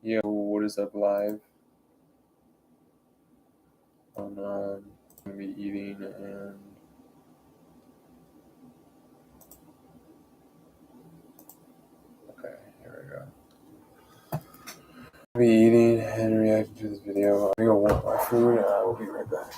Yo, what is up live? I'm gonna be eating and okay, here we go. I'll be eating and reacting to this video. I'm gonna want my food and I will be right back.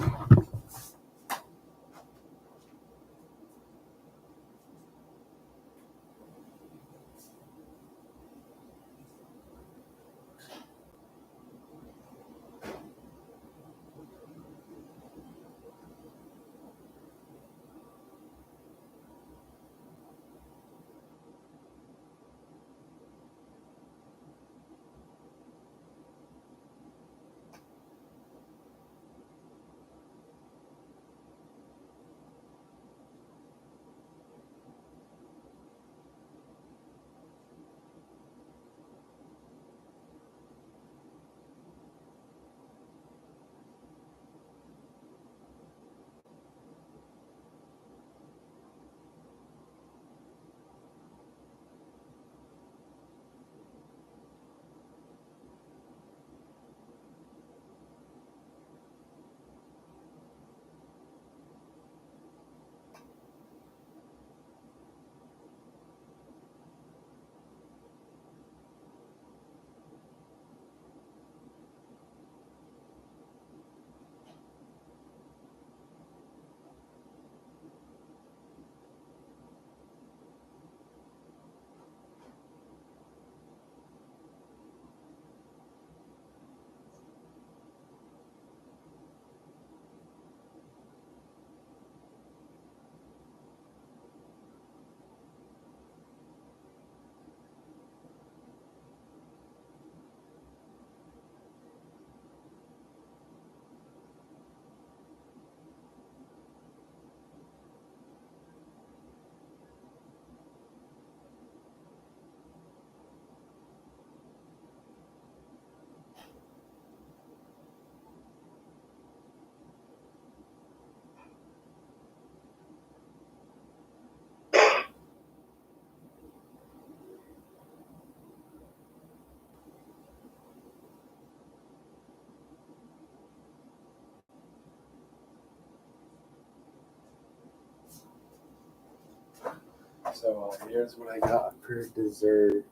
So here's what I got for dessert.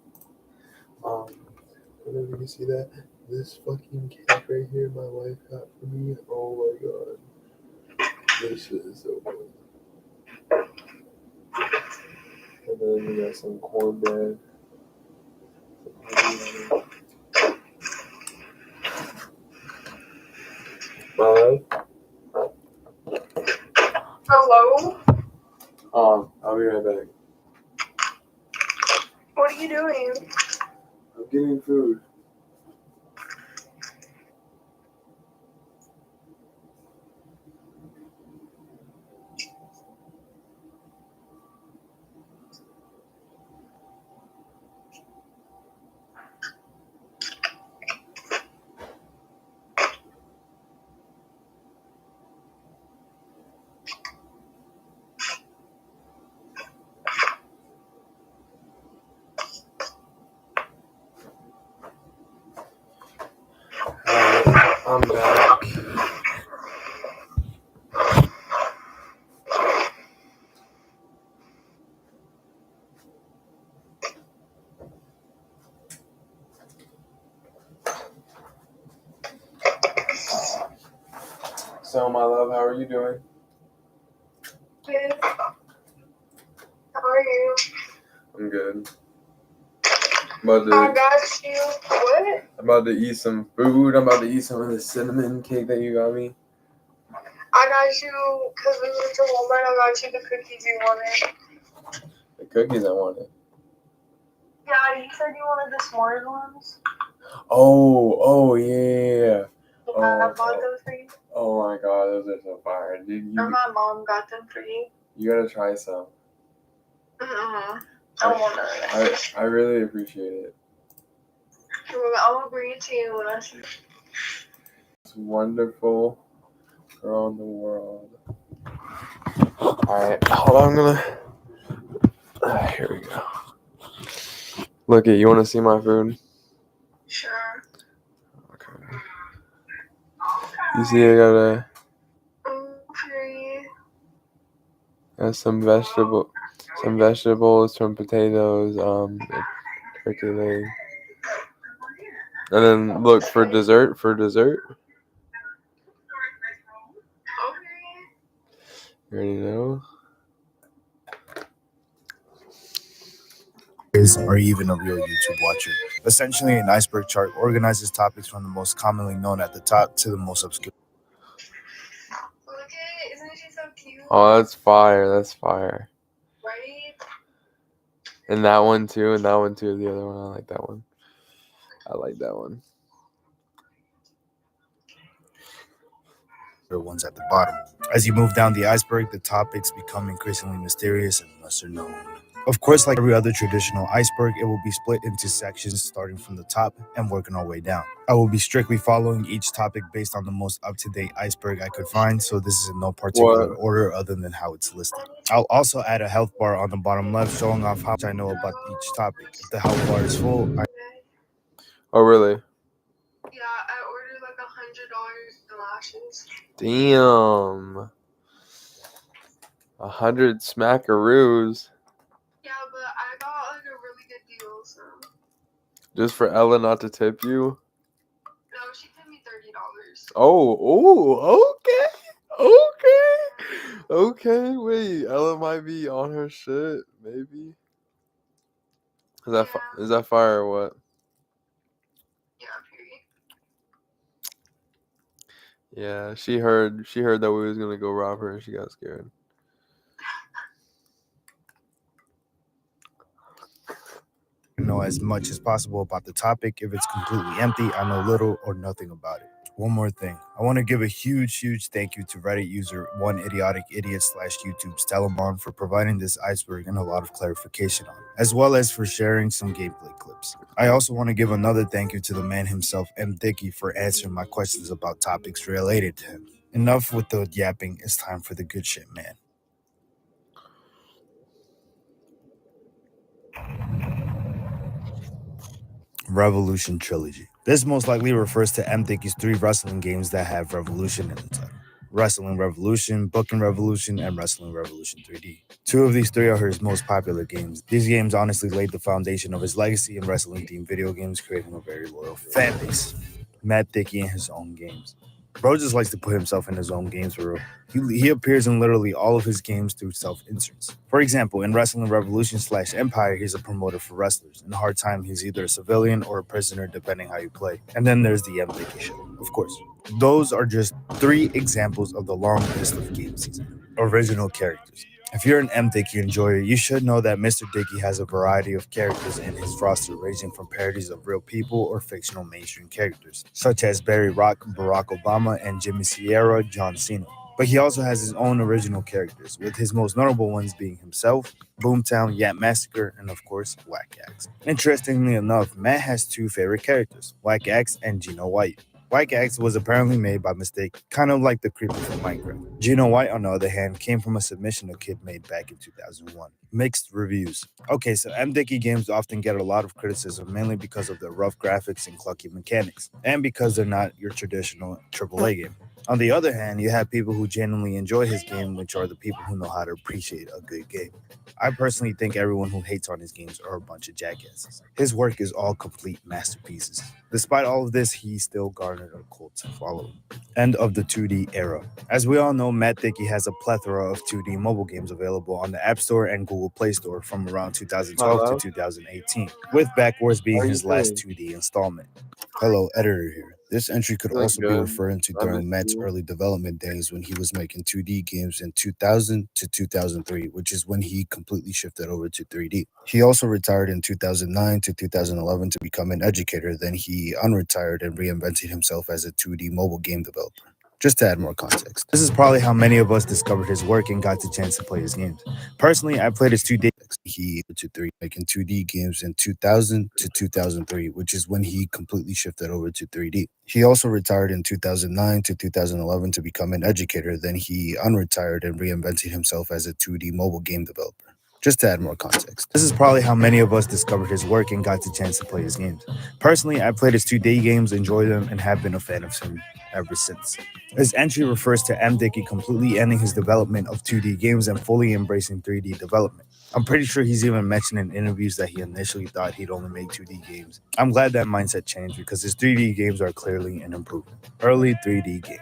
I don't know if you can see that. This fucking cake right here my wife got for me. Oh my god. This shit is so good. And then we got some cornbread. My love? Hello? I'll be right back. What are you doing? I'm getting food. I'm back. So, my love, how are you doing? Good. How are you? I'm good. I got you. What? I'm about to eat some food. I'm about to eat some of the cinnamon cake that you got me. I got you, because we went to Walmart, I got you the cookies you wanted. The cookies I wanted. Yeah, you said you wanted the s'mores ones. Oh, yeah. I bought them for you. Oh my god, those are so fire. Dude, Or my mom got them for you. You gotta try some. I don't want none of that. I really appreciate it. I'm gonna bring it to you when I see you. It's wonderful girl in the world. Alright, hold on, I'm gonna... here we go. Look it, you wanna see my food? Sure. You see, I got a Okay. some vegetables, some potatoes, turkey leg, and then look for dessert. Okay. You already know. Or even a real YouTube watcher. Essentially, an iceberg chart organizes topics from the most commonly known at the top to the most obscure. Look at it. Isn't she so cute? Oh, that's fire. That's fire. Right? And that one too. And that one too. The other one, I like that one. I like that one. Ones at the bottom. As you move down the iceberg, the topics become increasingly mysterious and lesser known. Of course, like every other traditional iceberg, it will be split into sections starting from the top and working our way down. I will be strictly following each topic based on the most up-to-date iceberg I could find, so this is in no particular What? order other than how it's listed. I'll also add a health bar on the bottom left showing off how much I know about each topic. If the health bar is full, Oh, really? Yeah, I ordered like $100 in lashes. Damn. 100 smackaroos. Yeah, but I got like a really good deal, so. Just for Ella not to tip you? No, she paid me $30. Oh, okay. Wait, Ella might be on her shit, maybe. Is that fire or what? Yeah, period. Yeah, she heard that we was gonna go rob her and she got scared. know as much as possible about the topic. If it's completely empty, I know little or nothing about it. One more thing. I want to give a huge thank you to Reddit user One Idiotic Idiot / YouTube's Telemon for providing this iceberg and a lot of clarification on it, as well as for sharing some gameplay clips. I also want to give another thank you to the man himself, M. Dickey, for answering my questions about topics related to him. Enough with the yapping. It's time for the good shit, man. Revolution Trilogy. This most likely refers to M. Dickey's 3 wrestling games that have Revolution in the title. Wrestling Revolution, Booking Revolution, and Wrestling Revolution 3D. 2 of these 3 are his most popular games. These games honestly laid the foundation of his legacy in wrestling-themed video games, creating a very loyal fan base. Matt Dickey in his own games. Bro just likes to put himself in his own games for real. He appears in literally all of his games through self-inserts. For example, in Wrestling Revolution / Empire, he's a promoter for wrestlers. In Hard Time, he's either a civilian or a prisoner, depending how you play. And then there's the M. Dickey show, of course. Those are just 3 examples of the long list of game season. Original characters. If you're an M. Dickey enjoyer, you should know that Mr. Dickey has a variety of characters in his roster, ranging from parodies of real people or fictional mainstream characters, such as Barry Rock, Barack Obama, and Jimmy Sierra, John Cena. But he also has his own original characters, with his most notable ones being himself, Boomtown, Yap Massacre, and of course, Whack Axe. Interestingly enough, Matt has 2 favorite characters, Whack Axe and Gino White. Whack Axe was apparently made by mistake, kind of like the creeper from Minecraft. Gino White, on the other hand, came from a submission a kid made back in 2001. Mixed reviews. Okay, so M. Dickey games often get a lot of criticism, mainly because of their rough graphics and clunky mechanics, and because they're not your traditional AAA game. On the other hand, you have people who genuinely enjoy his game, which are the people who know how to appreciate a good game. I personally think everyone who hates on his games are a bunch of jackasses. His work is all complete masterpieces. Despite all of this, he still garnered a cult following. End of the 2D era. As we all know, Matt Dickey has a plethora of 2D mobile games available on the App Store and Google Play Store from around 2012 to 2018, with Backwards being How are you his last doing? 2D installment. Hello, editor here. This entry could Doing also be good. referring to I miss during Matt's you. early development days when he was making 2D games in 2000 to 2003, which is when he completely shifted over to 3D. He also retired in 2009 to 2011 to become an educator, then he unretired and reinvented himself as a 2D mobile game developer. Just to add more context. This is probably how many of us discovered his work and got the chance to play his games. Personally, I played his 2D he to 3 making 2D games in 2000 to 2003, which is when he completely shifted over to 3D. He also retired in 2009 to 2011 to become an educator, then he unretired and reinvented himself as a 2D mobile game developer. just to add more context. This is probably how many of us discovered his work and got the chance to play his games. Personally, I played his 2D games, enjoyed them, and have been a fan of him ever since. His entry refers to M. Dickey completely ending his development of 2D games and fully embracing 3D development. I'm pretty sure he's even mentioned in interviews that he initially thought he'd only make 2D games. I'm glad that mindset changed because his 3D games are clearly an improvement. Early 3D games.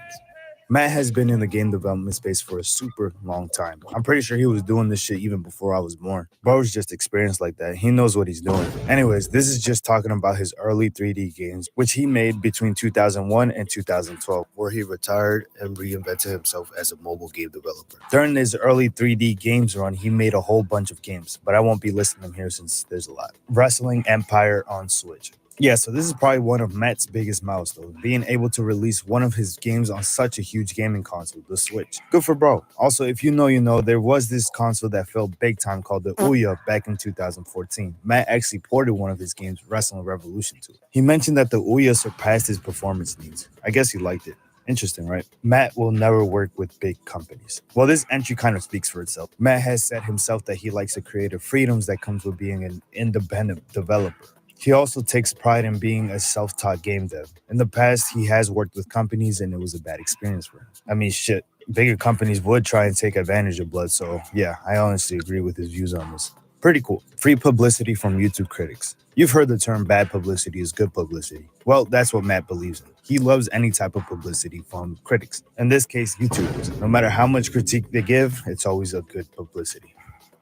Matt has been in the game development space for a super long time. I'm pretty sure he was doing this shit even before I was born. Bro's just experienced like that. He knows what he's doing. Anyways, this is just talking about his early 3D games, which he made between 2001 and 2012, where he retired and reinvented himself as a mobile game developer. During his early 3D games run, he made a whole bunch of games, but I won't be listing them here since there's a lot. Wrestling Empire on Switch. Yeah, so this is probably one of Matt's biggest milestones, being able to release one of his games on such a huge gaming console, the Switch. Good for bro. Also, if you know, there was this console that fell big time called the Ouya back in 2014. Matt actually ported one of his games, Wrestling Revolution, to it. He mentioned that the Ouya surpassed his performance needs. I guess he liked it. Interesting, right? Matt will never work with big companies. Well, this entry kind of speaks for itself. Matt has said himself that he likes the creative freedoms that comes with being an independent developer. He also takes pride in being a self-taught game dev. In the past, he has worked with companies and it was a bad experience for him. I mean, shit, bigger companies would try and take advantage of Blood, so yeah, I honestly agree with his views on this. Pretty cool. Free publicity from YouTube critics. You've heard the term bad publicity is good publicity. Well, that's what Matt believes in. He loves any type of publicity from critics. In this case, YouTubers. No matter how much critique they give, it's always a good publicity.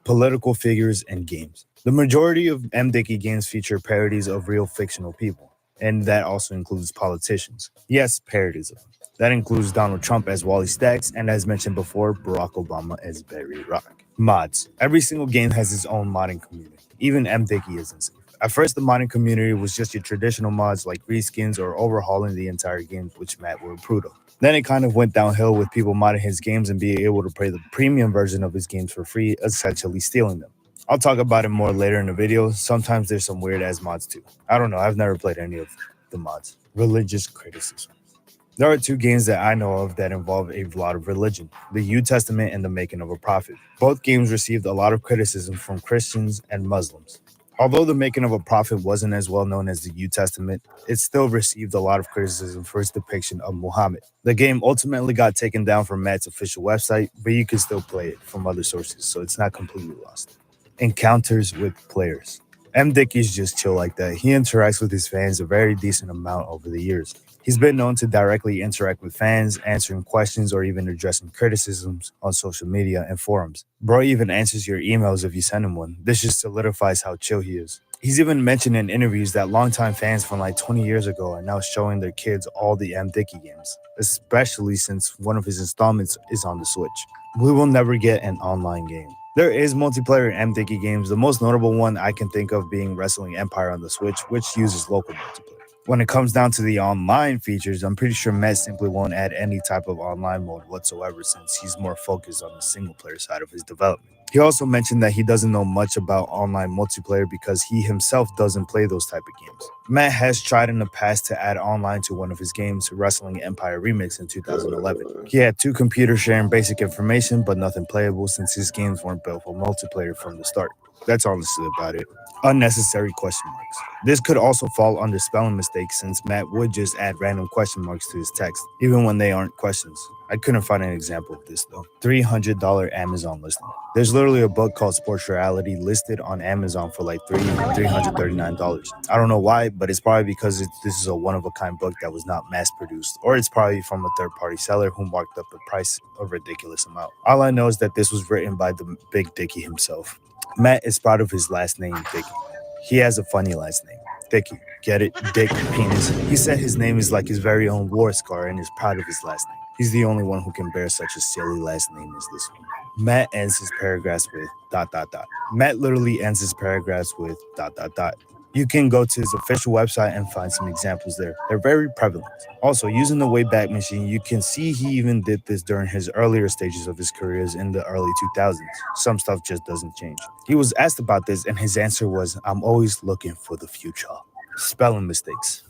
Political figures and games. The majority of M. Dickey games feature parodies of real fictional people, and that also includes politicians. Yes, parodies of them. That includes Donald Trump as Wally Stacks, and as mentioned before, Barack Obama as Barry Rock. Mods. Every single game has its own modding community. Even M. Dickey isn't safe. At first, the modding community was just your traditional mods like reskins or overhauling the entire game, which Matt would approve of. Then it kind of went downhill with people modding his games and being able to play the premium version of his games for free, essentially stealing them. I'll talk about it more later in the video. Sometimes there's some weird ass mods too. I don't know, I've never played any of the mods. Religious criticism. There are two games that I know of that involve a lot of religion, the New Testament and the Making of a Prophet. Both games received a lot of criticism from Christians and Muslims. Although the Making of a Prophet wasn't as well known as the New Testament, it still received a lot of criticism for its depiction of Muhammad. The game ultimately got taken down from Matt's official website, but you can still play it from other sources, so it's not completely lost. Encounters with players. M. Dickey's just chill like that. He interacts with his fans a very decent amount over the years. He's been known to directly interact with fans, answering questions or even addressing criticisms on social media and forums. Bro even answers your emails if you send him one. This just solidifies how chill he is. He's even mentioned in interviews that longtime fans from like 20 years ago are now showing their kids all the M. Dickey games, especially since one of his installments is on the Switch. We will never get an online game. There is multiplayer M. Dickey games, the most notable one I can think of being Wrestling Empire on the Switch, which uses local multiplayer. When it comes down to the online features, I'm pretty sure Matt simply won't add any type of online mode whatsoever since he's more focused on the single player side of his development. He also mentioned that he doesn't know much about online multiplayer because he himself doesn't play those type of games. Matt has tried in the past to add online to one of his games, Wrestling Empire Remix in 2011. He had two computers sharing basic information, but nothing playable since his games weren't built for multiplayer from the start. That's honestly about it. Unnecessary question marks. This could also fall under spelling mistakes since Matt would just add random question marks to his text, even when they aren't questions. I couldn't find an example of this though. $300 Amazon listing. There's literally a book called Sports Reality listed on Amazon for like $339. I don't know why, but it's probably because this is a one-of-a-kind book that was not mass-produced, or it's probably from a third-party seller who marked up the price a ridiculous amount. All I know is that this was written by the Big Dickey himself. Matt is proud of his last name, Dickey. He has a funny last name, Dickey. Get it? Dick, penis. He said his name is like his very own war scar and is proud of his last name. He's the only one who can bear such a silly last name as this one. Matt ends his paragraphs with ... Matt literally ends his paragraphs with ... You can go to his official website and find some examples there. They're very prevalent. Also, using the Wayback Machine, you can see he even did this during his earlier stages of his careers in the early 2000s. Some stuff just doesn't change. He was asked about this, and his answer was, "I'm always looking for the future." Spelling mistakes.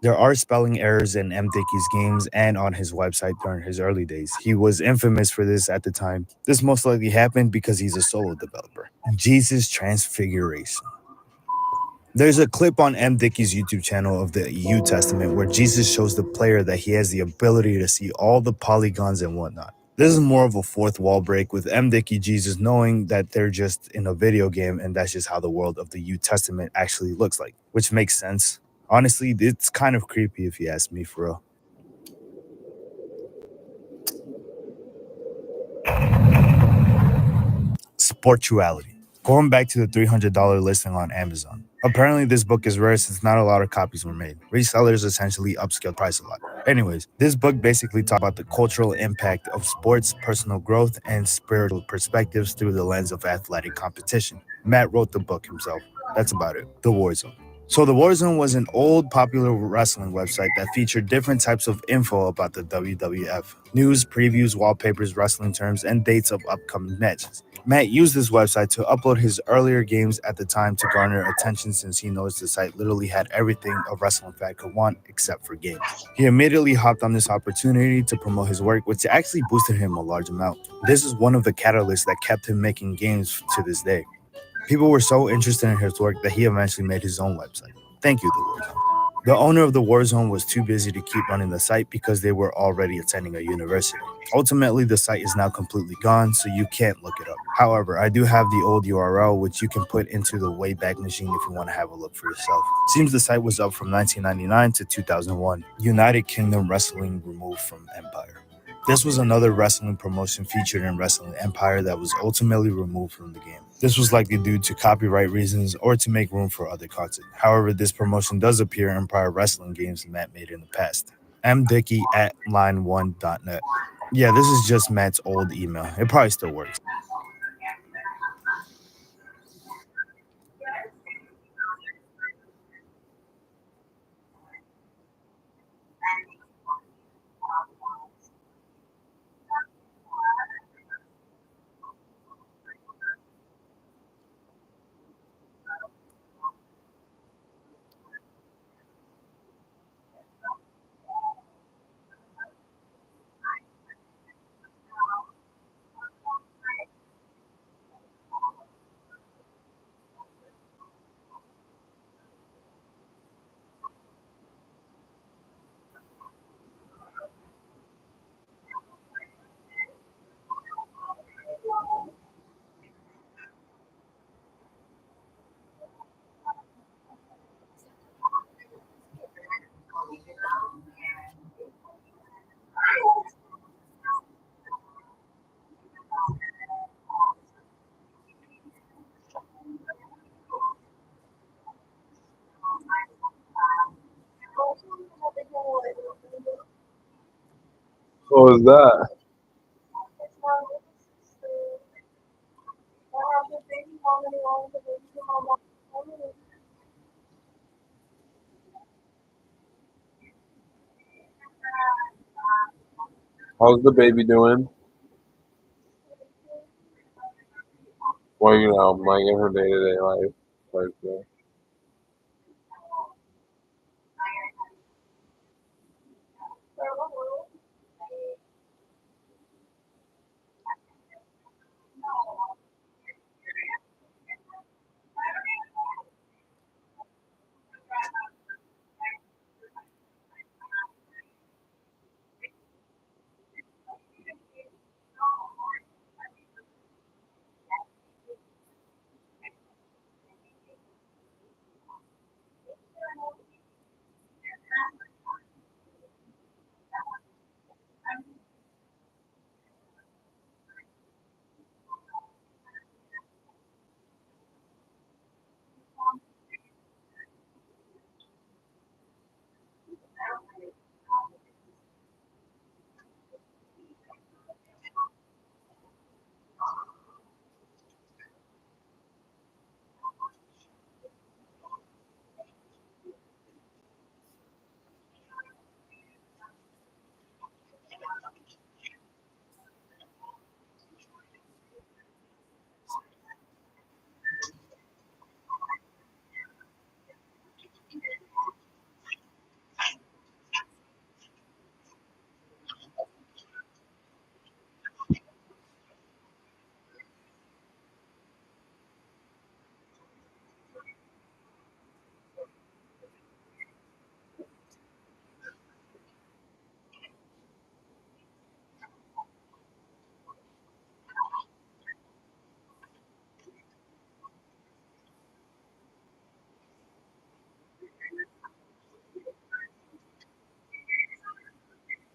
There are spelling errors in Mdicky's games and on his website during his early days. He was infamous for this at the time. This most likely happened because he's a solo developer. Jesus Transfiguration. There's a clip on M. Dickey's YouTube channel of the New Testament where Jesus shows the player that he has the ability to see all the polygons and whatnot. This is more of a fourth wall break with M. Dickey Jesus knowing that they're just in a video game and that's just how the world of the New Testament actually looks like, which makes sense. Honestly, it's kind of creepy if you ask me, for real. Sportuality. Going back to the $300 listing on Amazon. Apparently, this book is rare since not a lot of copies were made. Resellers essentially upscale the price a lot. Anyways, this book basically talks about the cultural impact of sports, personal growth, and spiritual perspectives through the lens of athletic competition. Matt wrote the book himself. That's about it. The War Zone. So the Warzone was an old popular wrestling website that featured different types of info about the WWF. News, previews, wallpapers, wrestling terms, and dates of upcoming matches. Matt used this website to upload his earlier games at the time to garner attention since he knows the site literally had everything a wrestling fan could want except for games. He immediately hopped on this opportunity to promote his work, which actually boosted him a large amount. This is one of the catalysts that kept him making games to this day. People were so interested in his work that he eventually made his own website. Thank you, The Warzone. The owner of the Warzone was too busy to keep running the site because they were already attending a university. Ultimately, the site is now completely gone, so you can't look it up. However, I do have the old URL, which you can put into the Wayback Machine if you want to have a look for yourself. Seems the site was up from 1999 to 2001. United Kingdom Wrestling removed from Empire. This was another wrestling promotion featured in Wrestling Empire that was ultimately removed from the game. This was likely due to copyright reasons or to make room for other content. However, this promotion does appear in prior wrestling games Matt made in the past. mdickey at line1.net. Yeah, this is just Matt's old email. It probably still works. What was that? How's the baby doing? Well, like in her day-to-day life. Like,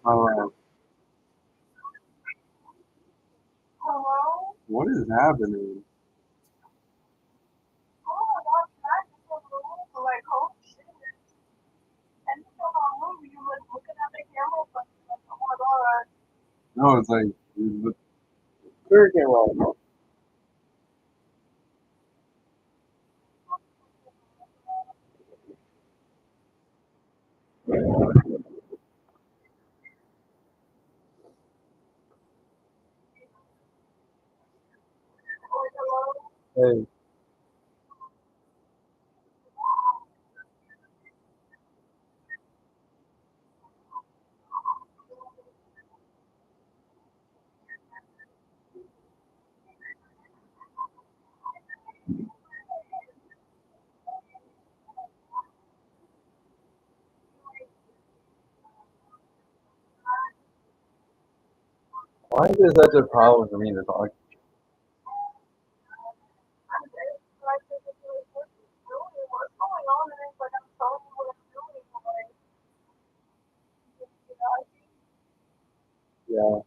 Hello? What is happening? Oh my god, that is so cool. Like, oh shit. And so how long you like looking at the camera, but like, oh my god. No, it's like the clear camera. Like, hello? Hey, why is this such a problem for me to talk? Like, this is really what you're doing. What's going on? And it's like, I'm telling you what I'm doing. Like, you know, I think Yeah.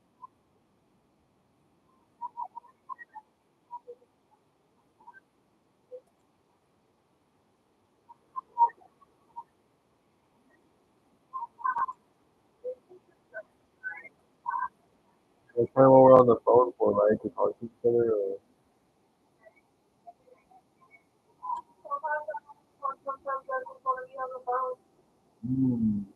That's kind of what we're on the phone for, right? To talk to each other. Or... sometimes I just want to be on the phone. Hmm.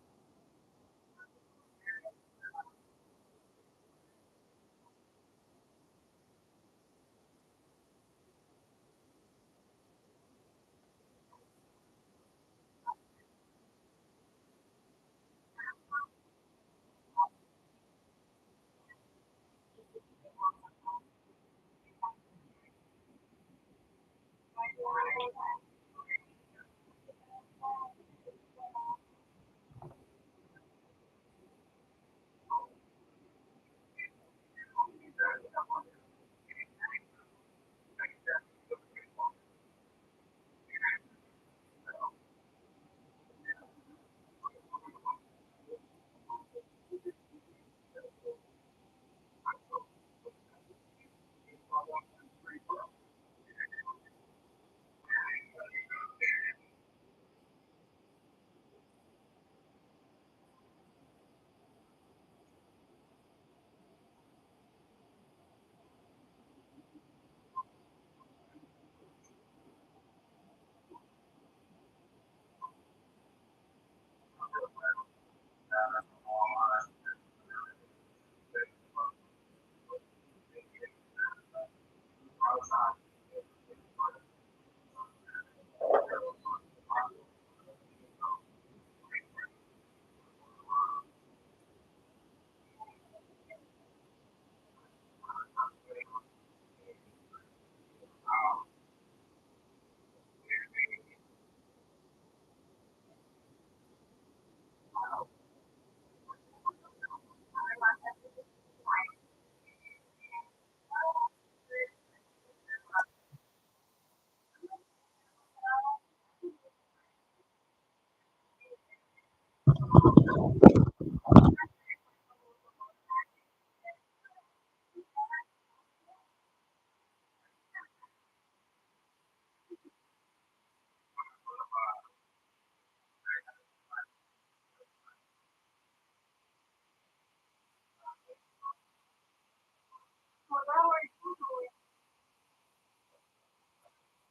Well, now we're doing.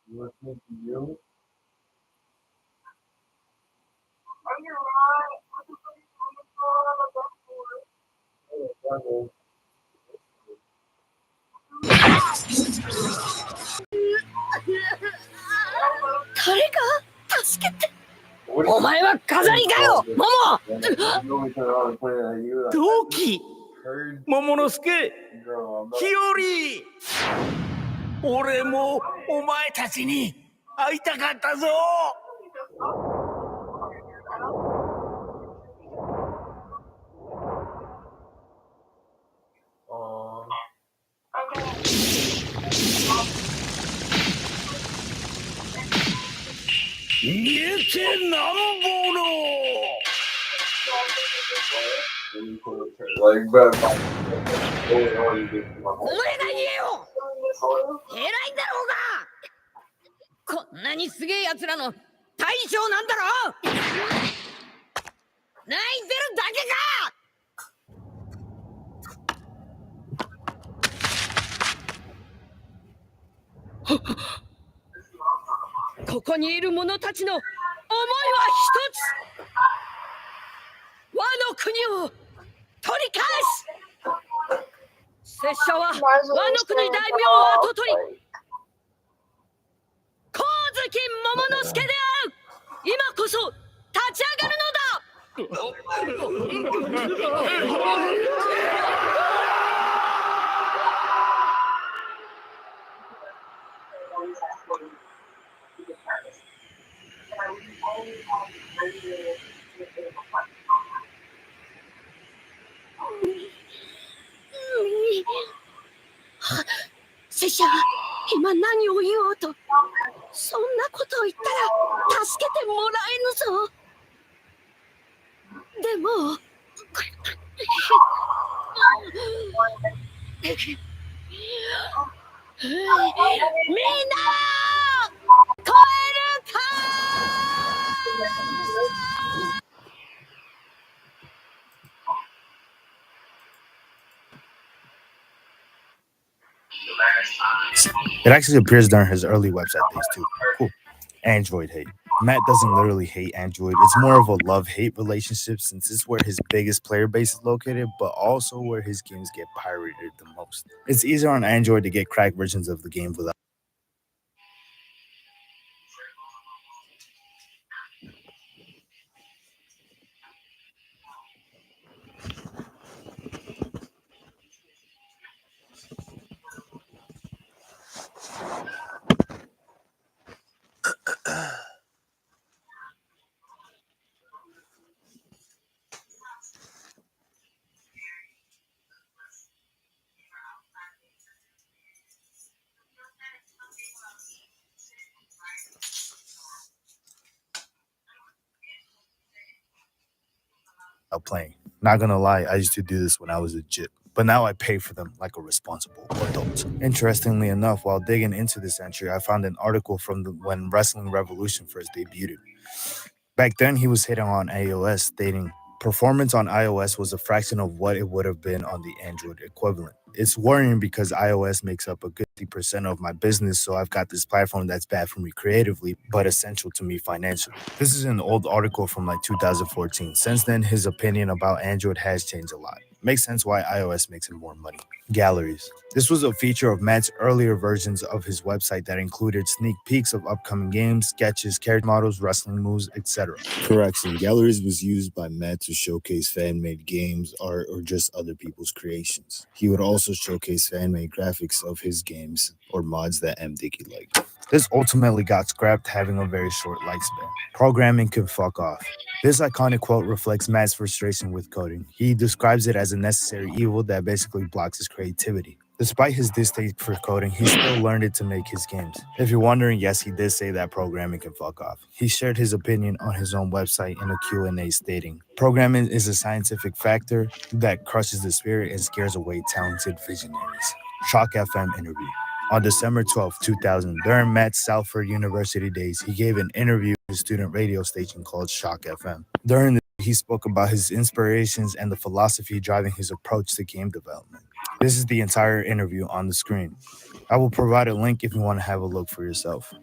Listening to you? Are you right? What's the place on the phone on the bus for? Oh, 誰か助けて what お前は飾りかよモモ You only turn around and point at you. 同期 Heard 桃之助 girl. I'm not. 日和俺もお前たちに会いたかったぞ 逃げてなんぼの Like, but going on, you just お前が言えよ。偉いんだろうが。こんなにすげえやつらの大将なんだろ。泣いてるだけか。ここにいる者たちの思いは一つ。和の国を取り返す。拙者は和の国大名を跡取り光月桃之助である。今こそ立ち上がるのだ。拙者は今何を言おうと、そんなことを言ったら助けてもらえぬぞ。でもみんな超えるか。It actually appears during his early website days too. Cool. Android hate. Matt doesn't literally hate Android. It's more of a love-hate relationship since it's where his biggest player base is located, but also where his games get pirated the most. It's easier on Android to get cracked versions of the game without playing. Not gonna lie, I used to do this when I was a jit, but now I pay for them like a responsible adult. Interestingly enough, while digging into this entry, I found an article from when Wrestling Revolution first debuted. Back then, he was hitting on iOS, stating, performance on iOS was a fraction of what it would have been on the Android equivalent. It's worrying because iOS makes up a good 50% of my business, so I've got this platform that's bad for me creatively, but essential to me financially. This is an old article from like 2014. Since then, his opinion about Android has changed a lot. Makes sense why iOS makes him more money. Galleries. This was a feature of Matt's earlier versions of his website that included sneak peeks of upcoming games, sketches, character models, wrestling moves, etc. Correction, Galleries was used by Matt to showcase fan-made games, art, or just other people's creations. He would also showcase fan-made graphics of his games or mods that MDicky liked. This ultimately got scrapped, having a very short lifespan. Programming can fuck off. This iconic quote reflects Matt's frustration with coding. He describes it as a necessary evil that basically blocks his creativity. Despite his distaste for coding, he still learned it to make his games. If you're wondering, yes, he did say that programming can fuck off. He shared his opinion on his own website in a Q&A stating, programming is a scientific factor that crushes the spirit and scares away talented visionaries. Shock FM interview. On December 12, 2000, during Matt's Salford University days, he gave an interview to a student radio station called Shock FM. During this, he spoke about his inspirations and the philosophy driving his approach to game development. This is the entire interview on the screen. I will provide a link if you want to have a look for yourself.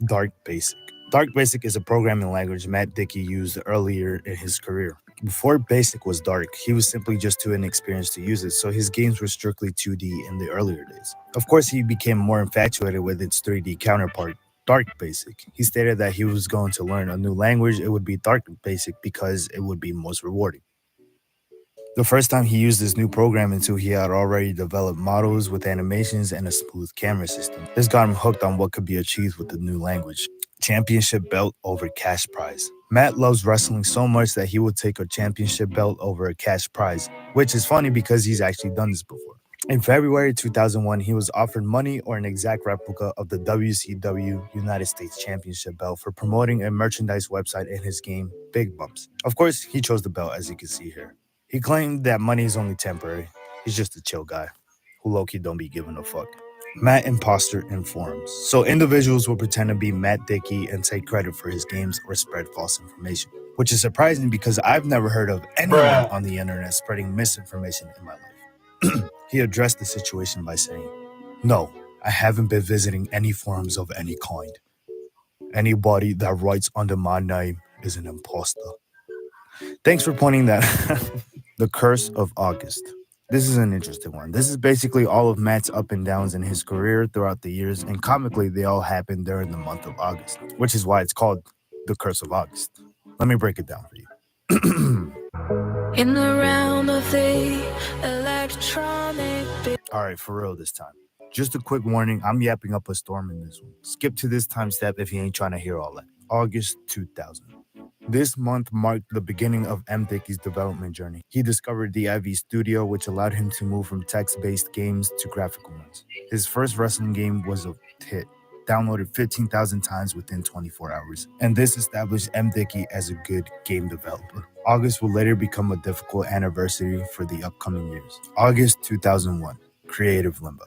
Dark Basic. Dark Basic is a programming language Matt Dickey used earlier in his career. Before Basic was dark, he was simply just too inexperienced to use it, so his games were strictly 2D in the earlier days. Of course, he became more infatuated with its 3D counterpart, Dark Basic. He stated that he was going to learn a new language, it would be Dark Basic because it would be most rewarding. The first time he used this new programming tool, he had already developed models with animations and a smooth camera system. This got him hooked on what could be achieved with the new language. Championship belt over cash prize. Matt loves wrestling so much that he would take a championship belt over a cash prize, which is funny because he's actually done this before. In February 2001, he was offered money or an exact replica of the WCW United States Championship belt for promoting a merchandise website in his game, Big Bumps. Of course, he chose the belt as you can see here. He claimed that money is only temporary. He's just a chill guy who low-key don't be giving a fuck. Matt imposter in forums. So individuals will pretend to be Matt Dickey and take credit for his games or spread false information, which is surprising because I've never heard of anyone on the internet spreading misinformation in my life. He addressed the situation by saying, "No, I haven't been visiting any forums of any kind. Anybody that writes under my name is an imposter." Thanks for pointing that. The Curse of August. This is an interesting one. This is basically all of Matt's up and downs in his career throughout the years, and comically, they all happened during the month of August, which is why it's called The Curse of August. Let me break it down for you. In the realm of the electronic. All right, for real this time. Just a quick warning, I'm yapping up a storm in this one. Skip to this timestamp if you ain't trying to hear all that. August 2000. This month marked the beginning of M. Dickey's development journey. He discovered the IV Studio, which allowed him to move from text-based games to graphical ones. His first wrestling game was a hit, downloaded 15,000 times within 24 hours, and this established M. Dickey as a good game developer. August will later become a difficult anniversary for the upcoming years. August 2001, Creative Limbo.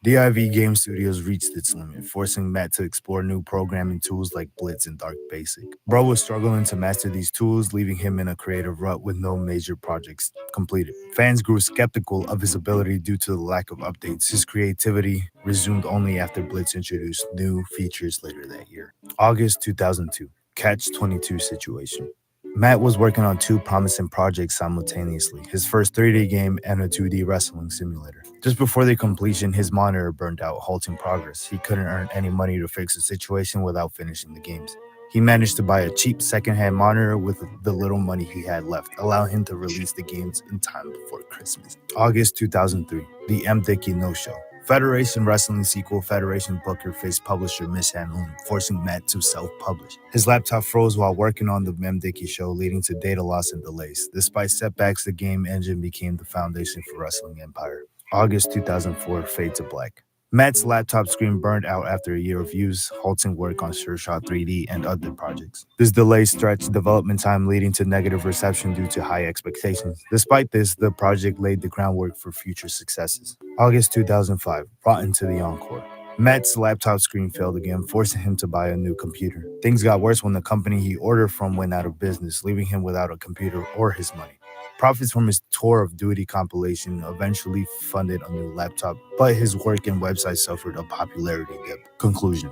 DIV Game Studios reached its limit, forcing Matt to explore new programming tools like Blitz and Dark Basic. Bro was struggling to master these tools, leaving him in a creative rut with no major projects completed. Fans grew skeptical of his ability due to the lack of updates. His creativity resumed only after Blitz introduced new features later that year. August 2002, Catch-22 situation. Matt was working on two promising projects simultaneously, his first 3D game and a 2D wrestling simulator. Just before the completion, his monitor burned out, halting progress. He couldn't earn any money to fix the situation without finishing the games. He managed to buy a cheap secondhand monitor with the little money he had left, allowing him to release the games in time before Christmas. August 2003, the M. Dickey No-Show. Federation Wrestling sequel Federation Booker faced publisher mishandling, forcing Matt to self-publish. His laptop froze while working on the M. Dickey show, leading to data loss and delays. Despite setbacks, the game engine became the foundation for Wrestling Empire. August 2004, Fade to Black. Matt's laptop screen burned out after a year of use, halting work on Sure Shot 3D and other projects. This delay stretched development time, leading to negative reception due to high expectations. Despite this, the project laid the groundwork for future successes. August 2005, brought into the Encore. Matt's laptop screen failed again, forcing him to buy a new computer. Things got worse when the company he ordered from went out of business, leaving him without a computer or his money. Profits from his Tour of Duty compilation eventually funded a new laptop, but his work and website suffered a popularity dip. Conclusion.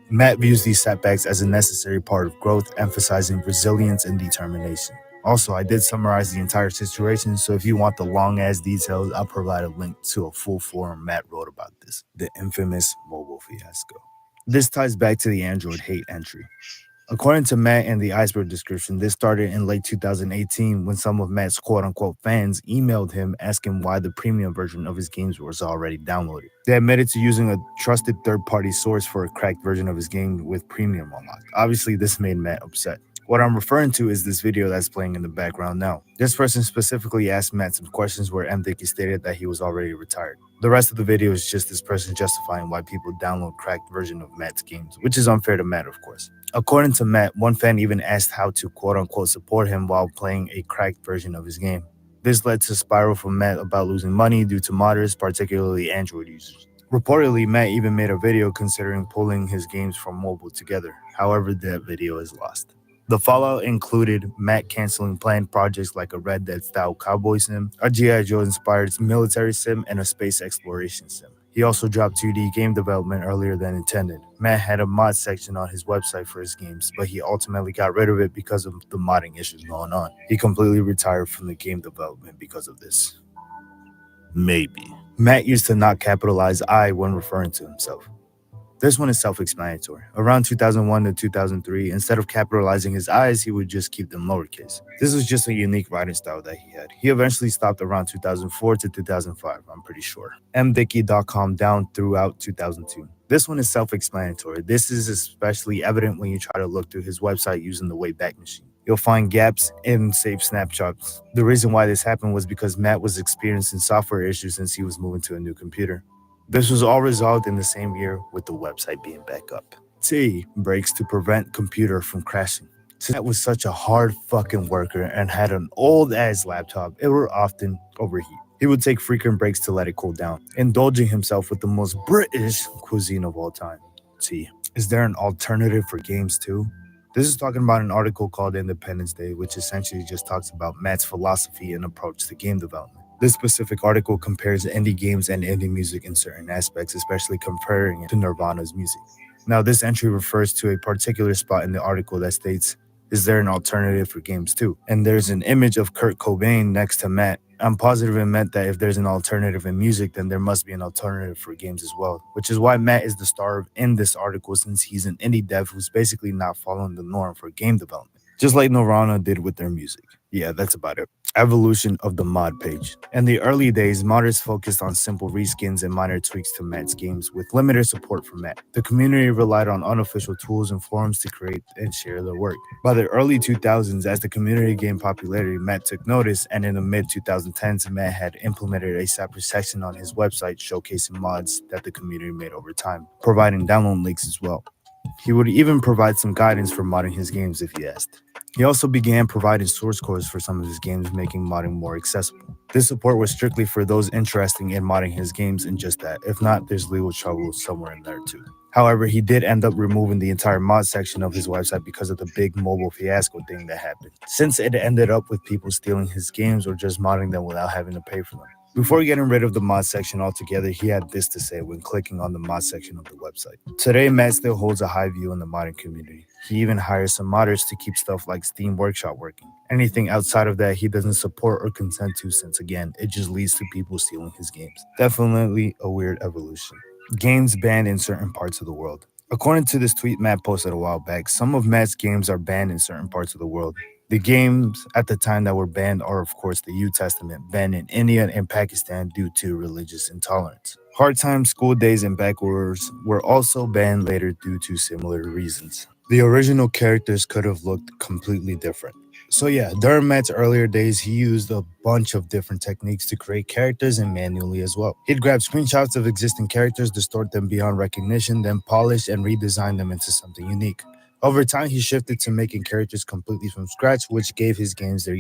Matt views these setbacks as a necessary part of growth, emphasizing resilience and determination. Also, I did summarize the entire situation, so if you want the long-ass details, I'll provide a link to a full forum Matt wrote about this. The infamous mobile fiasco. This ties back to the Android hate entry. According to Matt and the iceberg description, this started in late 2018 when some of Matt's quote-unquote fans emailed him asking why the premium version of his games was already downloaded. They admitted to using a trusted third-party source for a cracked version of his game with premium unlocked. Obviously, this made Matt upset. What I'm referring to is this video that's playing in the background now. This person specifically asked Matt some questions where M. Dickey stated that he was already retired. The rest of the video is just this person justifying why people download cracked version of Matt's games, which is unfair to Matt, of course. According to Matt, one fan even asked how to quote-unquote support him while playing a cracked version of his game. This led to a spiral from Matt about losing money due to modders, particularly Android users. Reportedly, Matt even made a video considering pulling his games from mobile together. However, that video is lost. The fallout included Matt canceling planned projects like a Red Dead-style cowboy sim, a G.I. Joe-inspired military sim, and a space exploration sim. He also dropped 2D game development earlier than intended. Matt had a mod section on his website for his games, but he ultimately got rid of it because of the modding issues going on. He completely retired from the game development because of this. Maybe. Matt used to not capitalize I when referring to himself. This one is self-explanatory. Around 2001 to 2003, instead of capitalizing his I's, he would just keep them lowercase. This was just a unique writing style that he had. He eventually stopped around 2004 to 2005, I'm pretty sure. mdickey.com down throughout 2002. This one is self-explanatory. This is especially evident when you try to look through his website using the Wayback Machine. You'll find gaps and save snapshots. The reason why this happened was because Matt was experiencing software issues since he was moving to a new computer. This was all resolved in the same year with the website being back up. T breaks to prevent computer from crashing. Since Matt was such a hard fucking worker and had an old ass laptop, it would often overheat. He would take frequent breaks to let it cool down, indulging himself with the most British cuisine of all time, tea. Is there an alternative for games too? This is talking about an article called Independence Day, which essentially just talks about Matt's philosophy and approach to game development. This specific article compares indie games and indie music in certain aspects, especially comparing it to Nirvana's music. Now, this entry refers to a particular spot in the article that states, is there an alternative for games too? And there's an image of Kurt Cobain next to Matt. I'm positive it meant that if there's an alternative in music, then there must be an alternative for games as well, which is why Matt is the star in this article since he's an indie dev who's basically not following the norm for game development, just like Nirvana did with their music. Yeah, that's about it. Evolution of the mod page. In the early days, modders focused on simple reskins and minor tweaks to Matt's games with limited support from Matt. The community relied on unofficial tools and forums to create and share their work. By the early 2000s, as the community gained popularity, Matt took notice, and in the mid 2010s, Matt had implemented a separate section on his website showcasing mods that the community made over time, providing download links as well. He would even provide some guidance for modding his games if he asked. He also began providing source codes for some of his games, making modding more accessible. This support was strictly for those interested in modding his games, and just that. If not, there's legal trouble somewhere in there too. However, he did end up removing the entire mod section of his website because of the big mobile fiasco thing that happened, since it ended up with people stealing his games or just modding them without having to pay for them. Before getting rid of the mod section altogether, he had this to say when clicking on the mod section of the website. Today, Matt still holds a high view in the modding community. He even hires some modders to keep stuff like Steam Workshop working. Anything outside of that, he doesn't support or consent to, since again, it just leads to people stealing his games. Definitely a weird evolution. Games banned in certain parts of the world. According to this tweet Matt posted a while back, some of Matt's games are banned in certain parts of the world. The games at the time that were banned are, of course, the New Testament, banned in India and Pakistan due to religious intolerance. Hard Time, School Days, and Backwars were also banned later due to similar reasons. The original characters could have looked completely different. So yeah, during Matt's earlier days, he used a bunch of different techniques to create characters and manually as well. He'd grab screenshots of existing characters, distort them beyond recognition, then polish and redesign them into something unique. Over time, he shifted to making characters completely from scratch, which gave his games their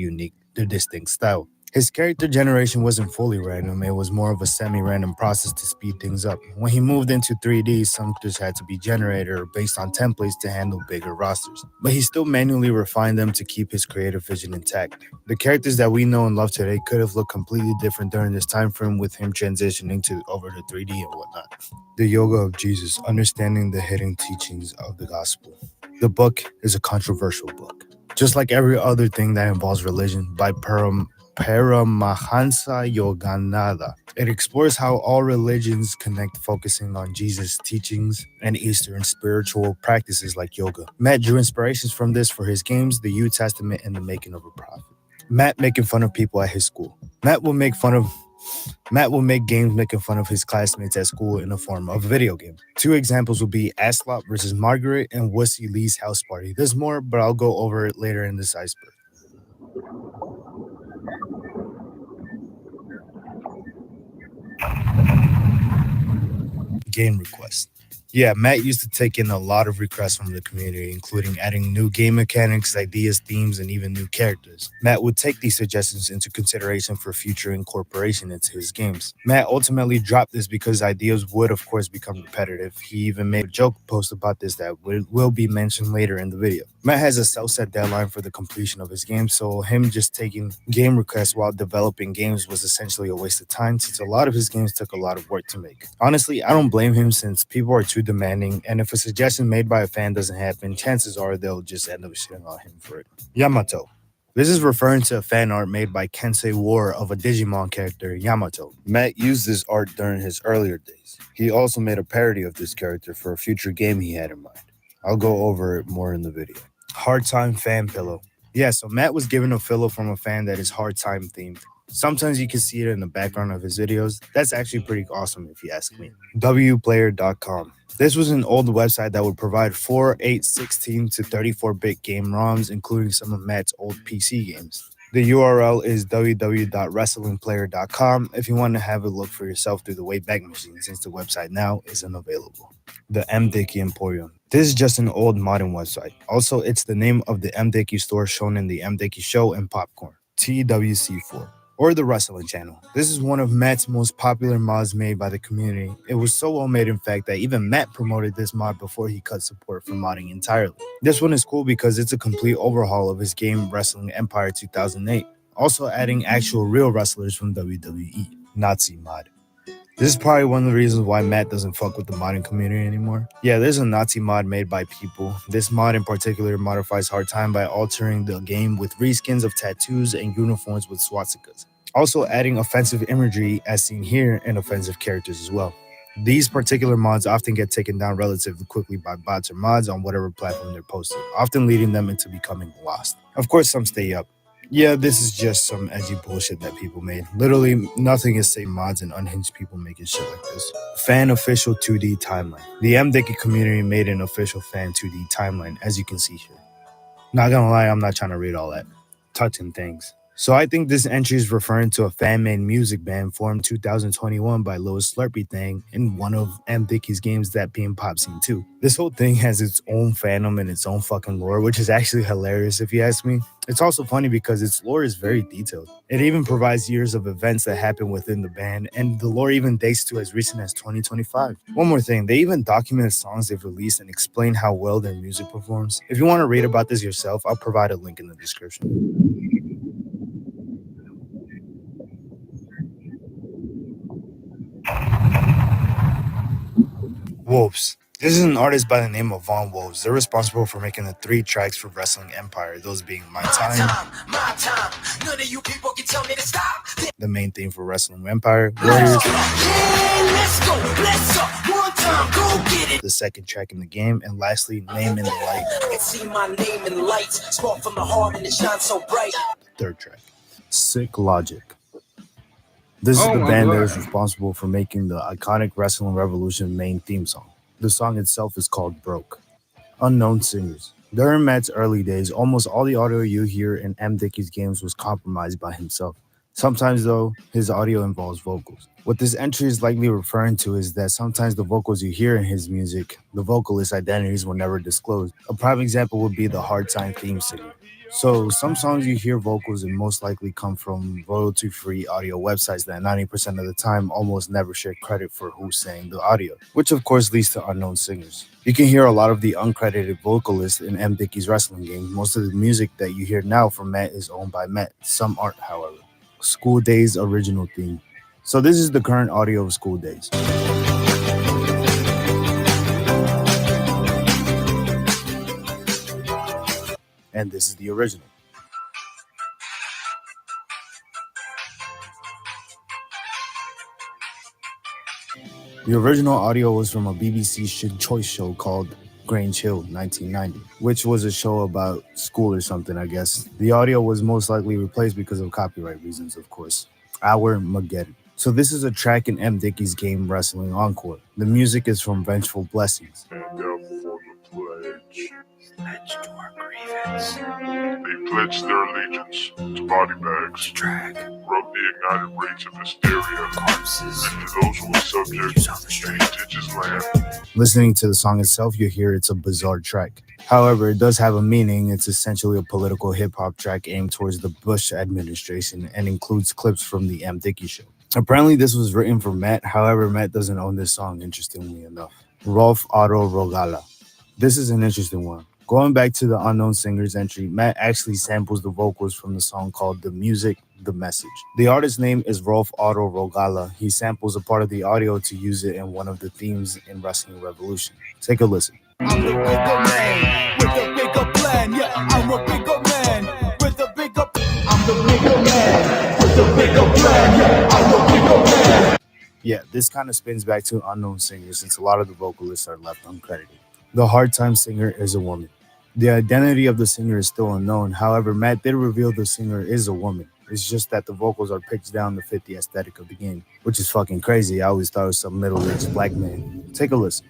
distinct style. His character generation wasn't fully random, it was more of a semi-random process to speed things up. When he moved into 3D, some characters had to be generated or based on templates to handle bigger rosters. But he still manually refined them to keep his creative vision intact. The characters that we know and love today could have looked completely different during this time frame with him transitioning over to 3D and whatnot. The Yoga of Jesus, Understanding the Hidden Teachings of the Gospel. The book is a controversial book. Just like every other thing that involves religion, by Paramahansa Yogananda. It explores how all religions connect, focusing on Jesus' teachings and Eastern spiritual practices like yoga. Matt drew inspirations from this for his games, the New Testament, and the Making of a Prophet. Matt making fun of people at his school. Matt will make games making fun of his classmates at school in the form of a video game. Two examples will be Aslop versus Margaret and Wussy Lee's House Party. There's more, but I'll go over it later in this iceberg. Game requests. Yeah, Matt used to take in a lot of requests from the community, including adding new game mechanics, ideas, themes, and even new characters. Matt would take these suggestions into consideration for future incorporation into his games. Matt ultimately dropped this because ideas would, of course, become repetitive. He even made a joke post about this that will be mentioned later in the video. Matt has a self-set deadline for the completion of his game, so him just taking game requests while developing games was essentially a waste of time, since a lot of his games took a lot of work to make. Honestly, I don't blame him, since people are too demanding, and if a suggestion made by a fan doesn't happen, chances are they'll just end up shitting on him for it. Yamato. This is referring to a fan art made by Kensei War of a Digimon character, Yamato. Matt used this art during his earlier days. He also made a parody of this character for a future game he had in mind. I'll go over it more in the video. Hard Time Fan Pillow. Yeah, so Matt was given a pillow from a fan that is Hard Time themed. Sometimes you can see it in the background of his videos. That's actually pretty awesome if you ask me. Wplayer.com. This was an old website that would provide 4, 8, 16 to 34-bit game ROMs, including some of Matt's old PC games. The URL is www.wrestlingplayer.com if you want to have a look for yourself through the Wayback Machine, since the website now isn't available. The M. Dickey Emporium. This is just an old modern website. Also, it's the name of the M. Dickey store shown in the M. Dickey Show and Popcorn, TWC4, or the Wrestling Channel. This is one of Matt's most popular mods made by the community. It was so well made, in fact, that even Matt promoted this mod before he cut support for modding entirely. This one is cool because it's a complete overhaul of his game Wrestling Empire 2008, also adding actual real wrestlers from WWE. Nazi mod. This is probably one of the reasons why Matt doesn't fuck with the modding community anymore. Yeah, there's a Nazi mod made by people. This mod in particular modifies Hard Time by altering the game with reskins of tattoos and uniforms with swastikas. Also adding offensive imagery as seen here and offensive characters as well. These particular mods often get taken down relatively quickly by bots or mods on whatever platform they're posted, often leading them into becoming lost. Of course, some stay up. Yeah, this is just some edgy bullshit that people made. Literally, nothing is safe mods and unhinged people making shit like this. Fan official 2D timeline. The M. Dickey community made an official fan 2D timeline, as you can see here. Not gonna lie, I'm not trying to read all that. Touching things. So I think this entry is referring to a fan-made music band formed 2021 by Lil Slurpy Thing in one of M. Dickey's games, that being Pop Scene 2. This whole thing has its own fandom and its own fucking lore, which is actually hilarious if you ask me. It's also funny because its lore is very detailed. It even provides years of events that happen within the band, and the lore even dates to as recent as 2025. One more thing, they even document the songs they've released and explain how well their music performs. If you want to read about this yourself, I'll provide a link in the description. Wolves. This is an artist by the name of Von Wolves. They're responsible for making the 3 tracks for Wrestling Empire, those being My Time, None of you people can tell me to stop. the main theme for Wrestling Empire, Warriors, Hey, let's go, let's up. One time, go get it. the second track in the game, and lastly, Name in the Light, I can see my name in lights. Spark from the heart and it shines so bright. the 3rd track. Sick Logic. This is the band that is responsible for making the iconic Wrestling Revolution main theme song. The song itself is called Broke. Unknown singers. During Matt's early days, almost all the audio you hear in M. Dickey's games was compromised by himself. Sometimes, though, his audio involves vocals. What this entry is likely referring to is that sometimes the vocals you hear in his music, the vocalist identities were never disclosed. A prime example would be the Hard Time theme singer. So some songs you hear vocals and most likely come from royalty-free audio websites that 90% of the time almost never share credit for who sang the audio, which of course leads to unknown singers. You can hear a lot of the uncredited vocalists in M. Dickey's wrestling game. Most of the music that you hear now from Matt is owned by Matt. Some aren't, however. School Days original theme. So this is the current audio of School Days. And this is the original. The original audio was from a BBC choice show called Grange Hill 1990, which was a show about school or something, I guess. The audio was most likely replaced because of copyright reasons, of course. Our Mageddon. So this is a track in M. Dickey's game Wrestling Encore. The music is from Vengeful Blessings. And for the pledge. Pledge to our grievance. They pledged their allegiance to body bags, drag, rub the ignited rates of hysteria, corpses, and to those who are subject to indigenous land. Listening to the song itself, you hear it's a bizarre track. However, it does have a meaning. It's essentially a political hip-hop track aimed towards the Bush administration and includes clips from the M. Dickey Show. Apparently, this was written for Matt. However, Matt doesn't own this song, interestingly enough. Rolf Otto Rogala. This is an interesting one. Going back to the unknown singers entry, Matt actually samples the vocals from the song called The Music, The Message. The artist's name is Rolf Otto Rogala. He samples a part of the audio to use it in one of the themes in Wrestling Revolution. Take a listen. I'm the bigger man with a bigger plan. Yeah, I'm a bigger man with a bigger. I'm the bigger man with a bigger plan. Yeah, I'm a bigger man. Yeah, this kind of spins back to unknown singers since a lot of the vocalists are left uncredited. The Hard Time singer is a woman. The identity of the singer is still unknown. However, Matt did reveal the singer is a woman. It's just that the vocals are pitched down to fit the aesthetic of the game, which is fucking crazy. I always thought it was some middle-aged black man. Take a listen.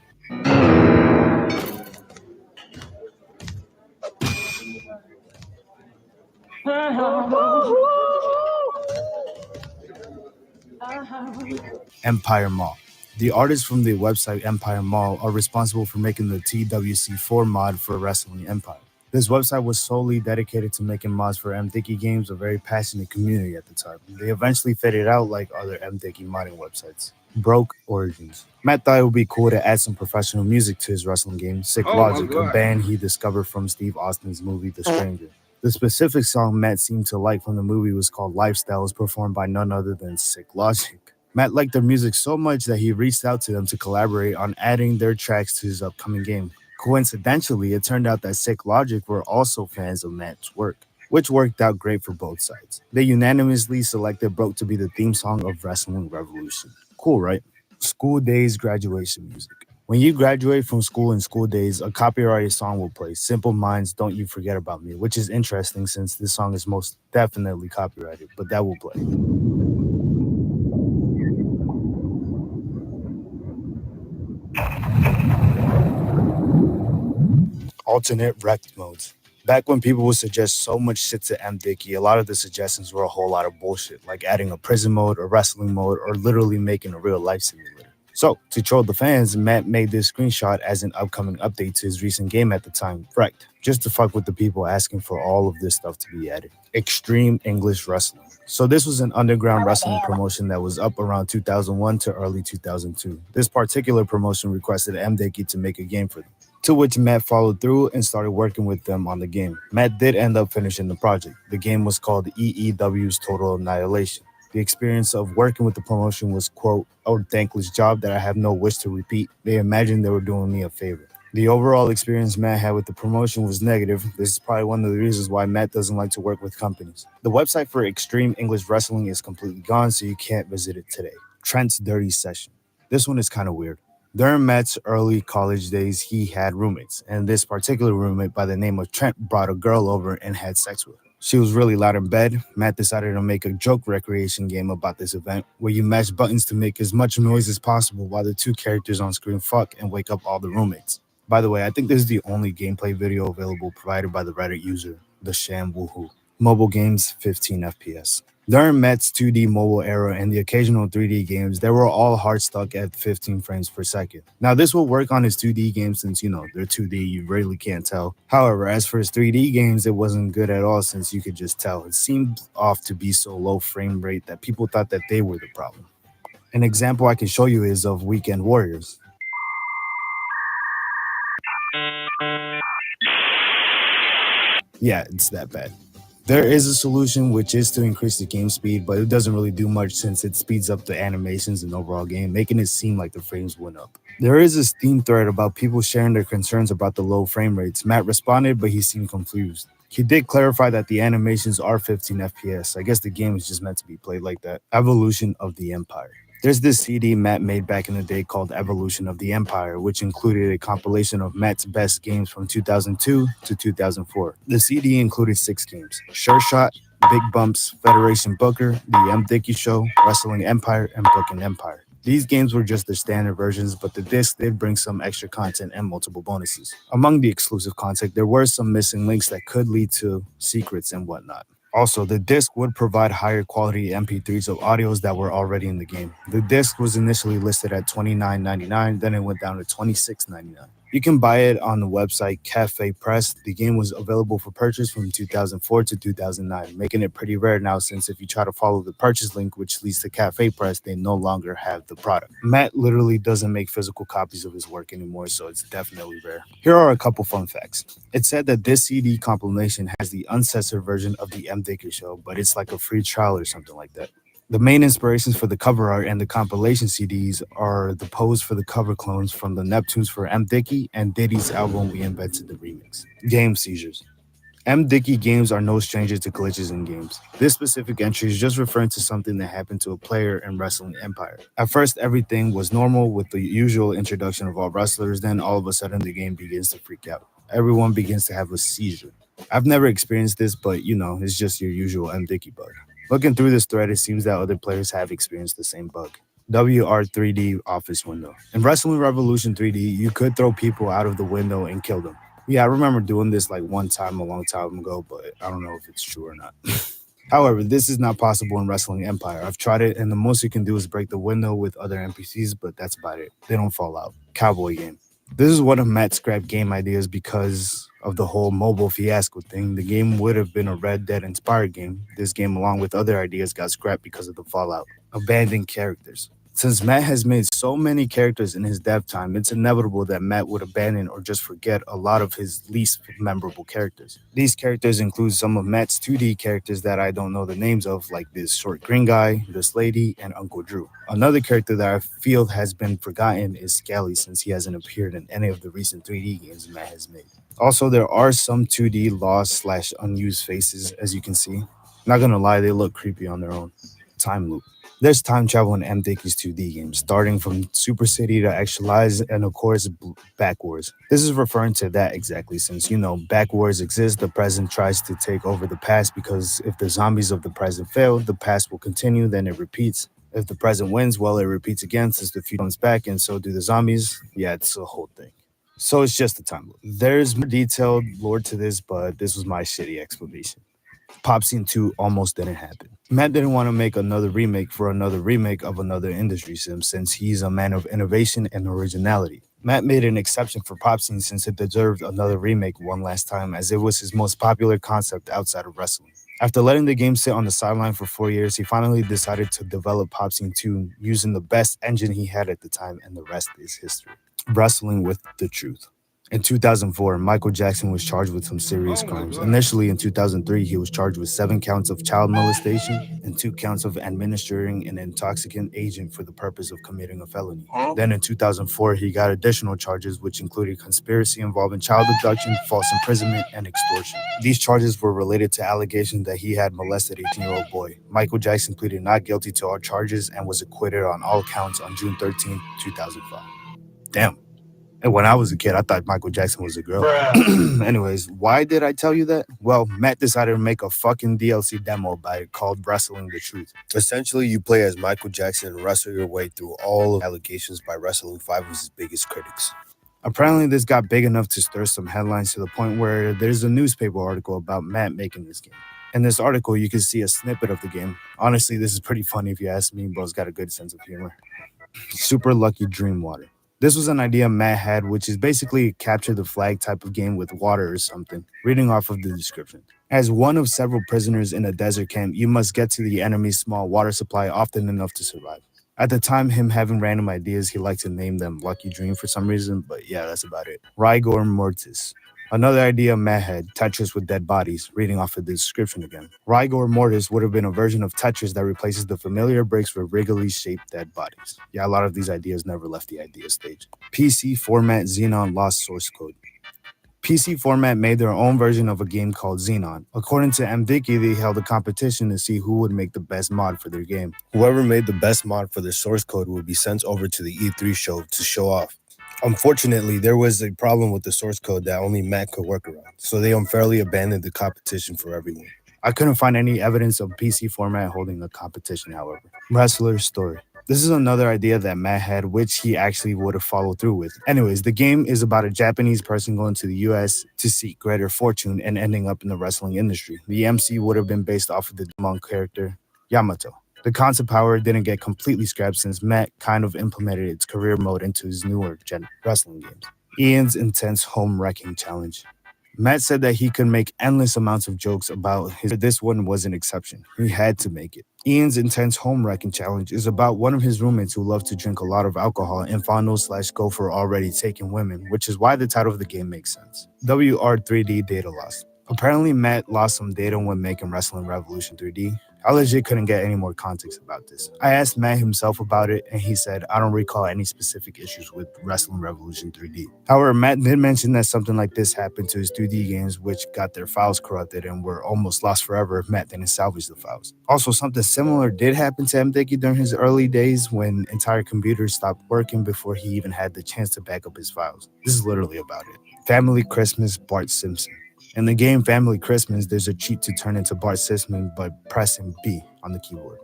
Empire Mall. The artists from the website Empire Mall are responsible for making the TWC4 mod for Wrestling Empire. This website was solely dedicated to making mods for MThicky games, a very passionate community at the time. They eventually faded out like other MThicky modding websites. Broke Origins. Matt thought it would be cool to add some professional music to his wrestling game, Sick Logic, a band he discovered from Steve Austin's movie The Stranger. The specific song Matt seemed to like from the movie was called Lifestyles, performed by none other than Sick Logic. Matt liked their music so much that he reached out to them to collaborate on adding their tracks to his upcoming game. Coincidentally, it turned out that Sick Logic were also fans of Matt's work, which worked out great for both sides. They unanimously selected Broke to be the theme song of Wrestling Revolution. Cool, right? School days graduation music. When you graduate from school in school days, a copyrighted song will play, Simple Minds, Don't You Forget About Me, which is interesting since this song is most definitely copyrighted, but that will play. Alternate rect modes. Back when people would suggest so much shit to MDicky, a lot of the suggestions were a whole lot of bullshit, like adding a prison mode, a wrestling mode, or literally making a real life simulator. So, to troll the fans, Matt made this screenshot as an upcoming update to his recent game at the time, Wrecked, just to fuck with the people asking for all of this stuff to be added. Extreme English Wrestling. So this was an underground wrestling promotion that was up around 2001 to early 2002. This particular promotion requested MDicky to make a game for them, to which Matt followed through and started working with them on the game. Matt did end up finishing the project. The game was called EEW's Total Annihilation. The experience of working with the promotion was, quote, a thankless job that I have no wish to repeat. They imagined they were doing me a favor. The overall experience Matt had with the promotion was negative. This is probably one of the reasons why Matt doesn't like to work with companies. The website for Extreme English Wrestling is completely gone, so you can't visit it today. Trent's Dirty Session. This one is kind of weird. During Matt's early college days, he had roommates, and this particular roommate by the name of Trent brought a girl over and had sex with her. She was really loud in bed. Matt decided to make a joke recreation game about this event where you mash buttons to make as much noise as possible while the two characters on screen fuck and wake up all the roommates. By the way, I think this is the only gameplay video available provided by the Reddit user, the Sham Woohoo. Mobile games, 15 FPS. During Matt's 2D mobile era and the occasional 3D games, they were all hard stuck at 15 frames per second. Now, this will work on his 2D games since, they're 2D, you really can't tell. However, as for his 3D games, it wasn't good at all since you could just tell. It seemed off to be so low frame rate that people thought that they were the problem. An example I can show you is of Weekend Warriors. Yeah, it's that bad. There is a solution, which is to increase the game speed, but it doesn't really do much since it speeds up the animations and overall game, making it seem like the frames went up. There is a Steam thread about people sharing their concerns about the low frame rates. Matt responded, but he seemed confused. He did clarify that the animations are 15 FPS. I guess the game is just meant to be played like that. Evolution of the Empire. There's this CD Matt made back in the day called Evolution of the Empire, which included a compilation of Matt's best games from 2002 to 2004. The CD included 6 games: Sure Shot, Big Bumps, Federation Booker, The MDicky Show, Wrestling Empire, and Booking Empire. These games were just the standard versions, but the disc did bring some extra content and multiple bonuses. Among the exclusive content, there were some missing links that could lead to secrets and whatnot. Also, the disc would provide higher quality MP3s of audios that were already in the game. The disc was initially listed at $29.99, then it went down to $26.99. You can buy it on the website Cafe Press. The game was available for purchase from 2004 to 2009, making it pretty rare now since if you try to follow the purchase link, which leads to Cafe Press, they no longer have the product. Matt literally doesn't make physical copies of his work anymore, so it's definitely rare. Here are a couple fun facts. It said that this CD compilation has the uncensored version of the MDicky Show, but it's like a free trial or something like that. The main inspirations for the cover art and the compilation CDs are the pose for the cover clones from the Neptunes for MDicky and Diddy's album We Invented the Remix. Game seizures. MDicky games are no stranger to glitches in games. This specific entry is just referring to something that happened to a player in Wrestling Empire. At first, everything was normal with the usual introduction of all wrestlers, then all of a sudden the game begins to freak out. Everyone begins to have a seizure. I've never experienced this, but it's just your usual MDicky bug. Looking through this thread, it seems that other players have experienced the same bug. WR3D office window. In Wrestling Revolution 3D, you could throw people out of the window and kill them. Yeah, I remember doing this like one time a long time ago, but I don't know if it's true or not. However, this is not possible in Wrestling Empire. I've tried it, and the most you can do is break the window with other NPCs, but that's about it. They don't fall out. Cowboy game. This is one of Matt's scrap game ideas because of the whole mobile fiasco thing. The game would have been a Red Dead inspired game. This game, along with other ideas, got scrapped because of the fallout. Abandoned characters. Since Matt has made so many characters in his dev time, it's inevitable that Matt would abandon or just forget a lot of his least memorable characters. These characters include some of Matt's 2D characters that I don't know the names of, like this short green guy, this lady, and Uncle Drew. Another character that I feel has been forgotten is Scally, since he hasn't appeared in any of the recent 3D games Matt has made. Also, there are some 2D lost slash unused faces, as you can see. Not gonna lie, they look creepy on their own. Time loop. There's time travel in M. Dickey's 2D games, starting from Super City to Actualize and, of course, Backwards. This is referring to that exactly, since, Backwards exists, the present tries to take over the past because if the zombies of the present fail, the past will continue, then it repeats. If the present wins, well, it repeats again since the future comes back, and so do the zombies. Yeah, it's a whole thing. So it's just a time loop. There's more detailed lore to this, but this was my shitty explanation. Pop Scene 2 almost didn't happen. Matt didn't want to make another remake for another remake of another industry sim since he's a man of innovation and originality. Matt made an exception for Pop Scene since it deserved another remake one last time as it was his most popular concept outside of wrestling. After letting the game sit on the sideline for 4 years, he finally decided to develop Pop Scene 2 using the best engine he had at the time, and the rest is history. Wrestling with the truth. In 2004, Michael Jackson was charged with some serious crimes. Initially, in 2003, he was charged with 7 counts of child molestation and 2 counts of administering an intoxicant agent for the purpose of committing a felony. Then in 2004, he got additional charges, which included conspiracy involving child abduction, false imprisonment, and extortion. These charges were related to allegations that he had molested an 18-year-old boy. Michael Jackson pleaded not guilty to all charges and was acquitted on all counts on June 13, 2005. Damn. And when I was a kid, I thought Michael Jackson was a girl. Anyways, why did I tell you that? Well, Matt decided to make a fucking DLC demo by it called Wrestling the Truth. Essentially, you play as Michael Jackson and wrestle your way through all of the allegations by wrestling 5 of his biggest critics. Apparently, this got big enough to stir some headlines to the point where there's a newspaper article about Matt making this game. In this article, you can see a snippet of the game. Honestly, this is pretty funny if you ask me, but it's got a good sense of humor. Super Lucky Dream Water. This was an idea Matt had, which is basically a capture the flag type of game with water or something, reading off of the description. As one of several prisoners in a desert camp, you must get to the enemy's small water supply often enough to survive. At the time, him having random ideas, he liked to name them Lucky Dream for some reason, but yeah, that's about it. Rigor Mortis. Another idea Matt had, Tetris with dead bodies, reading off of the description again. Rigor Mortis would have been a version of Tetris that replaces the familiar bricks with wriggly shaped dead bodies. Yeah, a lot of these ideas never left the idea stage. PC Format Xenon Lost Source Code. PC Format made their own version of a game called Xenon. According to MDicky, they held a competition to see who would make the best mod for their game. Whoever made the best mod for their source code would be sent over to the E3 show to show off. Unfortunately, there was a problem with the source code that only Matt could work around, so they unfairly abandoned the competition for everyone. I couldn't find any evidence of PC Format holding a competition, however. Wrestler's Story. This is another idea that Matt had, which he actually would have followed through with. Anyways, the game is about a Japanese person going to the US to seek greater fortune and ending up in the wrestling industry. The MC would have been based off of the Demon character, Yamato. The concept, however, didn't get completely scrapped since Matt kind of implemented its career mode into his newer wrestling games. Ian's Intense Home Wrecking Challenge. Matt said that he could make endless amounts of jokes about this one was an exception. He had to make it. Ian's Intense Home Wrecking Challenge is about one of his roommates who loved to drink a lot of alcohol and fondle/go for already taken women, which is why the title of the game makes sense. WR3D Data Loss. Apparently, Matt lost some data when making Wrestling Revolution 3D. I legit couldn't get any more context about this. I asked Matt himself about it, and he said, I don't recall any specific issues with Wrestling Revolution 3D. However, Matt did mention that something like this happened to his 2D games, which got their files corrupted and were almost lost forever if Matt didn't salvage the files. Also, something similar did happen to MDicky during his early days when entire computers stopped working before he even had the chance to back up his files. This is literally about it. Family Christmas, Bart Simpson. In the game Family Christmas, there's a cheat to turn into Bart Simpson by pressing B on the keyboard.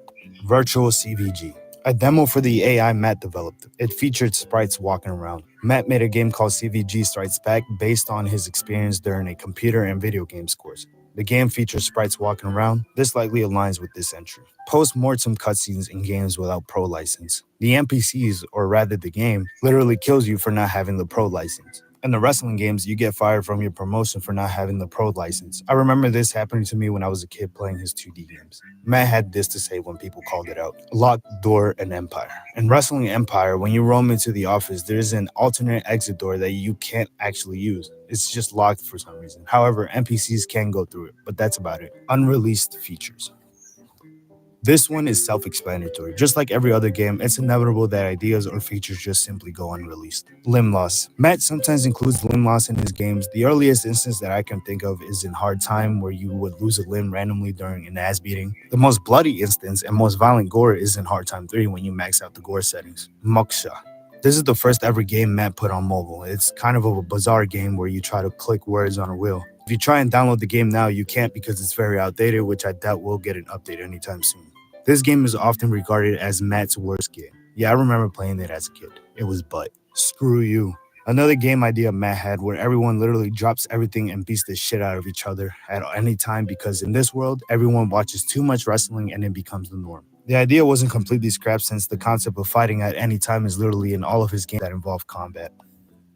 Virtual CVG. A demo for the AI Matt developed. It featured sprites walking around. Matt made a game called CVG Strikes Back based on his experience during a computer and video games course. The game features sprites walking around. This likely aligns with this entry. Post-mortem cutscenes in games without pro license. The NPCs, or rather the game, literally kills you for not having the pro license. In the wrestling games, you get fired from your promotion for not having the pro license. I remember this happening to me when I was a kid playing his 2D games. Matt had this to say when people called it out. Lock, door, and Empire. In Wrestling Empire, when you roam into the office, there's an alternate exit door that you can't actually use. It's just locked for some reason. However, NPCs can go through it, but that's about it. Unreleased features. This one is self-explanatory. Just like every other game, it's inevitable that ideas or features just simply go unreleased. Limb loss. Matt sometimes includes limb loss in his games. The earliest instance that I can think of is in Hard Time, where you would lose a limb randomly during an ass beating. The most bloody instance and most violent gore is in Hard Time 3 when you max out the gore settings. Moksha. This is the first ever game Matt put on mobile. It's kind of a bizarre game where you try to click words on a wheel. If you try and download the game now, you can't because it's very outdated, which I doubt will get an update anytime soon. This game is often regarded as Matt's worst game. Yeah, I remember playing it as a kid. It was butt. Screw you. Another game idea Matt had where everyone literally drops everything and beats the shit out of each other at any time because in this world, everyone watches too much wrestling and it becomes the norm. The idea wasn't completely scrapped since the concept of fighting at any time is literally in all of his games that involve combat.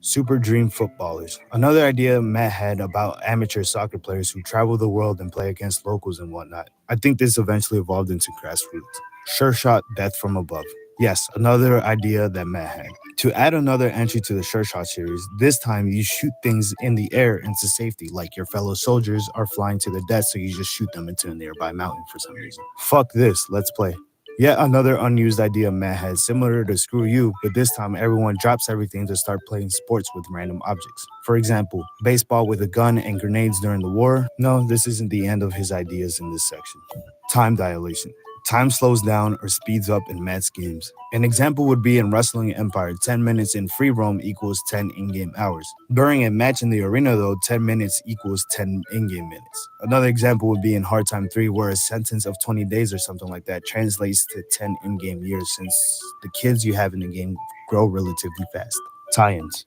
Super Dream Footballers. Another idea Matt had about amateur soccer players who travel the world and play against locals and whatnot. I think this eventually evolved into Grassroots. Sure Shot Death from Above. Yes, another idea that Matt had. To add another entry to the Sure Shot series, this time you shoot things in the air into safety, like your fellow soldiers are flying to their death, so you just shoot them into a nearby mountain for some reason. Fuck this, let's play. Yet another unused idea Matt had, similar to Screw You, but this time everyone drops everything to start playing sports with random objects. For example, baseball with a gun and grenades during the war. No, this isn't the end of his ideas in this section. Time dilation. Time slows down or speeds up in Matt's games. An example would be in Wrestling Empire, 10 minutes in free roam equals 10 in-game hours. During a match in the arena though, 10 minutes equals 10 in-game minutes. Another example would be in Hard Time 3 where a sentence of 20 days or something like that translates to 10 in-game years since the kids you have in the game grow relatively fast. Tie-ins.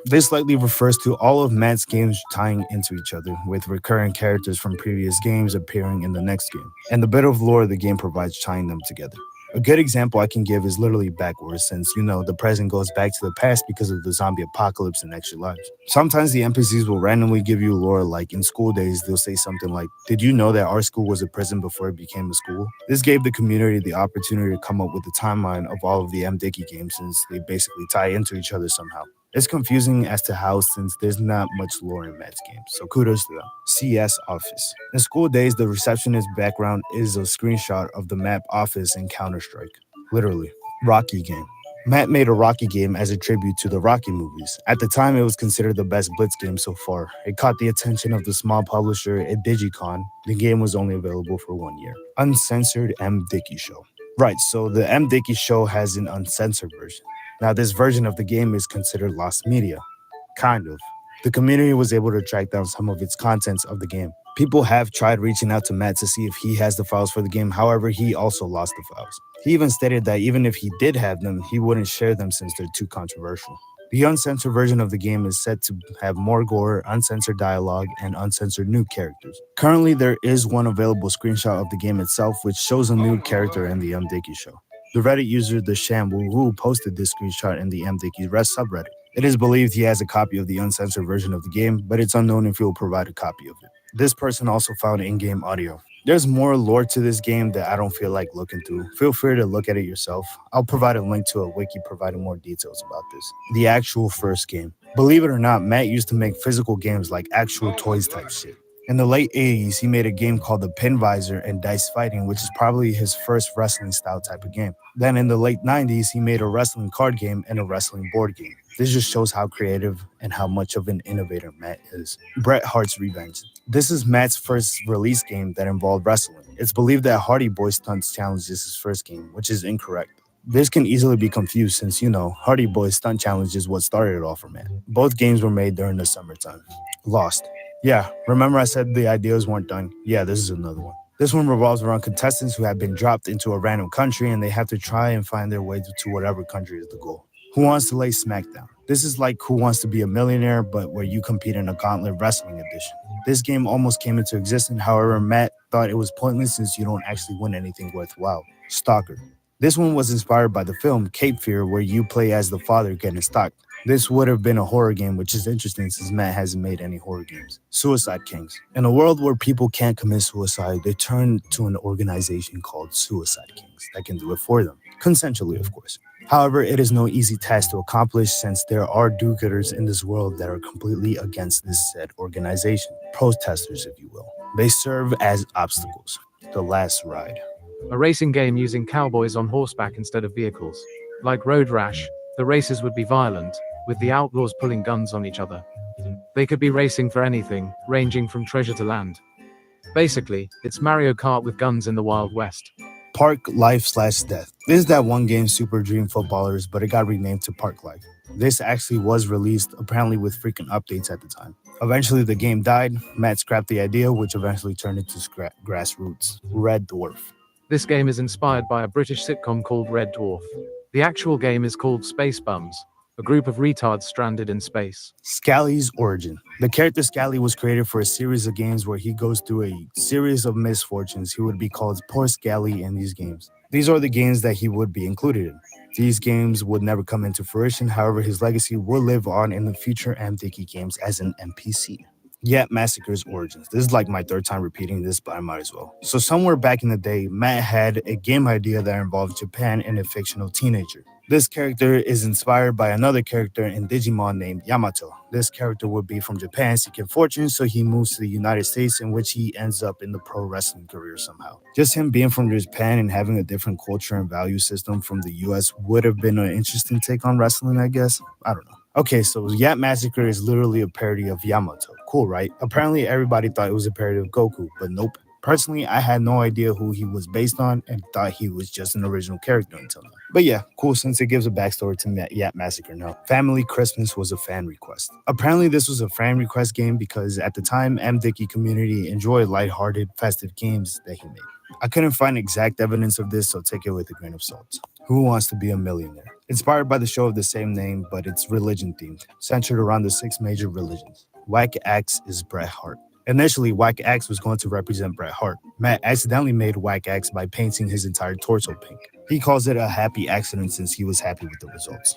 This likely refers to all of Matt's games tying into each other, with recurring characters from previous games appearing in the next game, and the bit of lore the game provides tying them together. A good example I can give is literally backwards, since, the present goes back to the past because of the zombie apocalypse and extra lives. Sometimes the NPCs will randomly give you lore, like in School Days, they'll say something like, "Did you know that our school was a prison before it became a school?" This gave the community the opportunity to come up with a timeline of all of the M. Dickey games, since they basically tie into each other somehow. It's confusing as to how, since there's not much lore in Matt's game, so kudos to them. CS Office. In School Days, the receptionist background is a screenshot of the map office in Counter-Strike. Literally. Rocky game. Matt made a Rocky game as a tribute to the Rocky movies. At the time, it was considered the best Blitz game so far. It caught the attention of the small publisher at Digicon. The game was only available for 1 year. Uncensored M. Dickey Show. Right, so the M. Dickey Show has an uncensored version. Now, this version of the game is considered lost media. Kind of. The community was able to track down some of its contents of the game. People have tried reaching out to Matt to see if he has the files for the game, however, he also lost the files. He even stated that even if he did have them, he wouldn't share them since they're too controversial. The uncensored version of the game is said to have more gore, uncensored dialogue, and uncensored new characters. Currently, there is one available screenshot of the game itself, which shows a new character in the M. Dickey Show. The Reddit user The Sham Woo posted this screenshot in the M. Dickey Rest subreddit. It is believed he has a copy of the uncensored version of the game, but it's unknown if he will provide a copy of it. This person also found in-game audio. There's more lore to this game that I don't feel like looking through. Feel free to look at it yourself. I'll provide a link to a wiki providing more details about this. The actual first game. Believe it or not, Matt used to make physical games like actual toys type shit. In the late 80s, he made a game called The Pin Visor and Dice Fighting, which is probably his first wrestling style type of game. Then in the late 90s, he made a wrestling card game and a wrestling board game. This just shows how creative and how much of an innovator Matt is. Bret Hart's Revenge. This is Matt's first release game that involved wrestling. It's believed that Hardy Boy Stunts Challenge is his first game, which is incorrect. This can easily be confused since, Hardy Boy Stunt Challenge is what started it all for Matt. Both games were made during the summertime. Lost. Yeah, remember I said the ideas weren't done? Yeah, this is another one. This one revolves around contestants who have been dropped into a random country and they have to try and find their way to whatever country is the goal. Who Wants to Lay Smackdown? This is like Who Wants to Be a Millionaire, but where you compete in a gauntlet wrestling edition. This game almost came into existence, however, Matt thought it was pointless since you don't actually win anything worthwhile. Stalker. This one was inspired by the film Cape Fear, where you play as the father getting stalked. This would have been a horror game, which is interesting since Matt hasn't made any horror games. Suicide Kings. In a world where people can't commit suicide, they turn to an organization called Suicide Kings that can do it for them. Consensually, of course. However, it is no easy task to accomplish since there are do-gooders in this world that are completely against this said organization. Protesters, if you will. They serve as obstacles. The Last Ride. A racing game using cowboys on horseback instead of vehicles. Like Road Rash, the races would be violent, with the outlaws pulling guns on each other. They could be racing for anything, ranging from treasure to land. Basically, it's Mario Kart with guns in the Wild West. Park Life/Death. This is that one game Super Dream Footballers, but it got renamed to Park Life. This actually was released apparently with freaking updates at the time. Eventually the game died. Matt scrapped the idea, which eventually turned into Grassroots. Red Dwarf. This game is inspired by a British sitcom called Red Dwarf. The actual game is called Space Bums, a group of retards stranded in space. Scally's origin. The character Scally was created for a series of games where he goes through a series of misfortunes. He would be called Poor Scally in these games. These are the games that he would be included in. These games would never come into fruition, however, his legacy will live on in the future Dicky games as an NPC. Yet Massacre's origins. This is like my third time repeating this, but I might as well. So somewhere back in the day, Matt had a game idea that involved Japan and a fictional teenager. This character is inspired by another character in Digimon named Yamato. This character would be from Japan seeking fortune, so he moves to the United States, in which he ends up in the pro wrestling career somehow. Just him being from Japan and having a different culture and value system from the US would have been an interesting take on wrestling, I guess. I don't know. Okay, so Yat Massacre is literally a parody of Yamato. Cool, right? Apparently everybody thought it was a parody of Goku, but nope. Personally, I had no idea who he was based on and thought he was just an original character until now. But yeah, cool since it gives a backstory to Yat Massacre now. Family Christmas was a fan request. Apparently this was a fan request game because at the time, Dicky community enjoyed lighthearted, festive games that he made. I couldn't find exact evidence of this, so take it with a grain of salt. Who Wants to Be a Millionaire? Inspired by the show of the same name, but it's religion themed, centered around the 6 major religions. Whack Axe is Bret Hart. Initially, Whack Axe was going to represent Bret Hart. Matt accidentally made Whack Axe by painting his entire torso pink. He calls it a happy accident since he was happy with the results.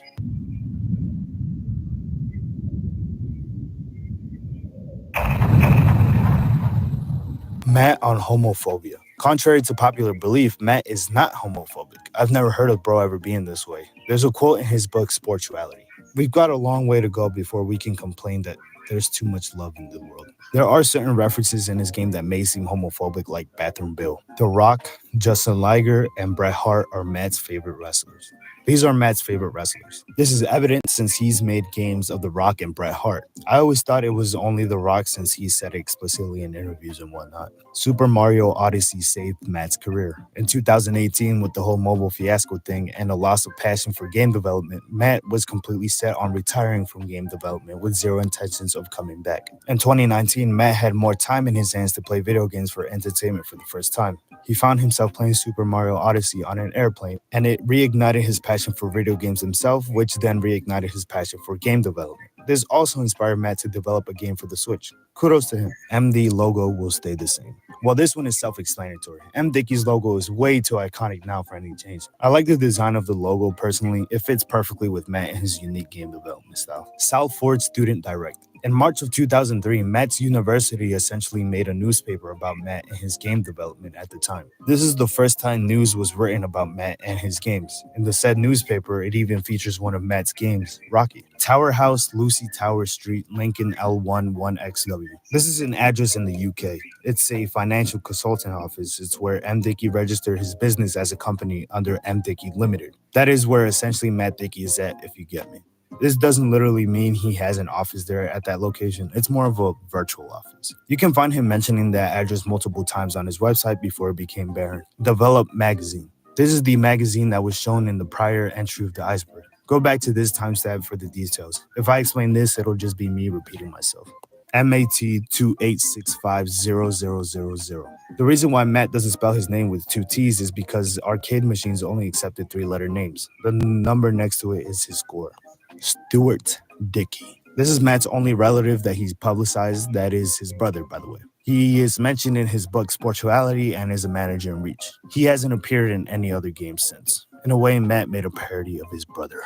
Matt on homophobia. Contrary to popular belief, Matt is not homophobic. I've never heard of bro ever being this way. There's a quote in his book, Spirituality. We've got a long way to go before we can complain that there's too much love in the world. There are certain references in this game that may seem homophobic, like Bathroom Bill. The Rock, Justin Liger, and Bret Hart are Matt's favorite wrestlers. These are Matt's favorite wrestlers. This is evident since he's made games of The Rock and Bret Hart. I always thought it was only The Rock since he said it explicitly in interviews and whatnot. Super Mario Odyssey saved Matt's career. In 2018, with the whole mobile fiasco thing and a loss of passion for game development, Matt was completely set on retiring from game development with zero intentions of coming back. In 2019, Matt had more time in his hands to play video games for entertainment for the first time. He found himself playing Super Mario Odyssey on an airplane, and it reignited his passion for video games himself, which then reignited his passion for game development. This also inspired Matt to develop a game for the Switch. Kudos to him. MD logo will stay the same. Well, this one is self-explanatory. Dicky's logo is way too iconic now for any change. I like the design of the logo personally. It fits perfectly with Matt and his unique game development style. South Ford Student Direct. In March of 2003, Matt's university essentially made a newspaper about Matt and his game development at the time. This is the first time news was written about Matt and his games. In the said newspaper, it even features one of Matt's games, Rocky. Tower House, Lucy Tower Street, Lincoln L1 1XW. This is an address in the UK. It's a financial consultant office. It's where Dicky registered his business as a company under Dicky Limited. That is where essentially Matt Dicky is at, if you get me. This doesn't literally mean he has an office there at that location. It's more of a virtual office. You can find him mentioning that address multiple times on his website before it became barren. Develop Magazine. This is the magazine that was shown in the prior entry of the iceberg. Go back to this timestamp for the details. If I explain this, it'll just be me repeating myself. MAT28650000. The reason why Matt doesn't spell his name with 2 T's is because arcade machines only accepted 3-letter names. The number next to it is his score. Stuart Dickey. This is Matt's only relative that he's publicized. That is his brother, by the way. He is mentioned in his book Sportuality and is a manager in Reach. He hasn't appeared in any other game since. In a way, Matt made a parody of his brother.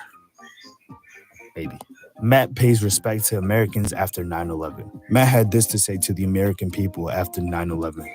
Maybe. Matt pays respect to Americans after 9/11. Matt had this to say to the American people after 9/11.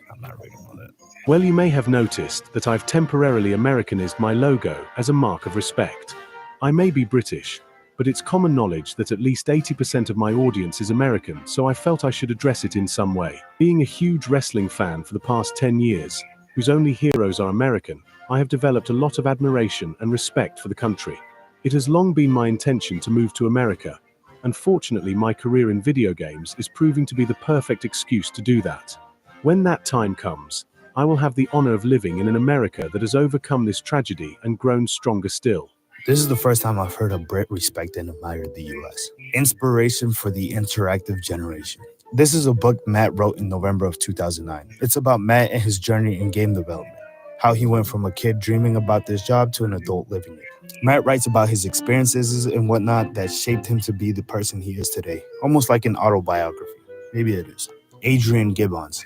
I'm not reading all that. Well, you may have noticed that I've temporarily Americanized my logo as a mark of respect. I may be British, but it's common knowledge that at least 80% of my audience is American, so I felt I should address it in some way. Being a huge wrestling fan for the past 10 years, whose only heroes are American, I have developed a lot of admiration and respect for the country. It has long been my intention to move to America, and fortunately my career in video games is proving to be the perfect excuse to do that. When that time comes, I will have the honor of living in an America that has overcome this tragedy and grown stronger still. This is the first time I've heard a Brit respect and admire the US. Inspiration for the Interactive Generation. This is a book Matt wrote in November of 2009. It's about Matt and his journey in game development, how he went from a kid dreaming about this job to an adult living it. Matt writes about his experiences and whatnot that shaped him to be the person he is today, almost like an autobiography. Maybe it is. Adrian Gibbons.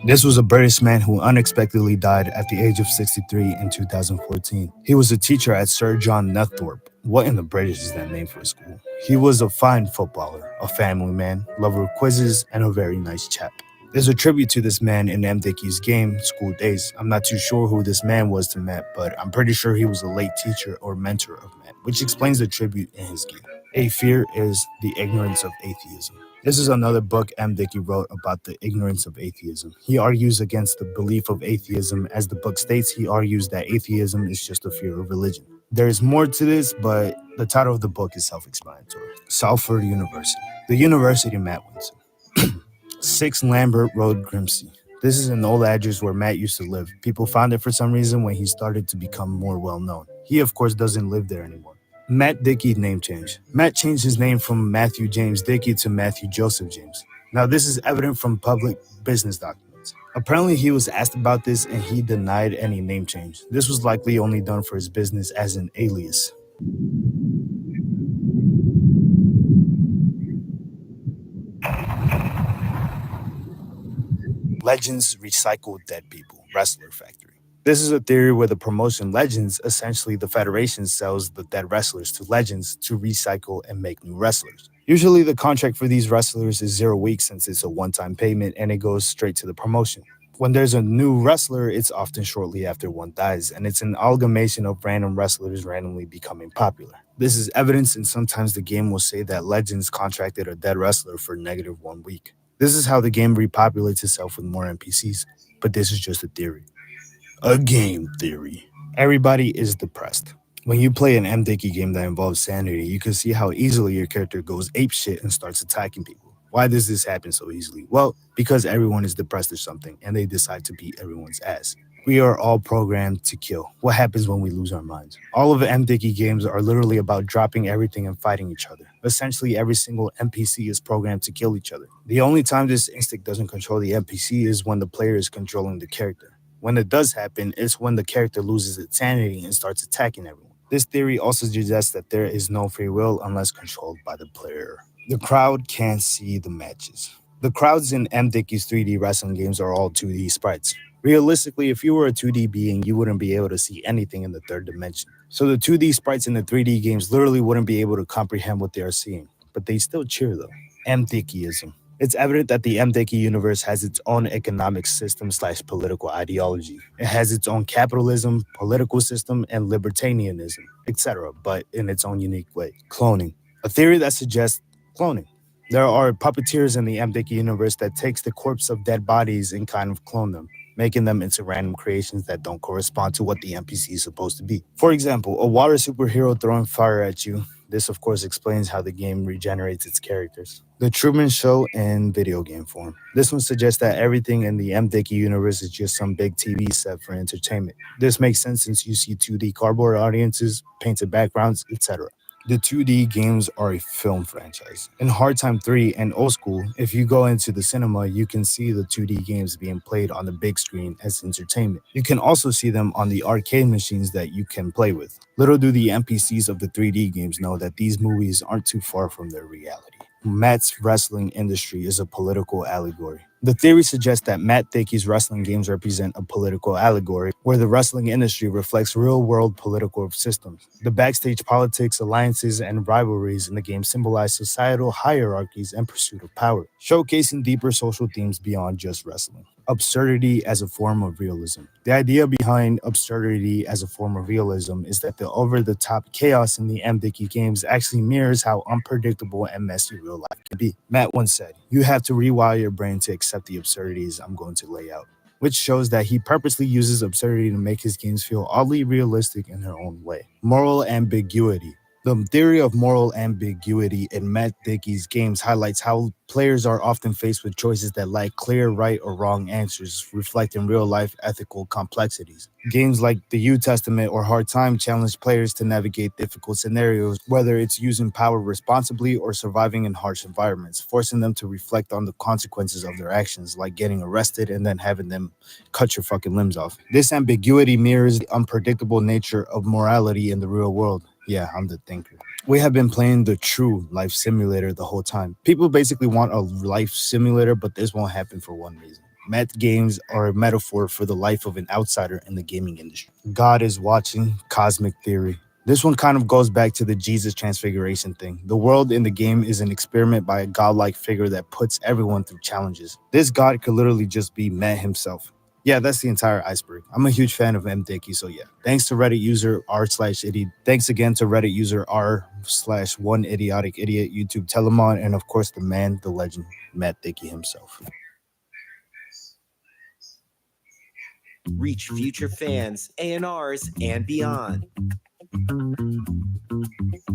This was a British man who unexpectedly died at the age of 63 in 2014. He was a teacher at Sir John Nethorpe. What in the British is that name for a school? He was a fine footballer, a family man, lover of quizzes, and a very nice chap. There's a tribute to this man in M. Dickey's game, School Days. I'm not too sure who this man was to Matt, but I'm pretty sure he was a late teacher or mentor of Matt, which explains the tribute in his game. A fear is the ignorance of atheism. This is another book M. Dickey wrote about the ignorance of atheism. He argues against the belief of atheism. As the book states, he argues that atheism is just a fear of religion. There is more to this, but the title of the book is self-explanatory. Salford University. The university Matt went to. 6 Lambert Road, Grimsby. This is an old address where Matt used to live. People found it for some reason when he started to become more well-known. He, of course, doesn't live there anymore. Matt Dickey name change. Matt changed his name from Matthew James Dickey to Matthew Joseph James. Now, this is evident from public business documents. Apparently, he was asked about this and he denied any name change. This was likely only done for his business as an alias. Legends recycle dead people. Wrestler Factory. This is a theory where the promotion Legends, essentially the Federation, sells the dead wrestlers to Legends to recycle and make new wrestlers. Usually the contract for these wrestlers is 0 weeks since it's a one-time payment and it goes straight to the promotion. When there's a new wrestler, it's often shortly after one dies, and it's an amalgamation of random wrestlers randomly becoming popular. This is evidence, and sometimes the game will say that Legends contracted a dead wrestler for -1 week. This is how the game repopulates itself with more NPCs, but this is just a theory. A game theory. Everybody is depressed. When you play an M. Dickey game that involves sanity, you can see how easily your character goes apeshit and starts attacking people. Why does this happen so easily? Well, because everyone is depressed or something, and they decide to beat everyone's ass. We are all programmed to kill. What happens when we lose our minds? All of the M. Dickey games are literally about dropping everything and fighting each other. Essentially, every single NPC is programmed to kill each other. The only time this instinct doesn't control the NPC is when the player is controlling the character. When it does happen, it's when the character loses its sanity and starts attacking everyone. This theory also suggests that there is no free will unless controlled by the player. The crowd can't see the matches. The crowds in M. Dickey's 3D wrestling games are all 2D sprites. Realistically, if you were a 2D being, you wouldn't be able to see anything in the third dimension. So the 2D sprites in the 3D games literally wouldn't be able to comprehend what they are seeing. But they still cheer though. M. Dickeyism. It's evident that the M. Dickey universe has its own economic system/political ideology. It has its own capitalism, political system, and libertarianism, etc., but in its own unique way. Cloning. A theory that suggests cloning. There are puppeteers in the M. Dickey universe that takes the corpse of dead bodies and kind of clone them, making them into random creations that don't correspond to what the NPC is supposed to be. For example, a water superhero throwing fire at you. This, of course, explains how the game regenerates its characters. The Truman Show in video game form. This one suggests that everything in the M. Dickey universe is just some big TV set for entertainment. This makes sense since you see 2D cardboard audiences, painted backgrounds, etc. The 2D games are a film franchise. In Hard Time 3 and Old School, if you go into the cinema, you can see the 2D games being played on the big screen as entertainment. You can also see them on the arcade machines that you can play with. Little do the NPCs of the 3D games know that these movies aren't too far from their reality. Matt's wrestling industry is a political allegory. The theory suggests that Matt Dickey's wrestling games represent a political allegory where the wrestling industry reflects real-world political systems. The backstage politics, alliances, and rivalries in the game symbolize societal hierarchies and pursuit of power, showcasing deeper social themes beyond just wrestling. Absurdity as a form of realism. The idea behind absurdity as a form of realism is that the over-the-top chaos in the M. Dickey games actually mirrors how unpredictable and messy real life can be. Matt once said, "You have to rewire your brain to accept the absurdities I'm going to lay out," which shows that he purposely uses absurdity to make his games feel oddly realistic in their own way. Moral ambiguity. The theory of moral ambiguity in Matt Dickey's games highlights how players are often faced with choices that lack clear right or wrong answers, reflecting real-life ethical complexities. Games like The New Testament or Hard Time challenge players to navigate difficult scenarios, whether it's using power responsibly or surviving in harsh environments, forcing them to reflect on the consequences of their actions, like getting arrested and then having them cut your fucking limbs off. This ambiguity mirrors the unpredictable nature of morality in the real world. Yeah, I'm the thinker. We have been playing the true life simulator the whole time. People basically want a life simulator, but this won't happen for one reason. Math games are a metaphor for the life of an outsider in the gaming industry. God is watching, cosmic theory. This one kind of goes back to the Jesus transfiguration thing. The world in the game is an experiment by a godlike figure that puts everyone through challenges. This God could literally just be Matt himself. Yeah, that's the entire iceberg. I'm a huge fan of M. Dickey, so yeah. Thanks to Reddit user r/idiot. Thanks again to Reddit user r/1idiotic idiot, YouTube Telemon, and of course the man, the legend, Matt Dickey himself. Reach future fans, A&Rs, and beyond.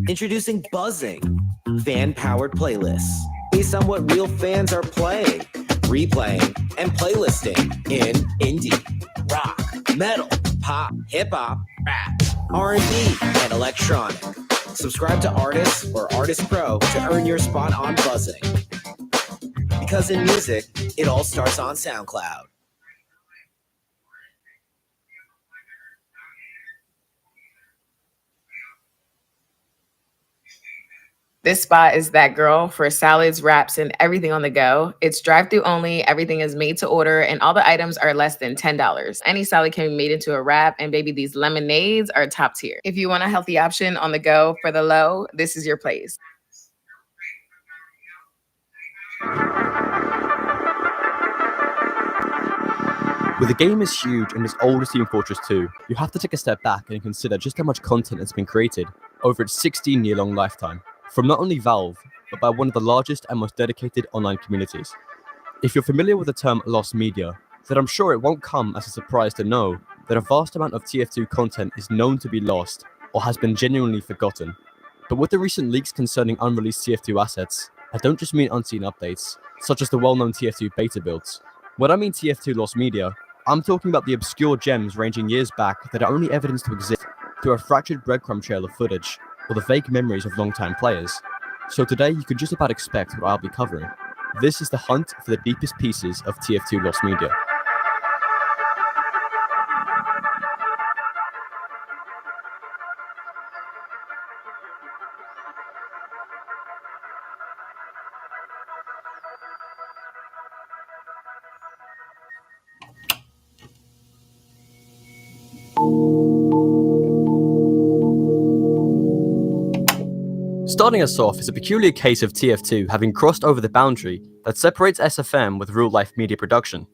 Introducing Buzzing, fan-powered playlists based on what real fans are playing, replaying, and playlisting in indie, rock, metal, pop, hip-hop, rap, R&B, and electronic. Subscribe to Artists or Artist Pro to earn your spot on Buzzing. Because in music, it all starts on SoundCloud. This spot is that girl for salads, wraps, and everything on the go. It's drive-through only, everything is made to order, and all the items are less than $10. Any salad can be made into a wrap, and baby, these lemonades are top tier. If you want a healthy option on the go for the low, this is your place. With a game as huge and as old as Team Fortress 2, you have to take a step back and consider just how much content has been created over its 16-year-long lifetime, from not only Valve, but by one of the largest and most dedicated online communities. If you're familiar with the term lost media, then I'm sure it won't come as a surprise to know that a vast amount of TF2 content is known to be lost or has been genuinely forgotten. But with the recent leaks concerning unreleased TF2 assets, I don't just mean unseen updates, such as the well-known TF2 beta builds. When I mean TF2 lost media, I'm talking about the obscure gems ranging years back that are only evidenced to exist through a fractured breadcrumb trail of footage, or the vague memories of long-time players. So today you can just about expect what I'll be covering. This is the hunt for the deepest pieces of TF2 lost media. Starting us off is a peculiar case of TF2 having crossed over the boundary that separates SFM with real-life media production.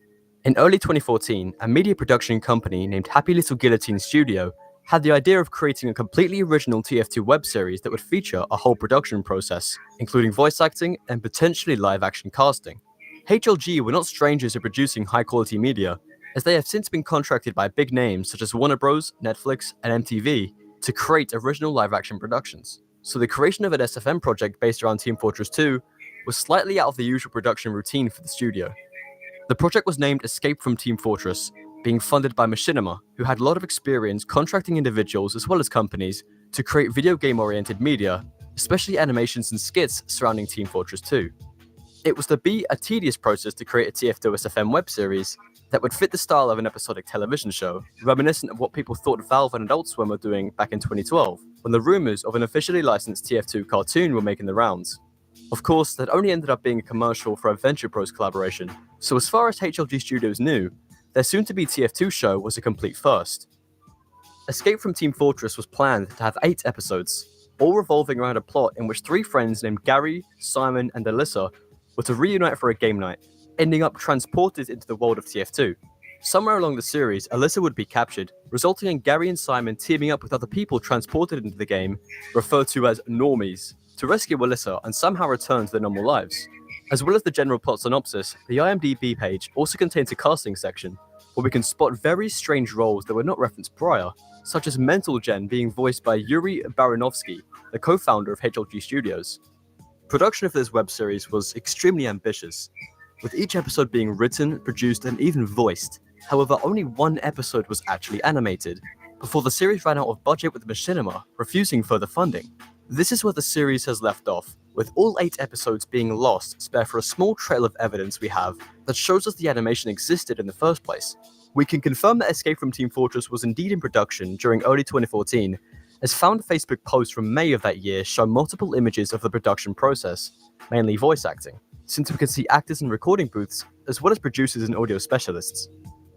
In early 2014, a media production company named Happy Little Guillotine Studio had the idea of creating a completely original TF2 web series that would feature a whole production process, including voice acting and potentially live-action casting. HLG were not strangers to producing high-quality media, as they have since been contracted by big names such as Warner Bros., Netflix, and MTV to create original live-action productions. So the creation of an SFM project based around Team Fortress 2 was slightly out of the usual production routine for the studio. The project was named Escape from Team Fortress, being funded by Machinima, who had a lot of experience contracting individuals as well as companies to create video game-oriented media, especially animations and skits surrounding Team Fortress 2. It was to be a tedious process to create a TF2SFM web series that would fit the style of an episodic television show, reminiscent of what people thought Valve and Adult Swim were doing back in 2012, when the rumors of an officially licensed TF2 cartoon were making the rounds. Of course, that only ended up being a commercial for a Venture Bros collaboration, so as far as HLG Studios knew, their soon-to-be TF2 show was a complete first. Escape from Team Fortress was planned to have 8 episodes, all revolving around a plot in which 3 friends named Gary, Simon, and Alyssa were to reunite for a game night, ending up transported into the world of TF2. Somewhere along the series, Alyssa would be captured, resulting in Gary and Simon teaming up with other people transported into the game, referred to as normies, to rescue Alyssa and somehow return to their normal lives. As well as the general plot synopsis, the IMDb page also contains a casting section, where we can spot very strange roles that were not referenced prior, such as Mental Gen being voiced by Yuri Baranovsky, the co-founder of HLG Studios. Production of this web series was extremely ambitious, with each episode being written, produced, and even voiced. However, only 1 episode was actually animated, before the series ran out of budget with Machinima refusing further funding. This is where the series has left off, with all 8 episodes being lost, spare for a small trail of evidence we have that shows us the animation existed in the first place. We can confirm that Escape from Team Fortress was indeed in production during early 2014, as found Facebook posts from May of that year show multiple images of the production process, mainly voice acting, since we can see actors in recording booths, as well as producers and audio specialists.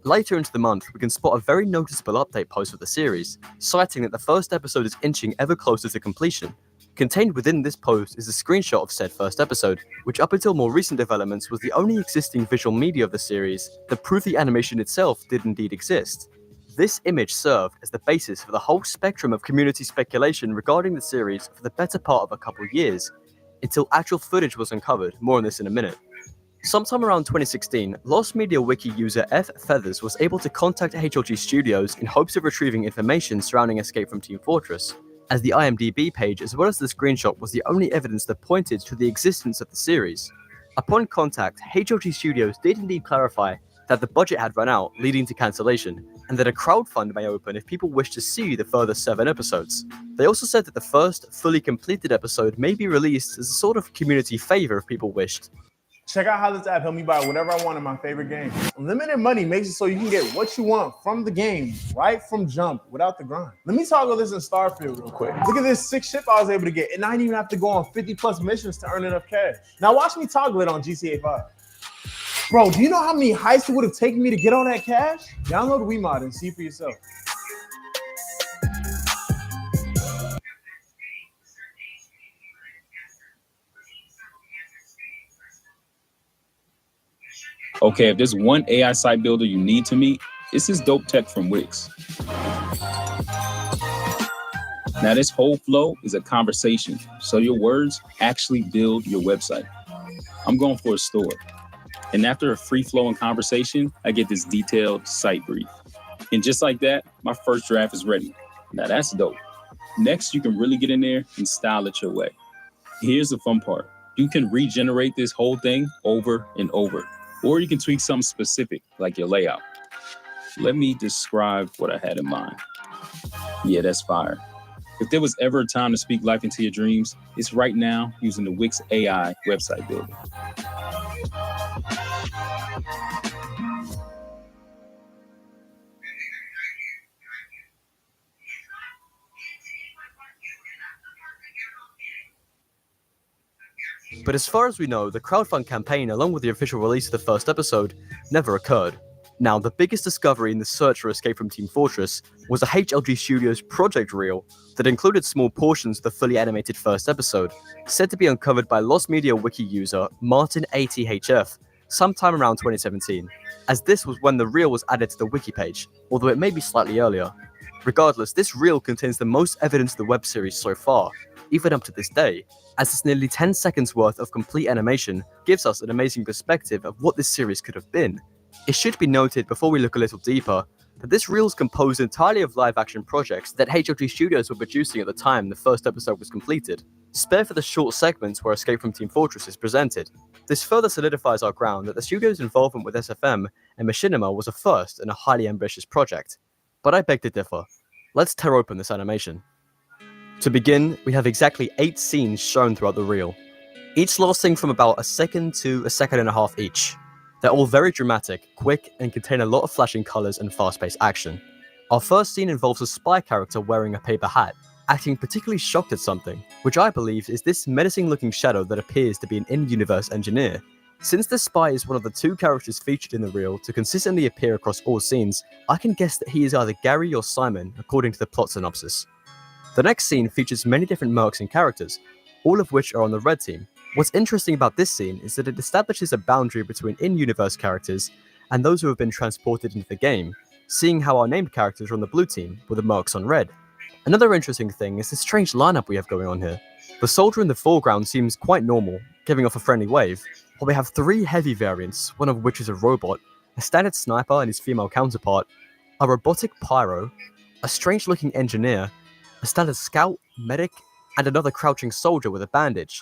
Later into the month, we can spot a very noticeable update post for the series, citing that the first episode is inching ever closer to completion. Contained within this post is a screenshot of said first episode, which up until more recent developments was the only existing visual media of the series that proved the animation itself did indeed exist. This image served as the basis for the whole spectrum of community speculation regarding the series for the better part of a couple years, until actual footage was uncovered, more on this in a minute. Sometime around 2016, Lost Media Wiki user F. Feathers was able to contact HLG Studios in hopes of retrieving information surrounding Escape from Team Fortress, as the IMDb page as well as the screenshot was the only evidence that pointed to the existence of the series. Upon contact, HLG Studios did indeed clarify that the budget had run out, leading to cancellation, and that a crowdfund may open if people wish to see the further 7 episodes. They also said that the first, fully completed episode may be released as a sort of community favor if people wished. Check out how this app helped me buy whatever I want in my favorite game. Unlimited money makes it so you can get what you want from the game, right from jump, without the grind. Let me toggle this in Starfield real quick. Look at this 6 ship I was able to get, and I didn't even have to go on 50+ missions to earn enough cash. Now watch me toggle it on GTA 5. Bro, do you know how many heists it would have taken me to get all that cash? Download WeMod and see for yourself. Okay, if there's one AI site builder you need to meet, it's this dope tech from Wix. Now this whole flow is a conversation, so your words actually build your website. I'm going for a store. And after a free-flowing conversation, I get this detailed site brief. And just like that, my first draft is ready. Now that's dope. Next, you can really get in there and style it your way. Here's the fun part. You can regenerate this whole thing over and over, or you can tweak something specific, like your layout. Let me describe what I had in mind. Yeah, that's fire. If there was ever a time to speak life into your dreams, it's right now using the Wix AI website builder. But as far as we know, the crowdfund campaign, along with the official release of the first episode, never occurred. Now, the biggest discovery in the search for Escape from Team Fortress was a HLG Studios project reel that included small portions of the fully animated first episode, said to be uncovered by Lost Media Wiki user Martin ATHF sometime around 2017, as this was when the reel was added to the wiki page, although it may be slightly earlier. Regardless, this reel contains the most evidence of the web series so far, even up to this day, as its nearly 10 seconds worth of complete animation gives us an amazing perspective of what this series could have been. It should be noted before we look a little deeper that this reel is composed entirely of live-action projects that HLG Studios were producing at the time the first episode was completed, spare for the short segments where Escape from Team Fortress is presented. This further solidifies our ground that the studio's involvement with SFM and Machinima was a first and a highly ambitious project. But I beg to differ. Let's tear open this animation. To begin, we have exactly 8 scenes shown throughout the reel, each lasting from about a second to a second and a half each. They're all very dramatic, quick, and contain a lot of flashing colours and fast-paced action. Our first scene involves a spy character wearing a paper hat, acting particularly shocked at something, which I believe is this menacing-looking shadow that appears to be an in-universe engineer. Since the spy is one of the 2 characters featured in the reel to consistently appear across all scenes, I can guess that he is either Gary or Simon, according to the plot synopsis. The next scene features many different mercs and characters, all of which are on the red team. What's interesting about this scene is that it establishes a boundary between in-universe characters and those who have been transported into the game, seeing how our named characters are on the blue team with the mercs on red. Another interesting thing is the strange lineup we have going on here. The soldier in the foreground seems quite normal, giving off a friendly wave, while we have 3 heavy variants, one of which is a robot, a standard sniper and his female counterpart, a robotic pyro, a strange-looking engineer, a standard scout, medic, and another crouching soldier with a bandage.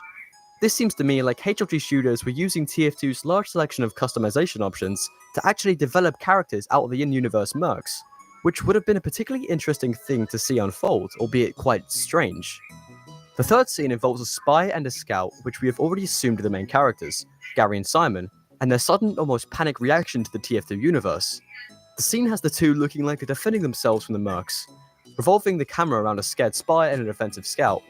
This seems to me like HLG Studios were using TF2's large selection of customization options to actually develop characters out of the in-universe mercs, which would have been a particularly interesting thing to see unfold, albeit quite strange. The third scene involves a spy and a scout, which we have already assumed are the main characters, Gary and Simon, and their sudden, almost panic reaction to the TF2 universe. The scene has the 2 looking like they're defending themselves from the mercs, revolving the camera around a scared spy and an offensive scout.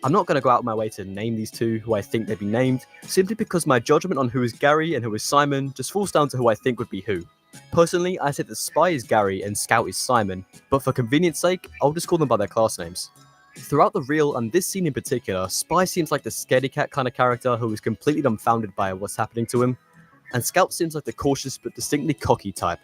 I'm not going to go out of my way to name these 2 who I think they'd be named, simply because my judgment on who is Gary and who is Simon just falls down to who I think would be who. Personally, I say that Spy is Gary and Scout is Simon, but for convenience sake, I'll just call them by their class names. Throughout the reel, and this scene in particular, Spy seems like the scaredy cat kind of character who is completely dumbfounded by what's happening to him, and Scout seems like the cautious but distinctly cocky type.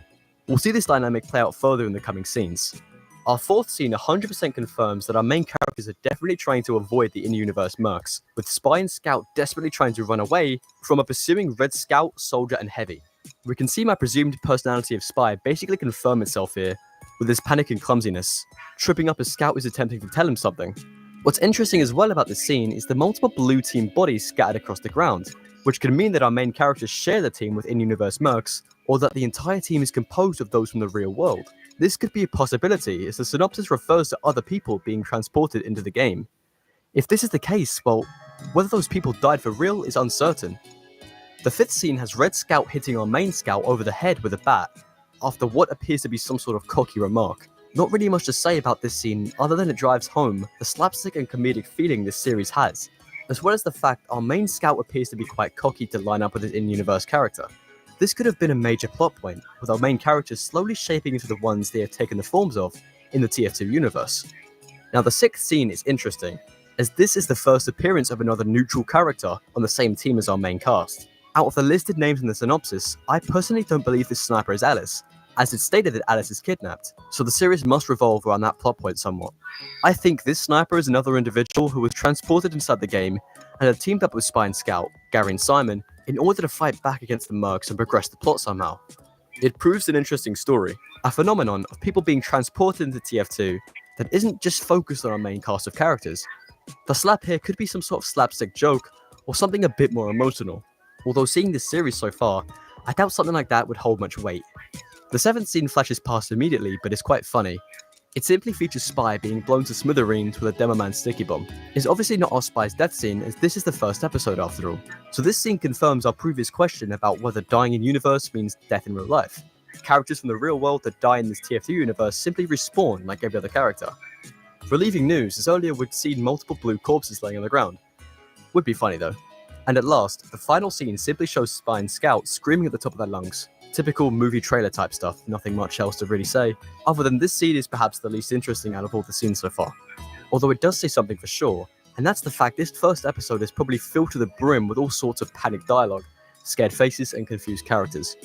We'll see this dynamic play out further in the coming scenes. Our fourth scene 100% confirms that our main characters are definitely trying to avoid the in-universe mercs, with Spy and Scout desperately trying to run away from a pursuing Red Scout, Soldier, and Heavy. We can see my presumed personality of Spy basically confirm itself here, with his panic and clumsiness, tripping up as Scout is attempting to tell him something. What's interesting as well about this scene is the multiple blue team bodies scattered across the ground, which can mean that our main characters share the team with in-universe mercs, or that the entire team is composed of those from the real world. This could be a possibility, as the synopsis refers to other people being transported into the game. If this is the case, well, whether those people died for real is uncertain. The fifth scene has Red Scout hitting our main Scout over the head with a bat, after what appears to be some sort of cocky remark. Not really much to say about this scene other than it drives home the slapstick and comedic feeling this series has, as well as the fact our main Scout appears to be quite cocky to line up with his in-universe character. This could have been a major plot point, with our main characters slowly shaping into the ones they have taken the forms of in the TF2 universe. Now the sixth scene is interesting, as this is the first appearance of another neutral character on the same team as our main cast. Out of the listed names in the synopsis, I personally don't believe this sniper is Alice, as it's stated that Alice is kidnapped, so the series must revolve around that plot point somewhat. I think this sniper is another individual who was transported inside the game and had teamed up with Spy and Scout, Gary and Simon, in order to fight back against the mercs and progress the plot somehow. It proves an interesting story, a phenomenon of people being transported into TF2 that isn't just focused on our main cast of characters. The slap here could be some sort of slapstick joke, or something a bit more emotional. Although seeing this series so far, I doubt something like that would hold much weight. The seventh scene flashes past immediately, but is quite funny. It simply features Spy being blown to smithereens with a Demoman sticky bomb. It's obviously not our Spy's death scene, as this is the first episode after all. So this scene confirms our previous question about whether dying in universe means death in real life. Characters from the real world that die in this TF2 universe simply respawn like every other character. Relieving news, as earlier we'd seen multiple blue corpses laying on the ground. Would be funny though. And at last, the final scene simply shows Spy and Scout screaming at the top of their lungs. Typical movie trailer type stuff, nothing much else to really say, other than this scene is perhaps the least interesting out of all the scenes so far. Although it does say something for sure, and that's the fact this first episode is probably filled to the brim with all sorts of panicked dialogue, scared faces and confused characters.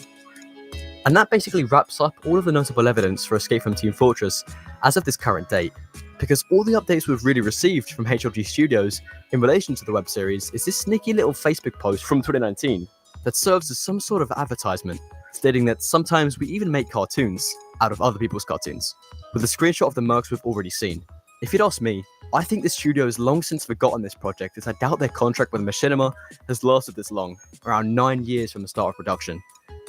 And that basically wraps up all of the notable evidence for Escape from Team Fortress as of this current date, because all the updates we've really received from HLG Studios in relation to the web series is this sneaky little Facebook post from 2019 that serves as some sort of advertisement, stating that sometimes we even make cartoons out of other people's cartoons, with a screenshot of the mercs we've already seen. If you'd ask me, I think the studio has long since forgotten this project, as I doubt their contract with Machinima has lasted this long, around 9 years from the start of production.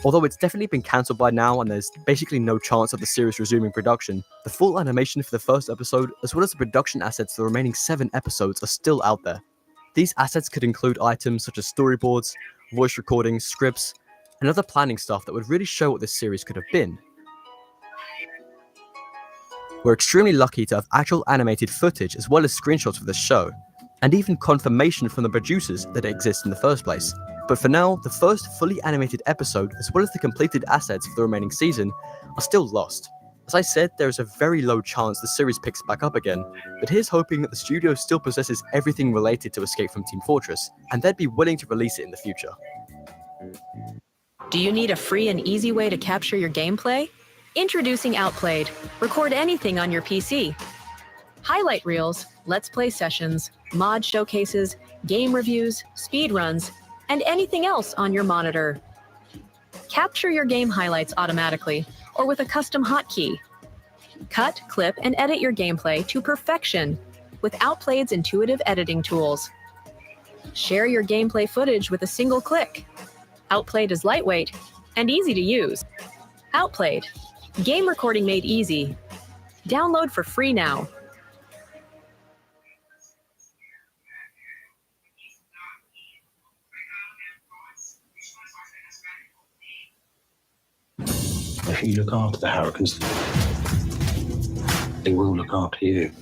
Although it's definitely been cancelled by now and there's basically no chance of the series resuming production, the full animation for the first episode, as well as the production assets for the remaining 7 episodes, are still out there. These assets could include items such as storyboards, voice recordings, scripts, and other planning stuff that would really show what this series could have been. We're extremely lucky to have actual animated footage as well as screenshots for this show, and even confirmation from the producers that it exists in the first place. But for now, the first fully animated episode, as well as the completed assets for the remaining season, are still lost. As I said, there is a very low chance the series picks back up again, but here's hoping that the studio still possesses everything related to Escape from Team Fortress, and they'd be willing to release it in the future. Do you need a free and easy way to capture your gameplay? Introducing Outplayed. Record anything on your PC. Highlight reels, let's play sessions, mod showcases, game reviews, speedruns, and anything else on your monitor. Capture your game highlights automatically or with a custom hotkey. Cut, clip, and edit your gameplay to perfection with Outplayed's intuitive editing tools. Share your gameplay footage with a single click. Outplayed is lightweight and easy to use. Outplayed. Game recording made easy. Download for free now. If you look after the Hurricanes, they will look after you.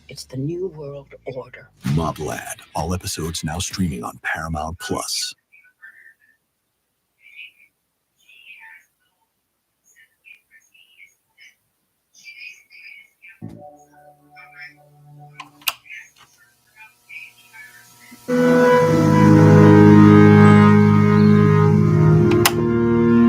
It's the New World Order. Moblad. All episodes now streaming on Paramount Plus.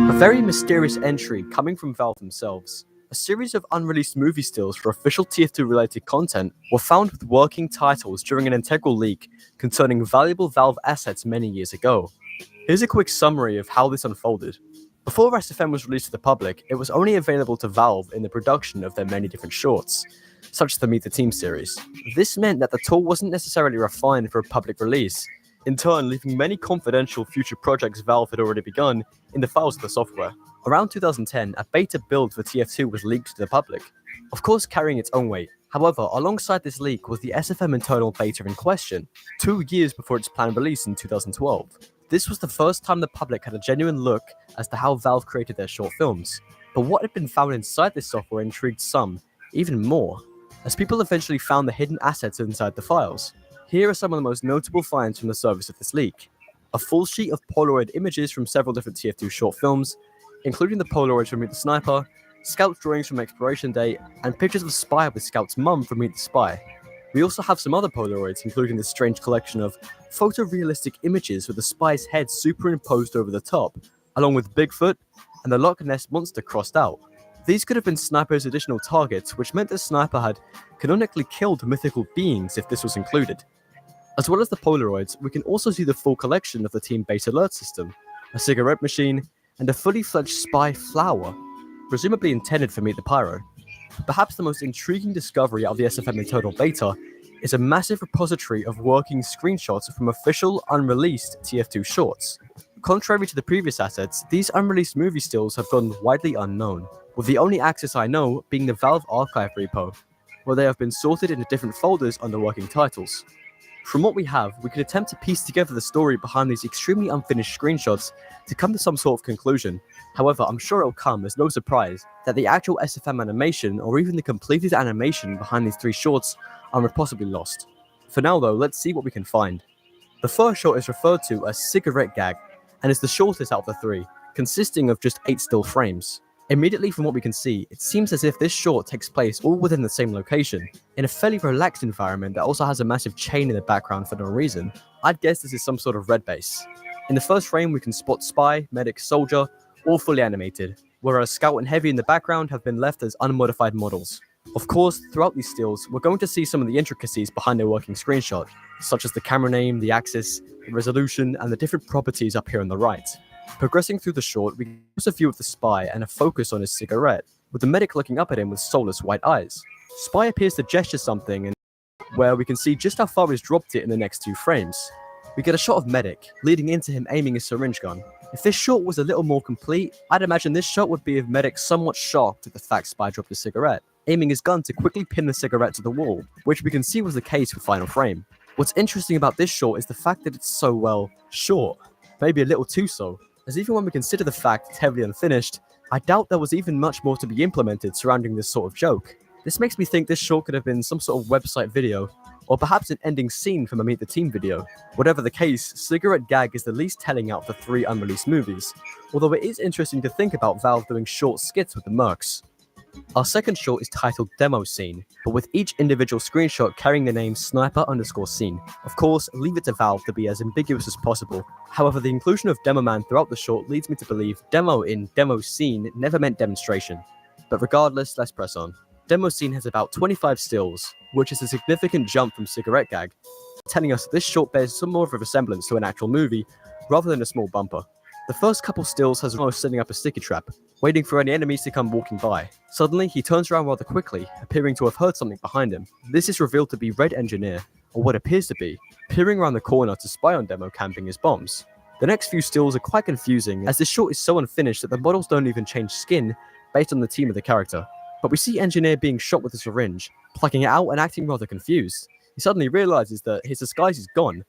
A very mysterious entry coming from Valve themselves. A series of unreleased movie stills for official TF2 related content were found with working titles during an integral leak concerning valuable Valve assets many years ago. Here's a quick summary of how this unfolded. Before SFM was released to the public, it was only available to Valve in the production of their many different shorts, such as the Meet the Team series. This meant that the tool wasn't necessarily refined for a public release, in turn leaving many confidential future projects Valve had already begun in the files of the software. Around 2010, a beta build for TF2 was leaked to the public, of course carrying its own weight. However, alongside this leak was the SFM internal beta in question, 2 years before its planned release in 2012. This was the first time the public had a genuine look as to how Valve created their short films. But what had been found inside this software intrigued some, even more, as people eventually found the hidden assets inside the files. Here are some of the most notable finds from the service of this leak. A full sheet of Polaroid images from several different TF2 short films, including the Polaroids from Meet the Sniper, Scout drawings from Exploration Day, and pictures of Spy with Scout's mum from Meet the Spy. We also have some other Polaroids, including this strange collection of photorealistic images with the Spy's head superimposed over the top, along with Bigfoot and the Loch Ness Monster crossed out. These could have been Sniper's additional targets, which meant that Sniper had canonically killed mythical beings if this was included. As well as the Polaroids, we can also see the full collection of the Team Base Alert system, a cigarette machine, and a fully fledged Spy flower, presumably intended for Meet the Pyro. Perhaps the most intriguing discovery out of the SFM internal beta is a massive repository of working screenshots from official, unreleased TF2 shorts. Contrary to the previous assets, these unreleased movie stills have gone widely unknown, with the only access I know being the Valve Archive repo, where they have been sorted into different folders under working titles. From what we have, we could attempt to piece together the story behind these extremely unfinished screenshots to come to some sort of conclusion. However, I'm sure it'll come as no surprise that the actual SFM animation or even the completed animation behind these 3 shorts are possibly lost. For now though, let's see what we can find. The first short is referred to as Cigarette Gag, and is the shortest out of the 3, consisting of just 8 still frames. Immediately from what we can see, it seems as if this short takes place all within the same location, in a fairly relaxed environment that also has a massive chain in the background for no reason. I'd guess this is some sort of red base. In the first frame we can spot Spy, Medic, Soldier, all fully animated, whereas Scout and Heavy in the background have been left as unmodified models. Of course, throughout these stills, we're going to see some of the intricacies behind their working screenshot, such as the camera name, the axis, the resolution, and the different properties up here on the right. Progressing through the short, we get a view of the Spy and a focus on his cigarette, with the Medic looking up at him with soulless white eyes. Spy appears to gesture something, and where we can see just how far he's dropped it in the next 2 frames. We get a shot of Medic, leading into him aiming his syringe gun. If this shot was a little more complete, I'd imagine this shot would be of Medic somewhat shocked at the fact Spy dropped his cigarette, aiming his gun to quickly pin the cigarette to the wall, which we can see was the case for final frame. What's interesting about this shot is the fact that it's so, well, short. Maybe a little too so, as even when we consider the fact it's heavily unfinished, I doubt there was even much more to be implemented surrounding this sort of joke. This makes me think this short could have been some sort of website video, or perhaps an ending scene from a Meet the Team video. Whatever the case, Cigarette Gag is the least telling out of the 3 unreleased movies, although it is interesting to think about Valve doing short skits with the mercs. Our second short is titled Demo Scene, but with each individual screenshot carrying the name sniper_scene. Of course, leave it to Valve to be as ambiguous as possible. However, the inclusion of Demo Man throughout the short leads me to believe demo in Demo Scene never meant demonstration. But regardless, let's press on. Demo Scene has about 25 stills, which is a significant jump from Cigarette Gag, telling us that this short bears some more of a resemblance to an actual movie, rather than a small bumper. The first couple stills has Ramos setting up a sticky trap, waiting for any enemies to come walking by. Suddenly, he turns around rather quickly, appearing to have heard something behind him. This is revealed to be Red Engineer, or what appears to be, peering around the corner to spy on Demo camping his bombs. The next few stills are quite confusing, as this short is so unfinished that the models don't even change skin based on the team of the character. But we see Engineer being shot with a syringe, plucking it out and acting rather confused. He suddenly realizes that his disguise is gone.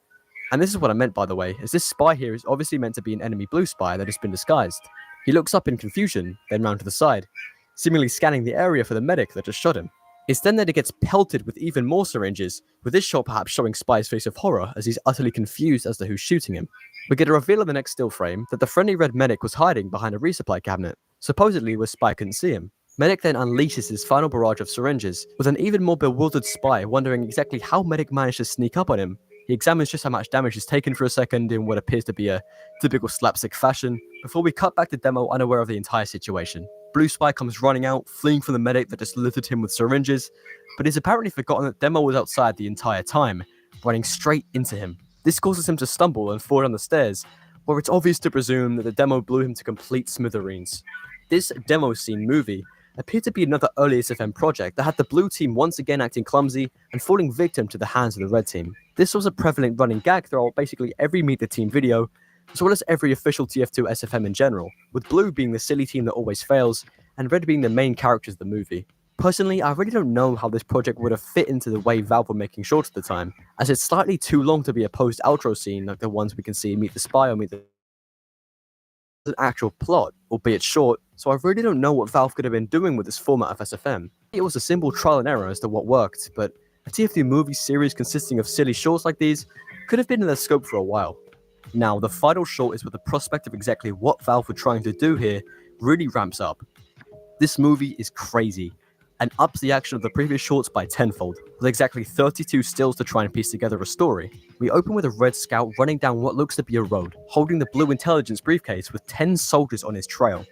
And this is what I meant, by the way, as this spy here is obviously meant to be an enemy blue spy that has been disguised. He looks up in confusion, then round to the side, seemingly scanning the area for the medic that just shot him. It's then that he gets pelted with even more syringes, with this shot perhaps showing Spy's face of horror as he's utterly confused as to who's shooting him. We get a reveal in the next still frame that the friendly red medic was hiding behind a resupply cabinet, supposedly where Spy couldn't see him. Medic then unleashes his final barrage of syringes, with an even more bewildered Spy wondering exactly how Medic managed to sneak up on him. He examines just how much damage is taken for a second in what appears to be a typical slapstick fashion, before we cut back to Demo unaware of the entire situation. Blue Spy comes running out, fleeing from the medic that just littered him with syringes, but he's apparently forgotten that Demo was outside the entire time, running straight into him. This causes him to stumble and fall down the stairs, where it's obvious to presume that the Demo blew him to complete smithereens. This Demo Scene movie appeared to be another early SFM project that had the blue team once again acting clumsy and falling victim to the hands of the red team. This was a prevalent running gag throughout basically every Meet the Team video, as well as every official TF2 SFM in general, with blue being the silly team that always fails, and red being the main characters of the movie. Personally, I really don't know how this project would have fit into the way Valve were making shorts at the time, as it's slightly too long to be a post-outro scene like the ones we can see in Meet the Spy or Meet the an actual plot, albeit short, so I really don't know what Valve could have been doing with this format of SFM. It was a simple trial and error as to what worked, but a TF2 movie series consisting of silly shorts like these could have been in their scope for a while. Now, the final short is where the prospect of exactly what Valve were trying to do here really ramps up. This movie is crazy, and ups the action of the previous shorts by tenfold, with exactly 32 stills to try and piece together a story. We open with a red scout running down what looks to be a road, holding the blue intelligence briefcase with 10 soldiers on his trail.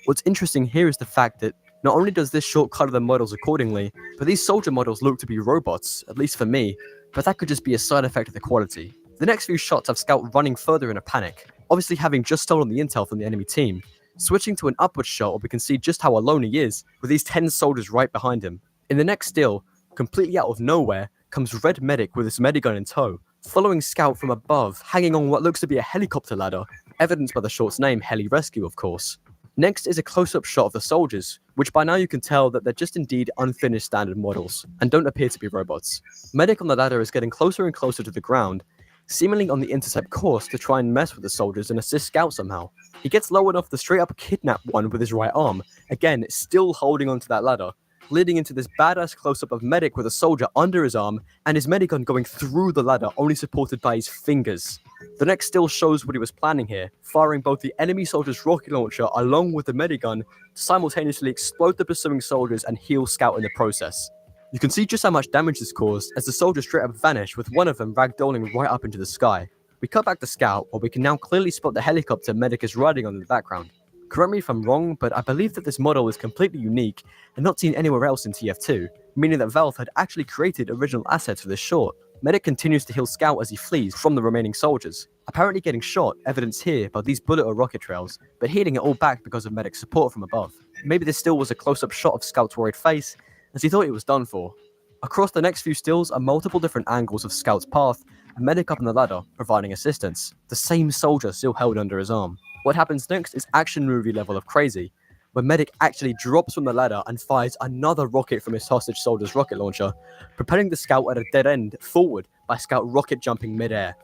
What's interesting here is the fact that not only does this short color the models accordingly, but these soldier models look to be robots, at least for me, but that could just be a side effect of the quality. The next few shots have Scout running further in a panic, obviously having just stolen the intel from the enemy team, switching to an upward shot where we can see just how alone he is, with these 10 soldiers right behind him. In the next still, completely out of nowhere, comes Red Medic with his medigun in tow, following Scout from above, hanging on what looks to be a helicopter ladder, evidenced by the short's name, Heli Rescue, of course. Next is a close-up shot of the soldiers, which by now you can tell that they're just indeed unfinished standard models, and don't appear to be robots. Medic on the ladder is getting closer and closer to the ground, seemingly on the intercept course to try and mess with the soldiers and assist Scout somehow. He gets low enough to straight up kidnap one with his right arm, again still holding onto that ladder, leading into this badass close-up of Medic with a soldier under his arm and his medigun going through the ladder only supported by his fingers. The next still shows what he was planning here, firing both the enemy soldier's rocket launcher along with the medigun to simultaneously explode the pursuing soldiers and heal Scout in the process. You can see just how much damage this caused as the soldiers straight up vanish with one of them ragdolling right up into the sky. We cut back to Scout where we can now clearly spot the helicopter Medic is riding on in the background. Correct me if I'm wrong, but I believe that this model is completely unique and not seen anywhere else in TF2, meaning that Valve had actually created original assets for this short. Medic continues to heal Scout as he flees from the remaining soldiers, apparently getting shot, evidenced here by these bullet or rocket trails, but healing it all back because of Medic's support from above. Maybe this still was a close-up shot of Scout's worried face, as he thought he was done for. Across the next few stills are multiple different angles of Scout's path, a medic up on the ladder providing assistance. The same soldier still held under his arm. What happens next is action movie level of crazy, where medic actually drops from the ladder and fires another rocket from his hostage soldier's rocket launcher, propelling the scout at a dead end forward by scout rocket jumping midair.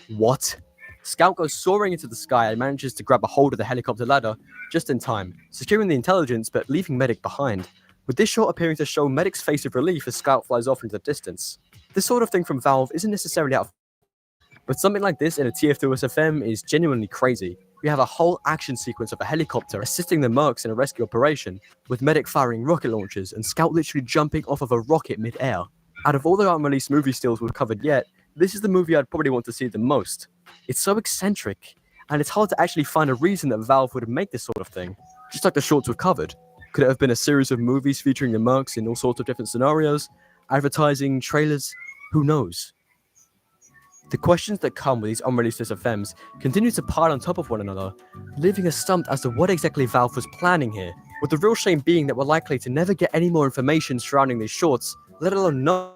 What? Scout goes soaring into the sky and manages to grab a hold of the helicopter ladder just in time, securing the intelligence but leaving medic behind, with this shot appearing to show medic's face of relief as Scout flies off into the distance. This sort of thing from Valve isn't necessarily out of, but something like this in a TF2 SFM is genuinely crazy. We have a whole action sequence of a helicopter assisting the mercs in a rescue operation, with medic firing rocket launchers and Scout literally jumping off of a rocket mid-air. Out of all the unreleased movie stills we've covered yet, this is the movie I'd probably want to see the most. It's so eccentric, and it's hard to actually find a reason that Valve would make this sort of thing. Just like the shorts we've covered. Could it have been a series of movies featuring the mercs in all sorts of different scenarios? Advertising, trailers? Who knows? The questions that come with these unreleased SFMs continue to pile on top of one another, leaving us stumped as to what exactly Valve was planning here, with the real shame being that we're likely to never get any more information surrounding these shorts, let alone know.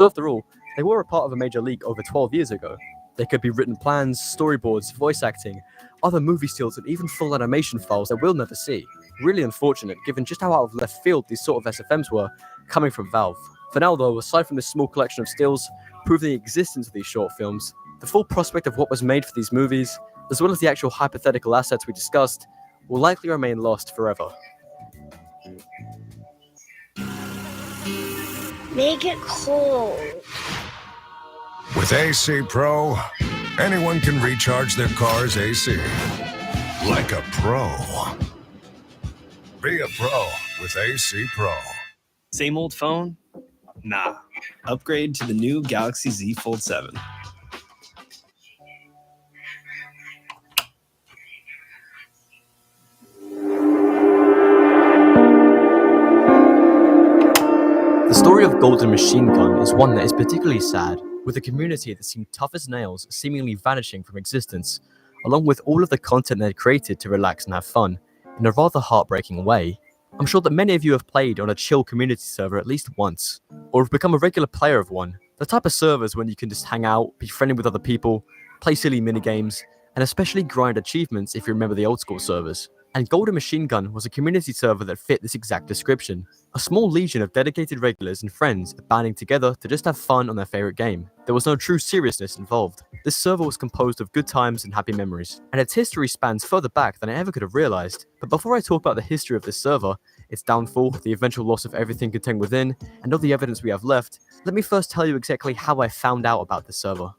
After all, they were a part of a major leak over 12 years ago. They could be written plans, storyboards, voice acting, other movie stills, and even full animation files that we'll never see. Really unfortunate, given just how out of left field these sort of SFMs were, coming from Valve. For now though, aside from this small collection of stills, proving the existence of these short films, the full prospect of what was made for these movies, as well as the actual hypothetical assets we discussed, will likely remain lost forever. Make it cold. With AC Pro, anyone can recharge their car's AC. Like a pro. Be a pro with AC Pro. Same old phone? Nah. Upgrade to the new Galaxy Z Fold 7. The story of Golden Machine Gun is one that is particularly sad, with a community that seemed tough as nails seemingly vanishing from existence, along with all of the content they'd created to relax and have fun, in a rather heartbreaking way. I'm sure that many of you have played on a chill community server at least once, or have become a regular player of one. The type of servers when you can just hang out, be friendly with other people, play silly minigames, and especially grind achievements if you remember the old school servers. And Golden Machine Gun was a community server that fit this exact description. A small legion of dedicated regulars and friends banding together to just have fun on their favorite game. There was no true seriousness involved. This server was composed of good times and happy memories, and its history spans further back than I ever could have realized. But before I talk about the history of this server, its downfall, the eventual loss of everything contained within, and all the evidence we have left, let me first tell you exactly how I found out about this server.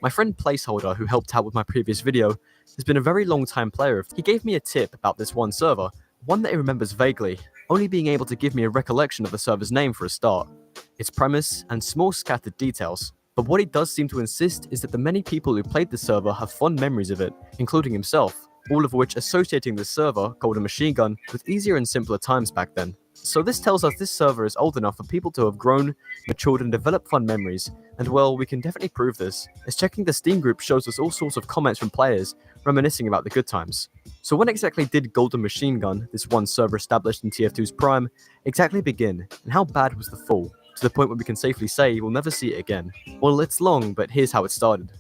My friend Placeholder, who helped out with my previous video, has been a very long time player. He gave me a tip about this one server, one that he remembers vaguely, only being able to give me a recollection of the server's name for a start, its premise, and small scattered details. But what he does seem to insist is that the many people who played the server have fond memories of it, including himself, all of which associating this server, Golden Machine Gun, with easier and simpler times back then. So this tells us this server is old enough for people to have grown, matured, and developed fun memories, and well, we can definitely prove this, as checking the Steam group shows us all sorts of comments from players reminiscing about the good times. So when exactly did Golden Machine Gun, this one server established in TF2's prime, exactly begin, and how bad was the fall, to the point where we can safely say we'll never see it again? Well, it's long, but here's how it started.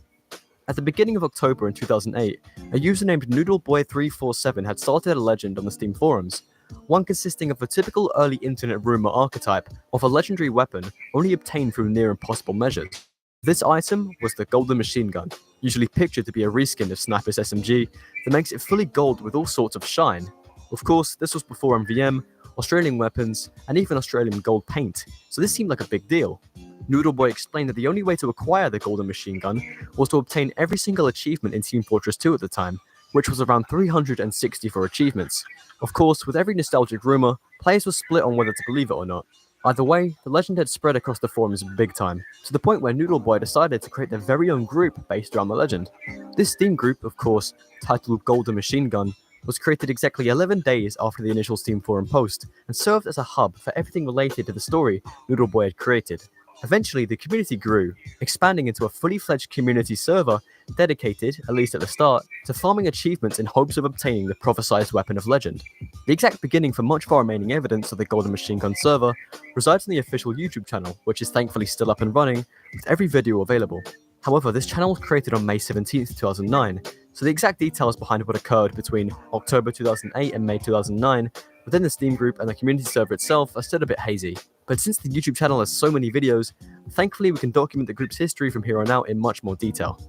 At the beginning of October in 2008, a user named NoodleBoy347 had started a legend on the Steam forums, one consisting of a typical early internet rumor archetype of a legendary weapon only obtained through near impossible measures. This item was the Golden Machine Gun, usually pictured to be a reskin of Sniper's SMG that makes it fully gold with all sorts of shine. Of course, this was before MVM, Australian weapons, and even Australian gold paint, so this seemed like a big deal. Noodleboy explained that the only way to acquire the Golden Machine Gun was to obtain every single achievement in Team Fortress 2 at the time, which was around 364 achievements. Of course, with every nostalgic rumor, players were split on whether to believe it or not. Either way, the legend had spread across the forums big time, to the point where Noodleboy decided to create their very own group based around the legend. This Steam group, of course, titled Golden Machine Gun, was created exactly 11 days after the initial Steam forum post, and served as a hub for everything related to the story Noodleboy had created. Eventually, the community grew, expanding into a fully fledged community server dedicated, at least at the start, to farming achievements in hopes of obtaining the prophesized weapon of legend. The exact beginning for much of our remaining evidence of the Golden Machine Gun server resides in the official YouTube channel, which is thankfully still up and running, with every video available. However, this channel was created on May 17, 2009, so the exact details behind what occurred between October 2008 and May 2009 within the Steam group and the community server itself are still a bit hazy. But since the YouTube channel has so many videos, thankfully we can document the group's history from here on out in much more detail.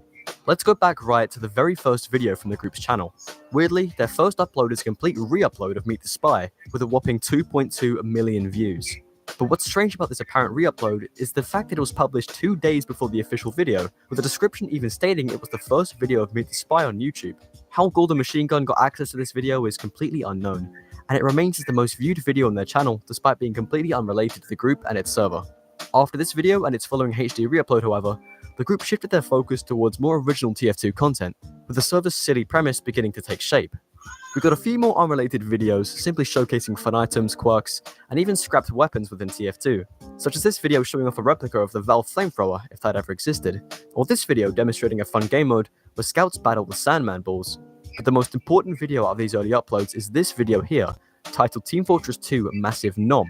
Let's go back right to the very first video from the group's channel. Weirdly, their first upload is a complete re-upload of Meet the Spy, with a whopping 2.2 million views. But what's strange about this apparent re-upload is the fact that it was published 2 days before the official video, with the description even stating it was the first video of Meet the Spy on YouTube. How Golden Machine Gun got access to this video is completely unknown, and it remains as the most viewed video on their channel despite being completely unrelated to the group and its server. After this video and its following HD re-upload, however, the group shifted their focus towards more original TF2 content, with the server's silly premise beginning to take shape. We got a few more unrelated videos simply showcasing fun items, quirks, and even scrapped weapons within TF2, such as this video showing off a replica of the Valve flamethrower if that ever existed, or this video demonstrating a fun game mode where scouts battle the Sandman balls. But the most important video out of these early uploads is this video here, titled Team Fortress 2 Massive Nom.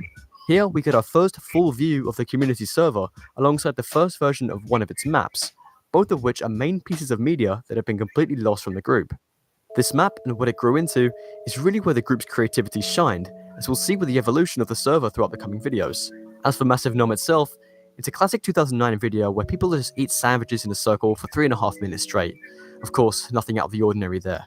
Here we get our first full view of the community server alongside the first version of one of its maps, both of which are main pieces of media that have been completely lost from the group. This map and what it grew into is really where the group's creativity shined, as we'll see with the evolution of the server throughout the coming videos. As for Massive Nom itself, it's a classic 2009 video where people just eat sandwiches in a circle for 3.5 minutes straight. Of course, nothing out of the ordinary there.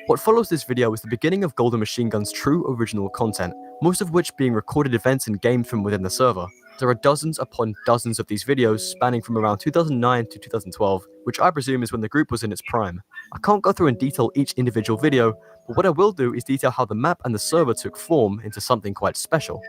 What follows this video is the beginning of Golden Machine Gun's true original content, most of which being recorded events and games from within the server. There are dozens upon dozens of these videos spanning from around 2009 to 2012, which I presume is when the group was in its prime. I can't go through and detail each individual video, but what I will do is detail how the map and the server took form into something quite special.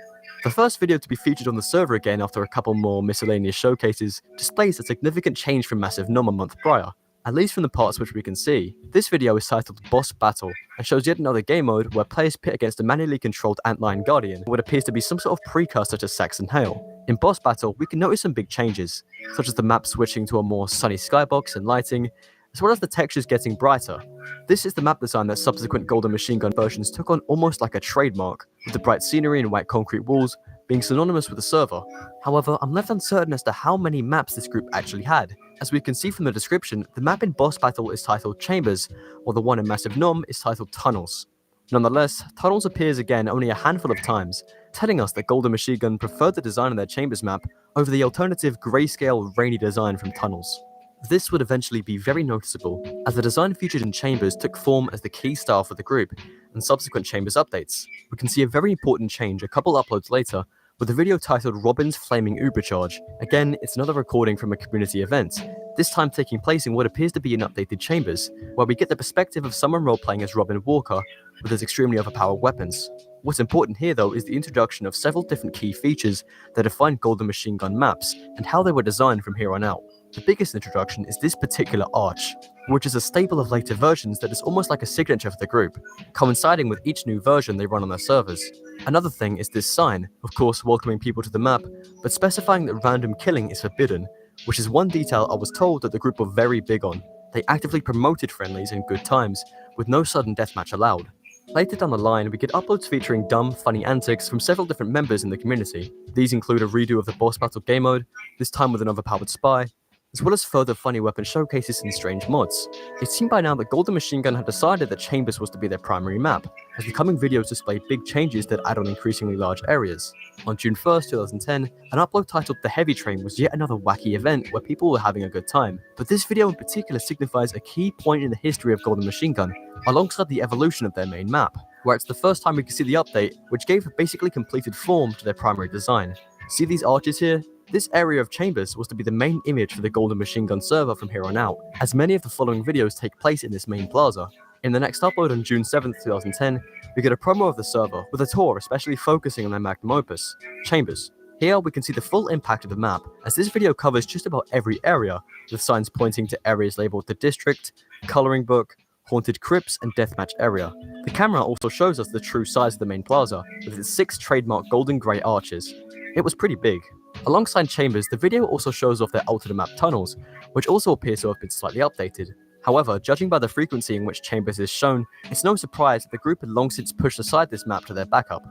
The first video to be featured on the server again after a couple more miscellaneous showcases displays a significant change from Massive Nom a month prior, at least from the parts which we can see. This video is titled Boss Battle, and shows yet another game mode where players pit against a manually controlled Antlion Guardian, what appears to be some sort of precursor to Saxon Hail. In Boss Battle, we can notice some big changes, such as the map switching to a more sunny skybox and lighting, as well as the textures getting brighter. This is the map design that subsequent Golden Machine Gun versions took on almost like a trademark, with the bright scenery and white concrete walls being synonymous with the server. However, I'm left uncertain as to how many maps this group actually had. As we can see from the description, the map in Boss Battle is titled Chambers, while the one in Massive Nom is titled Tunnels. Nonetheless, Tunnels appears again only a handful of times, telling us that Golden Machine Gun preferred the design of their Chambers map over the alternative grayscale rainy design from Tunnels. This would eventually be very noticeable, as the design featured in Chambers took form as the key style for the group, and subsequent Chambers updates. We can see a very important change a couple uploads later, with a video titled Robin's Flaming Ubercharge. Again, it's another recording from a community event, this time taking place in what appears to be an updated Chambers, where we get the perspective of someone role-playing as Robin Walker, with his extremely overpowered weapons. What's important here though is the introduction of several different key features that define Golden Machine Gun maps, and how they were designed from here on out. The biggest introduction is this particular arch, which is a staple of later versions that is almost like a signature for the group, coinciding with each new version they run on their servers. Another thing is this sign, of course welcoming people to the map, but specifying that random killing is forbidden, which is one detail I was told that the group were very big on. They actively promoted friendlies and good times, with no sudden deathmatch allowed. Later down the line, we get uploads featuring dumb, funny antics from several different members in the community. These include a redo of the Boss Battle game mode, this time with an overpowered spy, as well as further funny weapon showcases and strange mods. It seemed by now that Golden Machine Gun had decided that Chambers was to be their primary map, as the coming videos display big changes that add on increasingly large areas. On June 1st, 2010, an upload titled The Heavy Train was yet another wacky event where people were having a good time, but this video in particular signifies a key point in the history of Golden Machine Gun, alongside the evolution of their main map, where it's the first time we can see the update, which gave a basically completed form to their primary design. See these arches here? This area of Chambers was to be the main image for the Golden Machine Gun server from here on out, as many of the following videos take place in this main plaza. In the next upload on June 7th, 2010, we get a promo of the server, with a tour especially focusing on their magnum opus, Chambers. Here we can see the full impact of the map, as this video covers just about every area, with signs pointing to areas labeled the District, Coloring Book, Haunted Crypts, and Deathmatch area. The camera also shows us the true size of the main plaza, with its 6 trademark golden grey arches. It was pretty big. Alongside Chambers, the video also shows off their alternate map tunnels, which also appear to have been slightly updated. However, judging by the frequency in which Chambers is shown, it's no surprise that the group had long since pushed aside this map to their backup.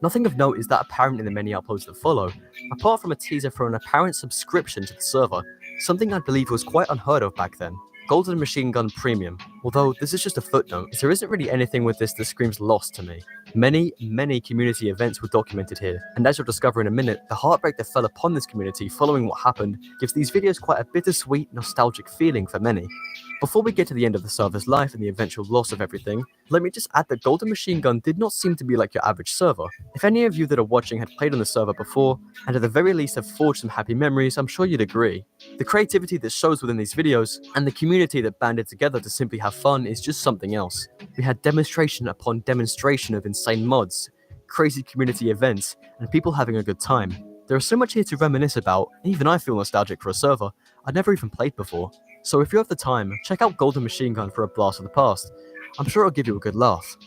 Nothing of note is that apparent in the many uploads that follow, apart from a teaser for an apparent subscription to the server, something I believe was quite unheard of back then. Golden Machine Gun Premium. Although this is just a footnote, there isn't really anything with this that screams lost to me. Many community events were documented here, and as you'll discover in a minute, the heartbreak that fell upon this community following what happened gives these videos quite a bittersweet, nostalgic feeling for many. Before we get to the end of the server's life and the eventual loss of everything, let me just add that Golden Machine Gun did not seem to be like your average server. If any of you that are watching had played on the server before, and at the very least have forged some happy memories, I'm sure you'd agree. The creativity that shows within these videos, and the community that banded together to simply have fun is just something else. We had demonstration upon demonstration of insane mods, crazy community events, and people having a good time. There is so much here to reminisce about, and even I feel nostalgic for a server I'd never even played before. So if you have the time, check out Golden Machine Gun for a blast of the past. I'm sure it'll give you a good laugh.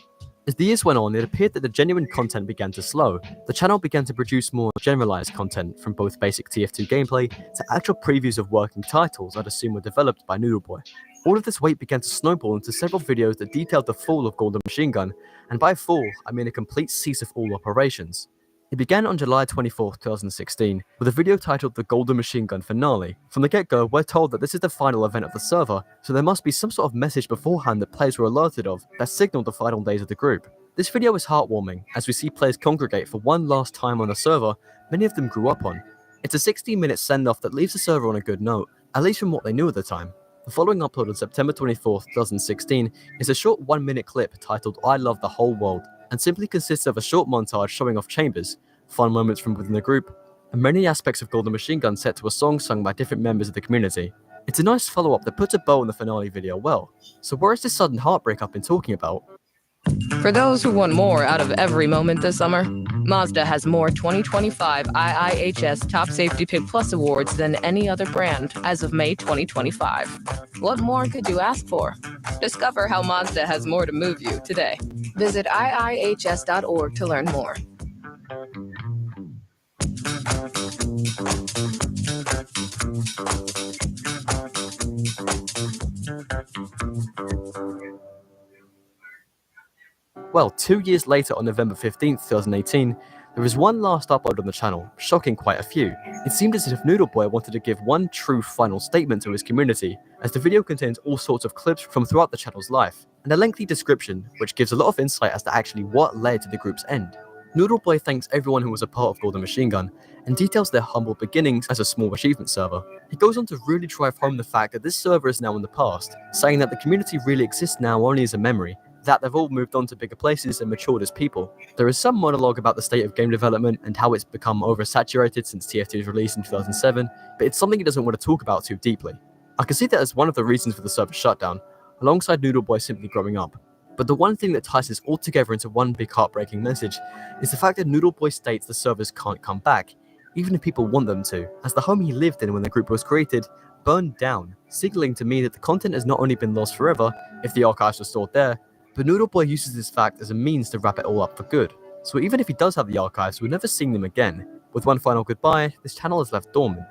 As the years went on, it appeared that the genuine content began to slow. The channel began to produce more generalized content, from both basic TF2 gameplay to actual previews of working titles I'd assume were developed by Noodleboy. All of this weight began to snowball into several videos that detailed the fall of Golden Machine Gun, and by fall, I mean a complete cease of all operations. It began on July 24, 2016, with a video titled The Golden Machine Gun Finale. From the get-go, we're told that this is the final event of the server, so there must be some sort of message beforehand that players were alerted of that signaled the final days of the group. This video is heartwarming, as we see players congregate for one last time on a server many of them grew up on. It's a 16-minute send-off that leaves the server on a good note, at least from what they knew at the time. The following upload on September 24, 2016 is a short 1-minute clip titled I Love the Whole World, and simply consists of a short montage showing off Chambers, fun moments from within the group, and many aspects of Golden Machine Gun set to a song sung by different members of the community. It's a nice follow-up that puts a bow on the finale video well. So where is this sudden heartbreak I've been talking about? For those who want more out of every moment this summer, Mazda has more 2025 IIHS Top Safety Pick Plus awards than any other brand as of May 2025. What more could you ask for? Discover how Mazda has more to move you today. Visit iihs.org to learn more. Well, 2 years later on November 15th, 2018, there was one last upload on the channel, shocking quite a few. It seemed as if Noodleboy wanted to give one true final statement to his community, as the video contains all sorts of clips from throughout the channel's life, and a lengthy description, which gives a lot of insight as to actually what led to the group's end. Noodleboy thanks everyone who was a part of Golden Machine Gun, and details their humble beginnings as a small achievement server. He goes on to really drive home the fact that this server is now in the past, saying that the community really exists now only as a memory, that they've all moved on to bigger places and matured as people. There is some monologue about the state of game development and how it's become oversaturated since TF2's release in 2007, but it's something he doesn't want to talk about too deeply. I can see that as one of the reasons for the server shutdown, alongside Noodleboy simply growing up. But the one thing that ties this all together into one big heartbreaking message is the fact that Noodleboy states the servers can't come back, even if people want them to, as the home he lived in when the group was created burned down, signaling to me that the content has not only been lost forever, if the archives were stored there, but Noodleboy uses this fact as a means to wrap it all up for good. So even if he does have the archives, we're never seeing them again. With one final goodbye, this channel is left dormant.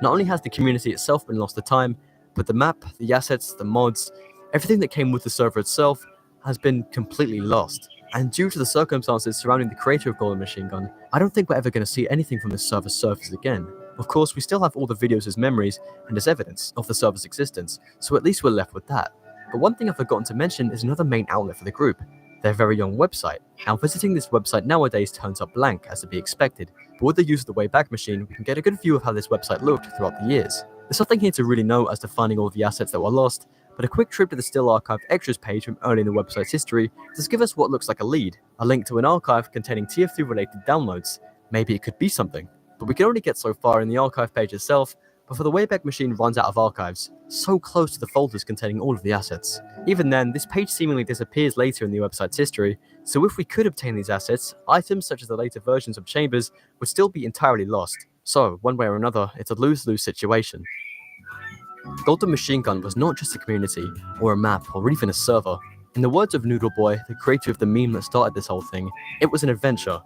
Not only has the community itself been lost to time, but the map, the assets, the mods, everything that came with the server itself has been completely lost. And due to the circumstances surrounding the creator of Golden Machine Gun, I don't think we're ever going to see anything from this server's surface again. Of course, we still have all the videos as memories and as evidence of the server's existence, so at least we're left with that. But one thing I've forgotten to mention is another main outlet for the group, their very own website. Now visiting this website nowadays turns up blank, as to be expected, but with the use of the Wayback Machine, we can get a good view of how this website looked throughout the years. There's nothing here to really know as to finding all of the assets that were lost, but a quick trip to the still archived extras page from early in the website's history does give us what looks like a lead, a link to an archive containing TF2 related downloads. Maybe it could be something, but we can only get so far in the archive page itself before the Wayback Machine runs out of archives, so close to the folders containing all of the assets. Even then, this page seemingly disappears later in the website's history, so if we could obtain these assets, items such as the later versions of Chambers would still be entirely lost. So, one way or another, it's a lose-lose situation. Golden Machine Gun was not just a community, or a map, or even a server. In the words of Noodleboy, the creator of the meme that started this whole thing, it was an adventure.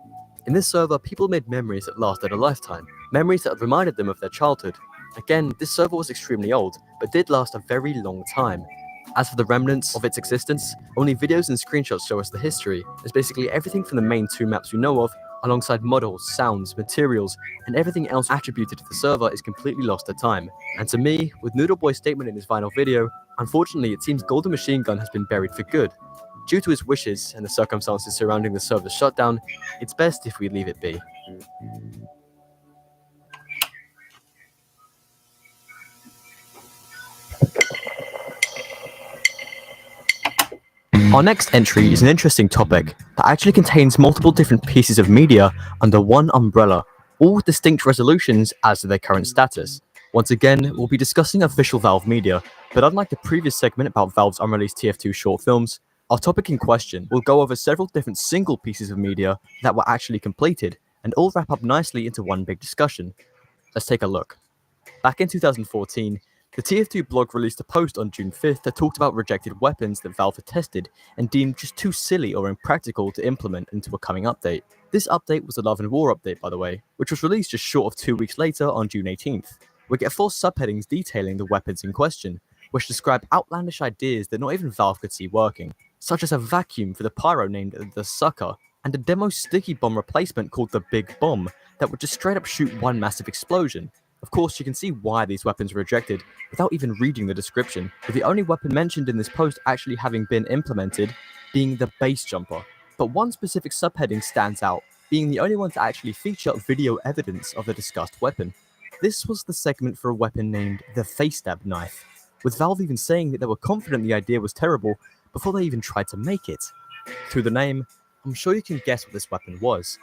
In this server, people made memories that lasted a lifetime. memories that reminded them of their childhood. Again, this server was extremely old, but did last a very long time. As for the remnants of its existence, only videos and screenshots show us the history, as basically everything from the main 2 maps we know of, alongside models, sounds, materials, and everything else attributed to the server is completely lost to time. And to me, with Noodleboy's statement in his final video, unfortunately it seems Golden Machine Gun has been buried for good. Due to his wishes and the circumstances surrounding the server's shutdown, it's best if we leave it be. Our next entry is an interesting topic that actually contains multiple different pieces of media under one umbrella, all with distinct resolutions as to their current status. Once again, we'll be discussing official Valve media, but unlike the previous segment about Valve's unreleased TF2 short films, our topic in question will go over several different single pieces of media that were actually completed, and all wrap up nicely into one big discussion. Let's take a look. Back in 2014, the TF2 blog released a post on June 5th that talked about rejected weapons that Valve had tested and deemed just too silly or impractical to implement into a coming update. This update was the Love and War update, by the way, which was released just short of 2 weeks later on June 18th. We get 4 subheadings detailing the weapons in question, which describe outlandish ideas that not even Valve could see working, such as a vacuum for the pyro named the Sucker, and a demo sticky bomb replacement called the Big Bomb that would just straight up shoot one massive explosion. Of course, you can see why these weapons were rejected without even reading the description, with the only weapon mentioned in this post actually having been implemented being the base jumper. But one specific subheading stands out, being the only one to actually feature video evidence of the discussed weapon. This was the segment for a weapon named the Face Stab Knife, with Valve even saying that they were confident the idea was terrible before they even tried to make it. Through the name, I'm sure you can guess what this weapon was.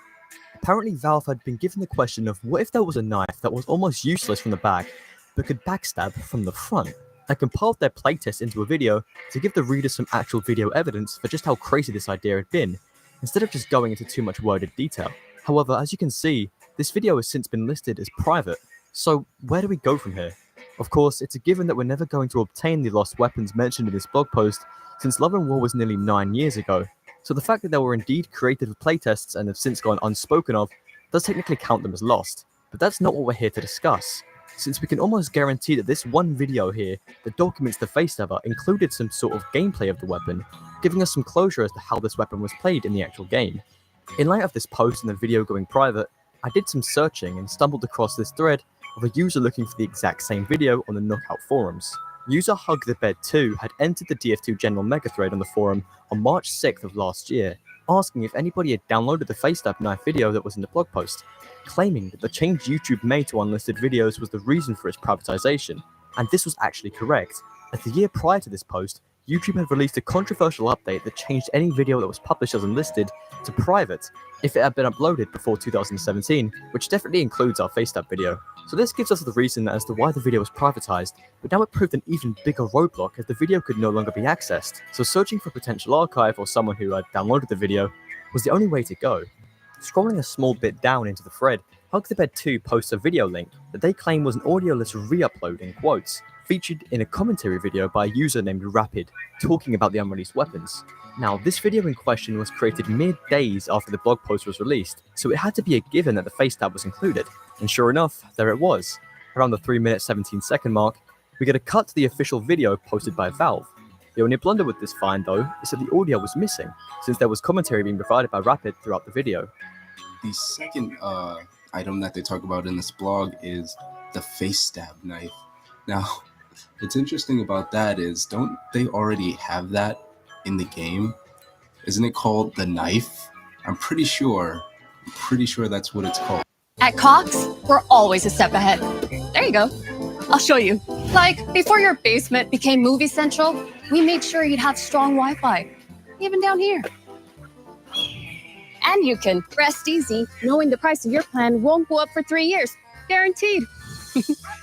Apparently Valve had been given the question of what if there was a knife that was almost useless from the back, but could backstab from the front, and compiled their playtest into a video to give the reader some actual video evidence for just how crazy this idea had been, instead of just going into too much worded detail. However, as you can see, this video has since been listed as private, so where do we go from here? Of course, it's a given that we're never going to obtain the lost weapons mentioned in this blog post, since Love and War was nearly 9 years ago. So the fact that they were indeed created for playtests and have since gone unspoken of does technically count them as lost, but that's not what we're here to discuss, since we can almost guarantee that this one video here that documents the face stabber included some sort of gameplay of the weapon, giving us some closure as to how this weapon was played in the actual game. In light of this post and the video going private, I did some searching and stumbled across this thread of a user looking for the exact same video on the Knockout forums. User Hug the Bed 2 had entered the DF2 general mega thread on the forum on March 6th of last year, asking if anybody had downloaded the face stab knife video that was in the blog post, claiming that the change YouTube made to unlisted videos was the reason for its privatization, and this was actually correct, as the year prior to this post, YouTube had released a controversial update that changed any video that was published as unlisted to private if it had been uploaded before 2017, which definitely includes our face stab video. So this gives us the reason as to why the video was privatized, but now it proved an even bigger roadblock as the video could no longer be accessed. So searching for a potential archive or someone who had downloaded the video was the only way to go. Scrolling a small bit down into the thread, Hug the Bed 2 posts a video link that they claim was an audioless re-upload in quotes, featured in a commentary video by a user named Rapid, talking about the unreleased weapons. Now, this video in question was created mere days after the blog post was released, so it had to be a given that the face stab was included, and sure enough, there it was. Around the 3-minute 17-second mark, we get a cut to the official video posted by Valve. The only blunder with this find, though, is that the audio was missing, since there was commentary being provided by Rapid throughout the video. The second item that they talk about in this blog is the face stab knife. Now, what's interesting about that is, don't they already have that in the game? Isn't it called the knife? I'm pretty sure that's what it's called. At Cox, we're always a step ahead. There you go. I'll show you. Like, before your basement became Movie Central, we made sure you'd have strong Wi-Fi, even down here. And you can rest easy knowing the price of your plan won't go up for 3 years. Guaranteed.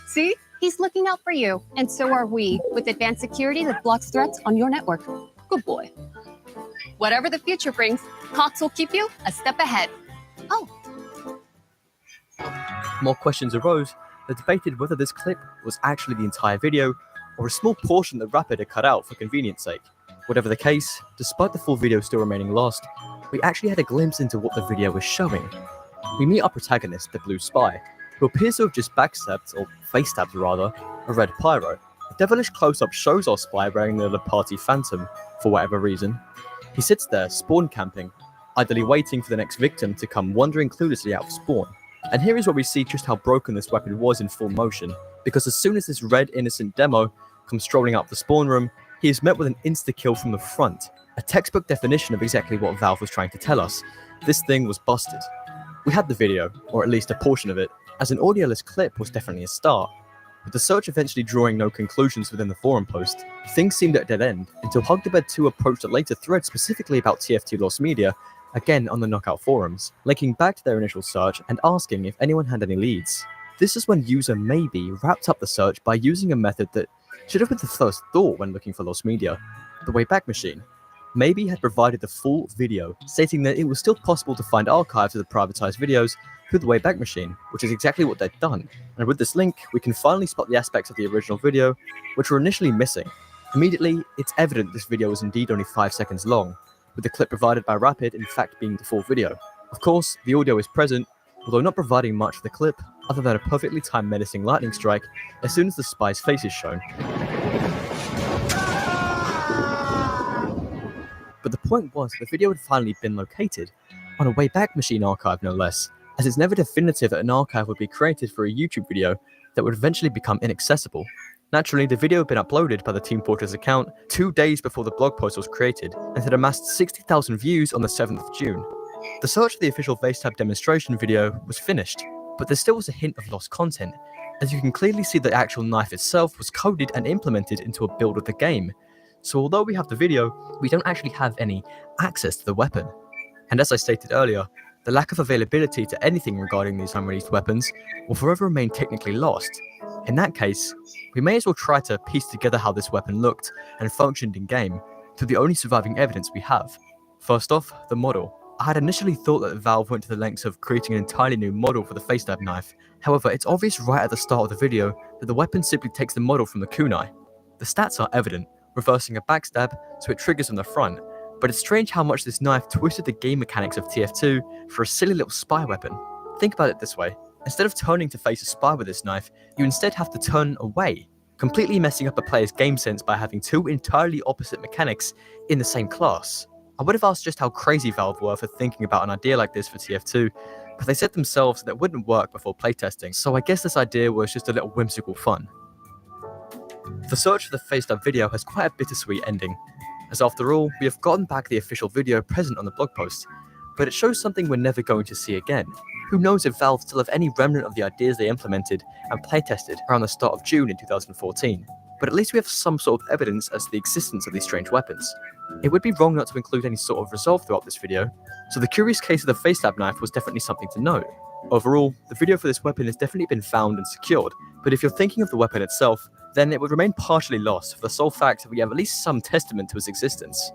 See? He's looking out for you, and so are we, with advanced security that blocks threats on your network. Good boy. Whatever the future brings, Cox will keep you a step ahead. Oh. More questions arose that debated whether this clip was actually the entire video or a small portion that Rapid had cut out for convenience sake. Whatever the case, despite the full video still remaining lost, we actually had a glimpse into what the video was showing. We meet our protagonist, the Blue Spy, who appears to have just backstabbed, or face-stabbed rather, a red pyro. A devilish close-up shows our spy wearing the other party phantom, for whatever reason. He sits there, spawn camping, idly waiting for the next victim to come wandering cluelessly out of spawn. And here is where we see just how broken this weapon was in full motion, because as soon as this red innocent demo comes strolling out of the spawn room, he is met with an insta-kill from the front, a textbook definition of exactly what Valve was trying to tell us. This thing was busted. We had the video, or at least a portion of it, as an audioless clip was definitely a start. With the search eventually drawing no conclusions within the forum post, things seemed at a dead end until Hugdebed 2 approached a later thread specifically about TF2 lost media, again on the Knockout forums, linking back to their initial search and asking if anyone had any leads. This is when user Maybe wrapped up the search by using a method that should have been the first thought when looking for lost media, the Wayback Machine. Maybe had provided the full video, stating that it was still possible to find archives of the privatized videos through the Wayback Machine, which is exactly what they'd done. And with this link, we can finally spot the aspects of the original video which were initially missing. Immediately, it's evident this video was indeed only 5 seconds long, with the clip provided by Rapid in fact being the full video. Of course, the audio is present, although not providing much of the clip, other than a perfectly timed menacing lightning strike as soon as the spy's face is shown. But the point was the video had finally been located, on a Wayback Machine archive no less, as it's never definitive that an archive would be created for a YouTube video that would eventually become inaccessible. Naturally, the video had been uploaded by the Team Fortress account 2 days before the blog post was created, and had amassed 60,000 views on the 7th of June. The search for the official FaceTab demonstration video was finished, but there still was a hint of lost content, as you can clearly see the actual knife itself was coded and implemented into a build of the game. So although we have the video, we don't actually have any access to the weapon. And as I stated earlier, the lack of availability to anything regarding these unreleased weapons will forever remain technically lost. In that case, we may as well try to piece together how this weapon looked and functioned in game through the only surviving evidence we have. First off, the model. I had initially thought that Valve went to the lengths of creating an entirely new model for the FaceTab knife. However, it's obvious right at the start of the video that the weapon simply takes the model from the kunai. The stats are evident, reversing a backstab so it triggers on the front, but it's strange how much this knife twisted the game mechanics of TF2 for a silly little spy weapon. Think about it this way, instead of turning to face a spy with this knife, you instead have to turn away, completely messing up a player's game sense by having two entirely opposite mechanics in the same class. I would have asked just how crazy Valve were for thinking about an idea like this for TF2, but they said themselves that it wouldn't work before playtesting, so I guess this idea was just a little whimsical fun. The search for the FaceTab video has quite a bittersweet ending, as after all, we have gotten back the official video present on the blog post, but it shows something we're never going to see again. Who knows if Valve still have any remnant of the ideas they implemented and playtested around the start of June in 2014, but at least we have some sort of evidence as to the existence of these strange weapons. It would be wrong not to include any sort of resolve throughout this video, so the curious case of the FaceTab knife was definitely something to note. Overall, the video for this weapon has definitely been found and secured, but if you're thinking of the weapon itself, then it would remain partially lost for the sole fact that we have at least some testament to its existence.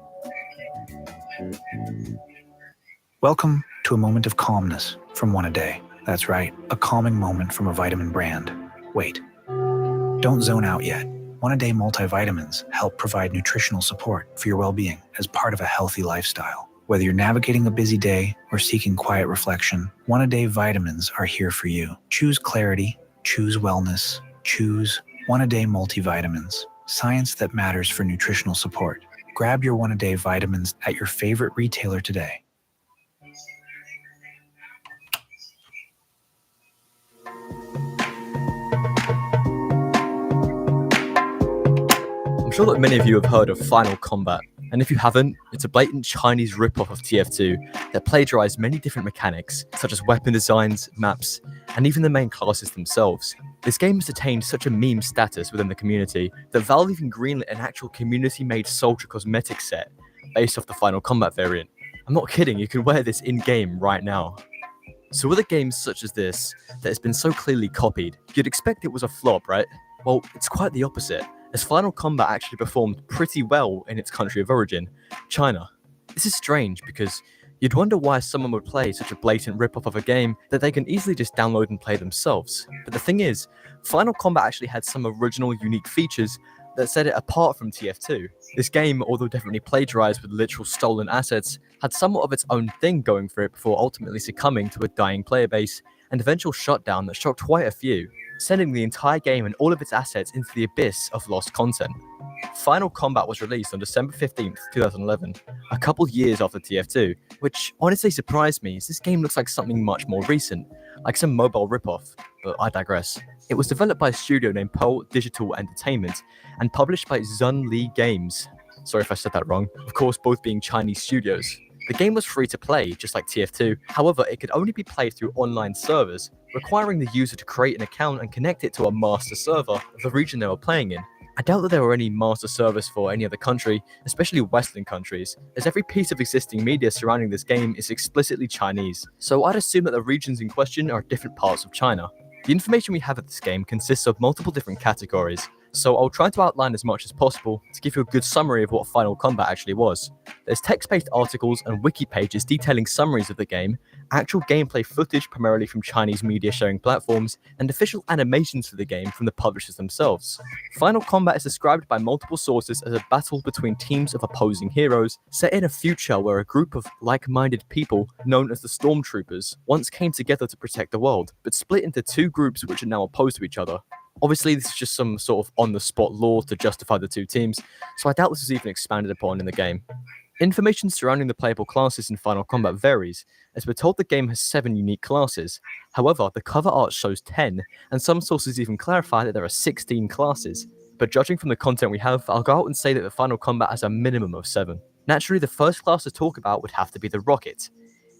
Welcome to a moment of calmness from One A Day. That's right, a calming moment from a vitamin brand. Wait, don't zone out yet. One A Day multivitamins help provide nutritional support for your well-being as part of a healthy lifestyle. Whether you're navigating a busy day or seeking quiet reflection, One A Day vitamins are here for you. Choose clarity, choose wellness, choose One A Day multivitamins. Science that matters for nutritional support. Grab your One A Day vitamins at your favorite retailer today. I'm sure that many of you have heard of Final Combat, and if you haven't, it's a blatant Chinese ripoff of TF2 that plagiarized many different mechanics, such as weapon designs, maps, and even the main classes themselves. This game has attained such a meme status within the community that Valve even greenlit an actual community-made soldier cosmetic set based off the Final Combat variant. I'm not kidding, you can wear this in-game right now. So with a game such as this, that has been so clearly copied, you'd expect it was a flop, right? Well, it's quite the opposite, as Final Combat actually performed pretty well in its country of origin, China. This is strange because you'd wonder why someone would play such a blatant ripoff of a game that they can easily just download and play themselves. But the thing is, Final Combat actually had some original unique features that set it apart from TF2. This game, although definitely plagiarized with literal stolen assets, had somewhat of its own thing going for it before ultimately succumbing to a dying player base an eventual shutdown that shocked quite a few, sending the entire game and all of its assets into the abyss of lost content. Final Combat was released on December 15th, 2011, a couple years after TF2, which honestly surprised me as this game looks like something much more recent, like some mobile ripoff, but I digress. It was developed by a studio named Pearl Digital Entertainment and published by Zunli Games. Sorry if I said that wrong, of course both being Chinese studios. The game was free to play, just like TF2, however it could only be played through online servers, requiring the user to create an account and connect it to a master server of the region they were playing in. I doubt that there were any master servers for any other country, especially Western countries, as every piece of existing media surrounding this game is explicitly Chinese, so I'd assume that the regions in question are different parts of China. The information we have of this game consists of multiple different categories, so I'll try to outline as much as possible to give you a good summary of what Final Combat actually was. There's text-based articles and wiki pages detailing summaries of the game, actual gameplay footage primarily from Chinese media sharing platforms, and official animations for the game from the publishers themselves. Final Combat is described by multiple sources as a battle between teams of opposing heroes, set in a future where a group of like-minded people, known as the Stormtroopers, once came together to protect the world, but split into two groups which are now opposed to each other. Obviously, this is just some sort of on-the-spot lore to justify the two teams, so I doubt this was even expanded upon in the game. Information surrounding the playable classes in Final Combat varies, as we're told the game has 7 unique classes. However, the cover art shows 10, and some sources even clarify that there are 16 classes. But judging from the content we have, I'll go out and say that the Final Combat has a minimum of 7. Naturally, the first class to talk about would have to be the Rocket.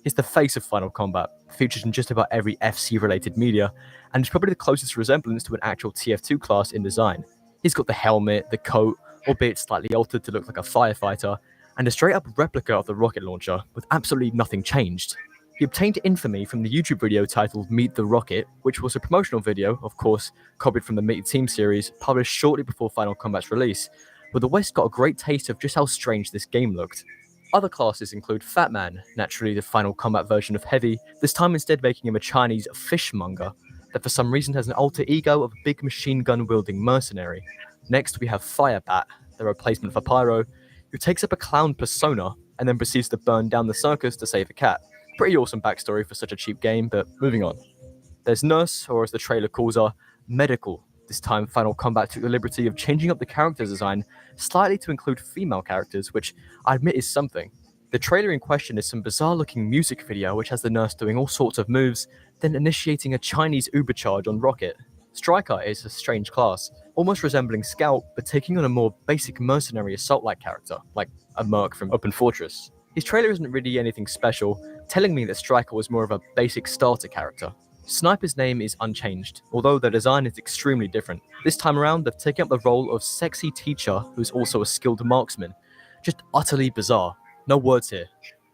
He's the face of Final Combat, featured in just about every FC-related media, and is probably the closest resemblance to an actual TF2 class in design. He's got the helmet, the coat, albeit slightly altered to look like a firefighter, and a straight-up replica of the rocket launcher, with absolutely nothing changed. He obtained infamy from the YouTube video titled Meet the Rocket, which was a promotional video, of course, copied from the Meet the Team series, published shortly before Final Combat's release, but the West got a great taste of just how strange this game looked. Other classes include Fat Man, naturally the Final Combat version of Heavy, this time instead making him a Chinese fishmonger that for some reason has an alter ego of a big machine gun wielding mercenary. Next we have Firebat, the replacement for Pyro, who takes up a clown persona and then proceeds to burn down the circus to save a cat. Pretty awesome backstory for such a cheap game, but moving on. There's Nurse, or as the trailer calls her, Medical. This time Final Combat took the liberty of changing up the character design slightly to include female characters, which I admit is something. The trailer in question is some bizarre looking music video which has the nurse doing all sorts of moves, then initiating a Chinese Uber charge on Rocket. Striker is a strange class, almost resembling Scout, but taking on a more basic mercenary assault-like character, like a merc from Open Fortress. His trailer isn't really anything special, telling me that Striker was more of a basic starter character. Sniper's name is unchanged, although their design is extremely different. This time around, they've taken up the role of sexy teacher who's also a skilled marksman. Just utterly bizarre. No words here.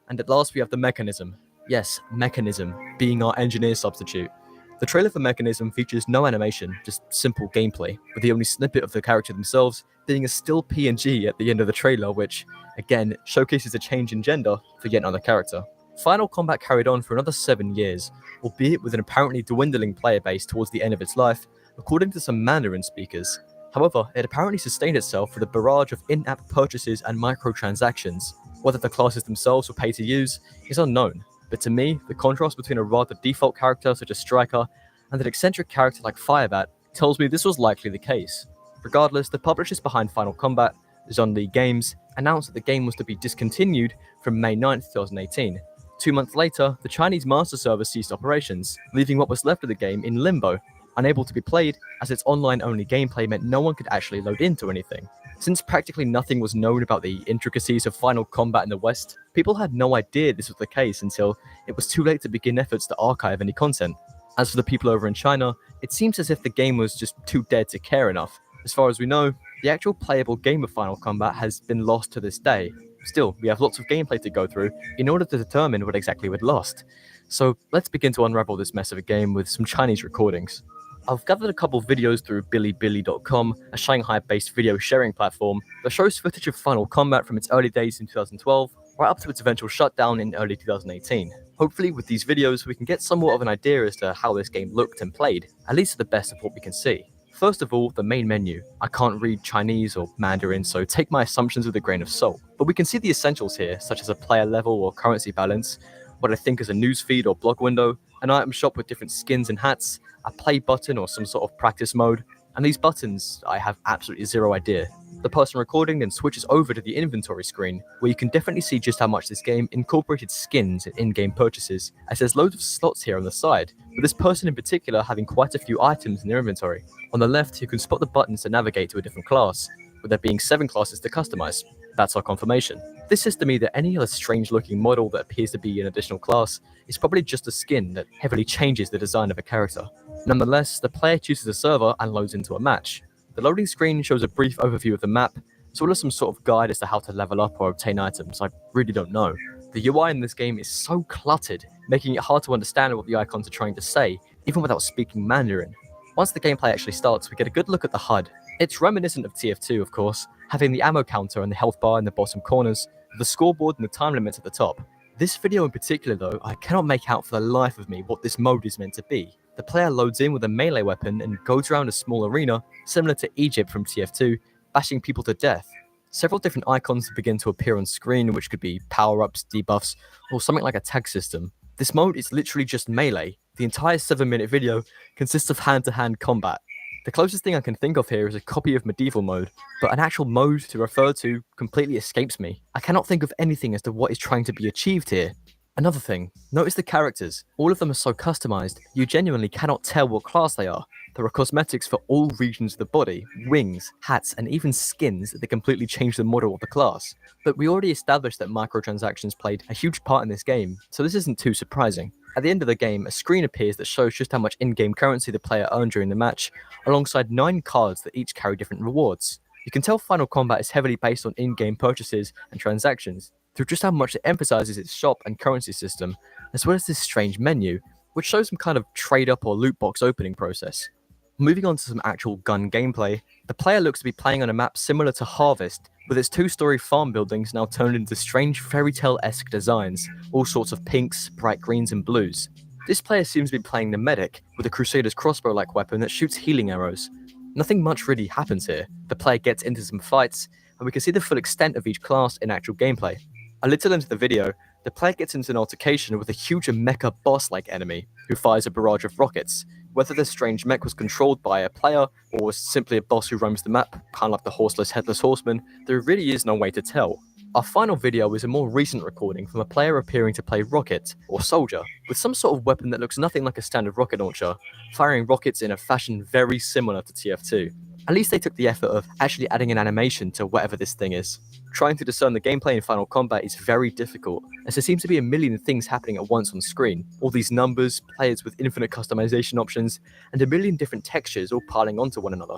And at last we have the Mechanism. Yes, Mechanism, being our engineer substitute. The trailer for Mechanism features no animation, just simple gameplay, with the only snippet of the character themselves being a still PNG at the end of the trailer, which, again, showcases a change in gender for yet another character. Final Combat carried on for another 7 years, albeit with an apparently dwindling player base towards the end of its life, according to some Mandarin speakers. However, it apparently sustained itself with a barrage of in-app purchases and microtransactions. Whether the classes themselves were pay to use is unknown, but to me, the contrast between a rather default character such as Striker and an eccentric character like Firebat tells me this was likely the case. Regardless, the publishers behind Final Combat, Zunli Games, announced that the game was to be discontinued from May 9, 2018. 2 months later, the Chinese master server ceased operations, leaving what was left of the game in limbo, unable to be played as its online-only gameplay meant no one could actually load into anything. Since practically nothing was known about the intricacies of Final Combat in the West, people had no idea this was the case until it was too late to begin efforts to archive any content. As for the people over in China, it seems as if the game was just too dead to care enough. As far as we know, the actual playable game of Final Combat has been lost to this day. Still, we have lots of gameplay to go through in order to determine what exactly we'd lost. So let's begin to unravel this mess of a game with some Chinese recordings. I've gathered a couple of videos through Bilibili.com, a Shanghai-based video sharing platform that shows footage of Final Combat from its early days in 2012, right up to its eventual shutdown in early 2018. Hopefully with these videos we can get somewhat of an idea as to how this game looked and played, at least to the best of what we can see. First of all, the main menu. I can't read Chinese or Mandarin, so take my assumptions with a grain of salt. But we can see the essentials here, such as a player level or currency balance, what I think is a newsfeed or blog window, an item shop with different skins and hats, a play button or some sort of practice mode, and these buttons, I have absolutely zero idea. The person recording then switches over to the inventory screen, where you can definitely see just how much this game incorporated skins and in-game purchases, as there's loads of slots here on the side, with this person in particular having quite a few items in their inventory. On the left, you can spot the buttons to navigate to a different class, with there being 7 classes to customize. That's our confirmation. This says to me that any other strange looking model that appears to be an additional class is probably just a skin that heavily changes the design of a character. Nonetheless, the player chooses a server and loads into a match. The loading screen shows a brief overview of the map, as well as some sort of guide as to how to level up or obtain items. I really don't know. The UI in this game is so cluttered, making it hard to understand what the icons are trying to say, even without speaking Mandarin. Once the gameplay actually starts, we get a good look at the HUD. It's reminiscent of TF2, of course, having the ammo counter and the health bar in the bottom corners, the scoreboard and the time limits at the top. This video in particular though, I cannot make out for the life of me what this mode is meant to be. The player loads in with a melee weapon and goes around a small arena, similar to Egypt from TF2, bashing people to death. Several different icons begin to appear on screen, which could be power-ups, debuffs, or something like a tag system. This mode is literally just melee. The entire 7-minute video consists of hand-to-hand combat. The closest thing I can think of here is a copy of medieval mode, but an actual mode to refer to completely escapes me. I cannot think of anything as to what is trying to be achieved here. Another thing, notice the characters. All of them are so customized, you genuinely cannot tell what class they are. There are cosmetics for all regions of the body, wings, hats, and even skins that completely change the model of the class. But we already established that microtransactions played a huge part in this game, so this isn't too surprising. At the end of the game, a screen appears that shows just how much in-game currency the player earned during the match, alongside 9 cards that each carry different rewards. You can tell Final Combat is heavily based on in-game purchases and transactions, through just how much it emphasizes its shop and currency system, as well as this strange menu, which shows some kind of trade-up or loot box opening process. Moving on to some actual gun gameplay, the player looks to be playing on a map similar to Harvest, with its 2-story farm buildings now turned into strange fairy tale-esque designs, all sorts of pinks, bright greens and blues. This player seems to be playing the medic, with a Crusader's crossbow-like weapon that shoots healing arrows. Nothing much really happens here. The player gets into some fights, and we can see the full extent of each class in actual gameplay. A little into the video, the player gets into an altercation with a huge mecha boss-like enemy, who fires a barrage of rockets. Whether this strange mech was controlled by a player, or was simply a boss who roams the map, kind of like the horseless headless horseman, there really is no way to tell. Our final video is a more recent recording from a player appearing to play Rocket, or Soldier, with some sort of weapon that looks nothing like a standard rocket launcher, firing rockets in a fashion very similar to TF2. At least they took the effort of actually adding an animation to whatever this thing is. Trying to discern the gameplay in Final Combat is very difficult, as there seems to be a million things happening at once on screen. All these numbers, players with infinite customization options, and a million different textures all piling onto one another.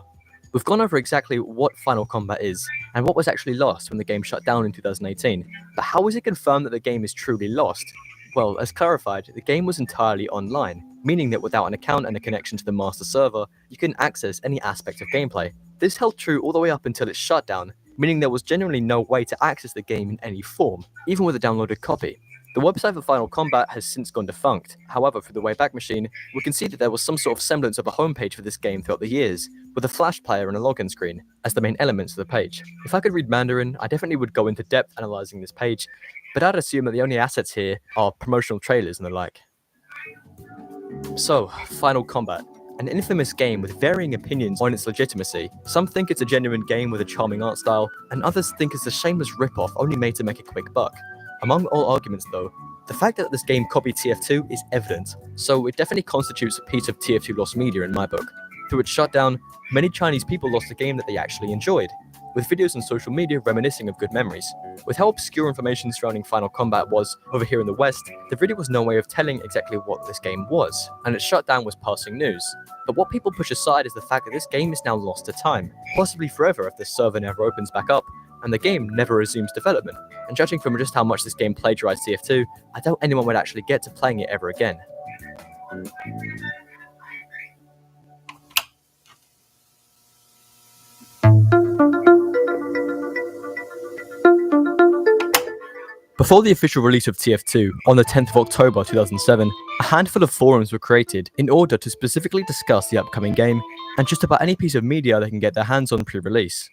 We've gone over exactly what Final Combat is, and what was actually lost when the game shut down in 2018. But how is it confirmed that the game is truly lost? Well, as clarified, the game was entirely online, meaning that without an account and a connection to the master server, you couldn't access any aspect of gameplay. This held true all the way up until its shutdown, meaning there was genuinely no way to access the game in any form, even with a downloaded copy. The website for Final Combat has since gone defunct. However, through the Wayback Machine, we can see that there was some sort of semblance of a homepage for this game throughout the years, with a flash player and a login screen as the main elements of the page. If I could read Mandarin, I definitely would go into depth analyzing this page, but I'd assume that the only assets here are promotional trailers and the like. So, Final Combat. An infamous game with varying opinions on its legitimacy. Some think it's a genuine game with a charming art style, and others think it's a shameless rip-off only made to make a quick buck. Among all arguments though, the fact that this game copied TF2 is evident, so it definitely constitutes a piece of TF2 lost media in my book. Through its shutdown, many Chinese people lost a game that they actually enjoyed, with videos on social media reminiscing of good memories. With how obscure information surrounding Final Combat was over here in the West, there really was no way of telling exactly what this game was, and its shutdown was passing news. But what people push aside is the fact that this game is now lost to time, possibly forever if this server never opens back up, and the game never resumes development. And judging from just how much this game plagiarized TF2, I doubt anyone would actually get to playing it ever again. Before the official release of TF2 on the 10th of October 2007, a handful of forums were created in order to specifically discuss the upcoming game and just about any piece of media they can get their hands on pre-release.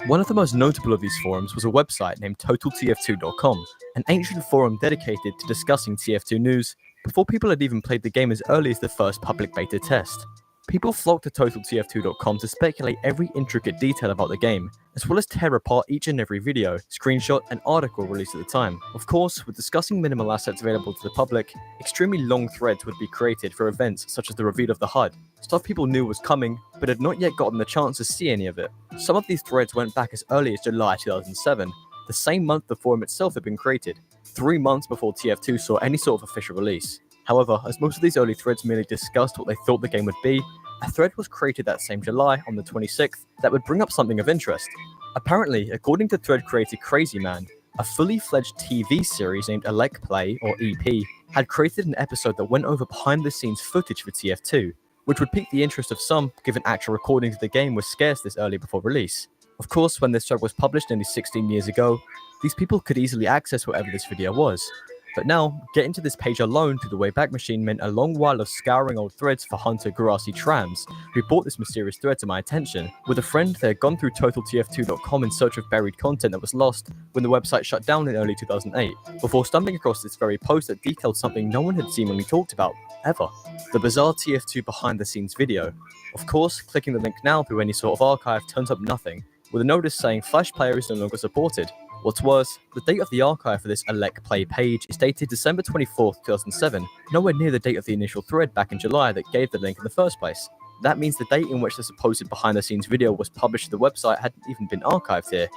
One of the most notable of these forums was a website named TotalTF2.com, an ancient forum dedicated to discussing TF2 news, before people had even played the game as early as the first public beta test. People flocked to TotalTF2.com to speculate every intricate detail about the game, as well as tear apart each and every video, screenshot, and article released at the time. Of course, with discussing minimal assets available to the public, extremely long threads would be created for events such as the reveal of the HUD, stuff people knew was coming, but had not yet gotten the chance to see any of it. Some of these threads went back as early as July 2007, the same month the forum itself had been created, 3 months before TF2 saw any sort of official release. However, as most of these early threads merely discussed what they thought the game would be, a thread was created that same July, on the 26th, that would bring up something of interest. Apparently, according to thread creator Crazy Man, a fully fledged TV series named Elect Play, or EP, had created an episode that went over behind the scenes footage for TF2, which would pique the interest of some, given actual recordings of the game were scarce this early before release. Of course, when this thread was published nearly 16 years ago, these people could easily access whatever this video was. But now, getting to this page alone through the Wayback Machine meant a long while of scouring old threads for Hunter Garasi Trams, who brought this mysterious thread to my attention. With a friend, they had gone through TotalTF2.com in search of buried content that was lost when the website shut down in early 2008, before stumbling across this very post that detailed something no one had seemingly talked about, ever. The bizarre TF2 behind-the-scenes video. Of course, clicking the link now through any sort of archive turns up nothing, with a notice saying Flash Player is no longer supported. What's worse, the date of the archive for this Elect Play page is dated December 24th, 2007, nowhere near the date of the initial thread back in July that gave the link in the first place. That means the date in which the supposed behind-the-scenes video was published to the website hadn't even been archived here.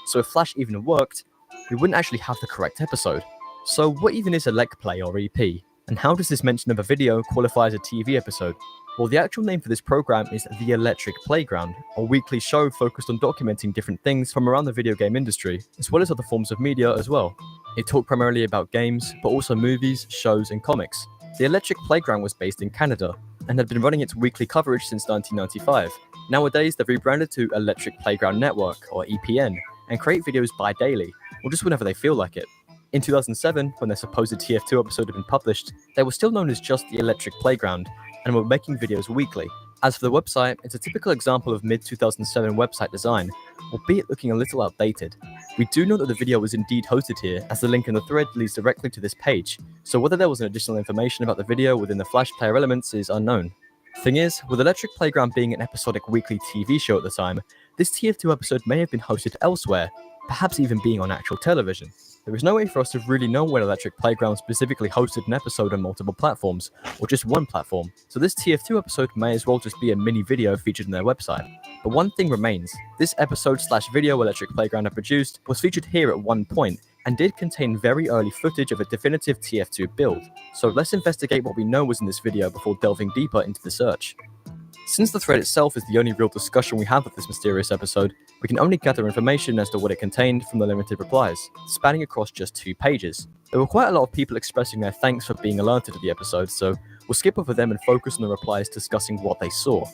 So if Flash even worked, we wouldn't actually have the correct episode. So what even is Elect Play or EP? And how does this mention of a video qualify as a TV episode? Well, the actual name for this program is The Electric Playground, a weekly show focused on documenting different things from around the video game industry, as well as other forms of media as well. It talked primarily about games, but also movies, shows, and comics. The Electric Playground was based in Canada, and had been running its weekly coverage since 1995. Nowadays, they've rebranded to Electric Playground Network, or EPN, and create videos bi-daily, or just whenever they feel like it. In 2007, when their supposed TF2 episode had been published, they were still known as just the Electric Playground, and were making videos weekly. As for the website, it's a typical example of mid-2007 website design, albeit looking a little outdated. We do know that the video was indeed hosted here, as the link in the thread leads directly to this page, so whether there was an additional information about the video within the Flash Player elements is unknown. Thing is, with Electric Playground being an episodic weekly TV show at the time, this TF2 episode may have been hosted elsewhere, perhaps even being on actual television. There is no way for us to really know when Electric Playground specifically hosted an episode on multiple platforms, or just one platform, so this TF2 episode may as well just be a mini video featured on their website. But one thing remains, this episode/video Electric Playground had produced was featured here at one point, and did contain very early footage of a definitive TF2 build, so let's investigate what we know was in this video before delving deeper into the search. Since the thread itself is the only real discussion we have of this mysterious episode, we can only gather information as to what it contained from the limited replies, spanning across just 2 pages. There were quite a lot of people expressing their thanks for being alerted to the episode, so we'll skip over them and focus on the replies discussing what they saw.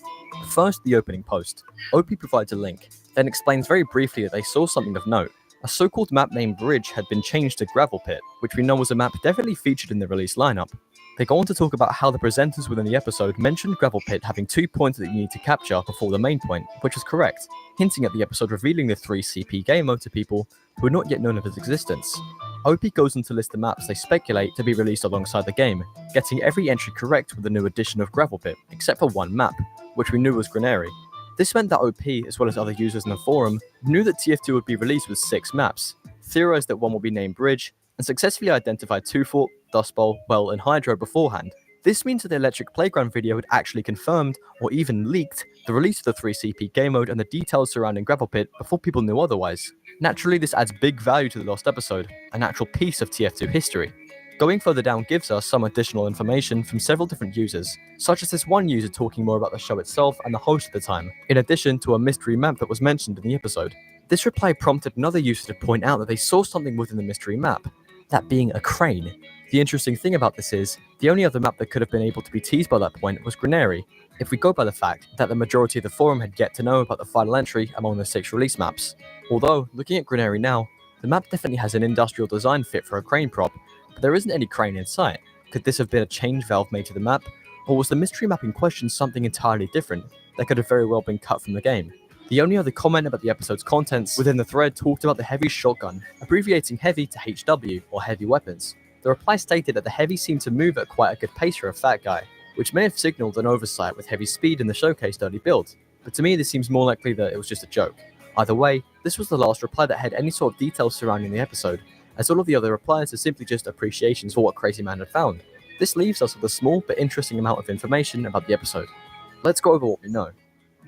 First, the opening post. OP provides a link, then explains very briefly that they saw something of note. A so-called map named Bridge had been changed to Gravel Pit, which we know was a map definitely featured in the release lineup. They go on to talk about how the presenters within the episode mentioned Gravel Pit having 2 points that you need to capture before the main point, which was correct, hinting at the episode revealing the 3 CP game mode to people who had not yet known of its existence. OP goes on to list the maps they speculate to be released alongside the game, getting every entry correct with the new addition of Gravel Pit, except for one map, which we knew was Granary. This meant that OP, as well as other users in the forum, knew that TF2 would be released with 6 maps, theorized that one will be named Bridge, and successfully identified Two Fort, Dust Bowl, Well, and Hydro beforehand. This means that the Electric Playground video had actually confirmed, or even leaked, the release of the 3 CP game mode and the details surrounding Gravel Pit before people knew otherwise. Naturally, this adds big value to the lost episode, an actual piece of TF2 history. Going further down gives us some additional information from several different users, such as this one user talking more about the show itself and the host at the time, in addition to a mystery map that was mentioned in the episode. This reply prompted another user to point out that they saw something within the mystery map, that being a crane. The interesting thing about this is, the only other map that could have been able to be teased by that point was Granary, if we go by the fact that the majority of the forum had yet to know about the final entry among the 6 release maps. Although, looking at Granary now, the map definitely has an industrial design fit for a crane prop, but there isn't any crane in sight. Could this have been a change valve made to the map, or was the mystery map in question something entirely different that could have very well been cut from the game? The only other comment about the episode's contents within the thread talked about the heavy shotgun, abbreviating heavy to HW, or heavy weapons. The reply stated that the Heavy seemed to move at quite a good pace for a fat guy, which may have signaled an oversight with Heavy's speed in the showcased early build, but to me this seems more likely that it was just a joke. Either way, this was the last reply that had any sort of details surrounding the episode, as all of the other replies are simply just appreciations for what Crazy Man had found. This leaves us with a small but interesting amount of information about the episode. Let's go over what we know.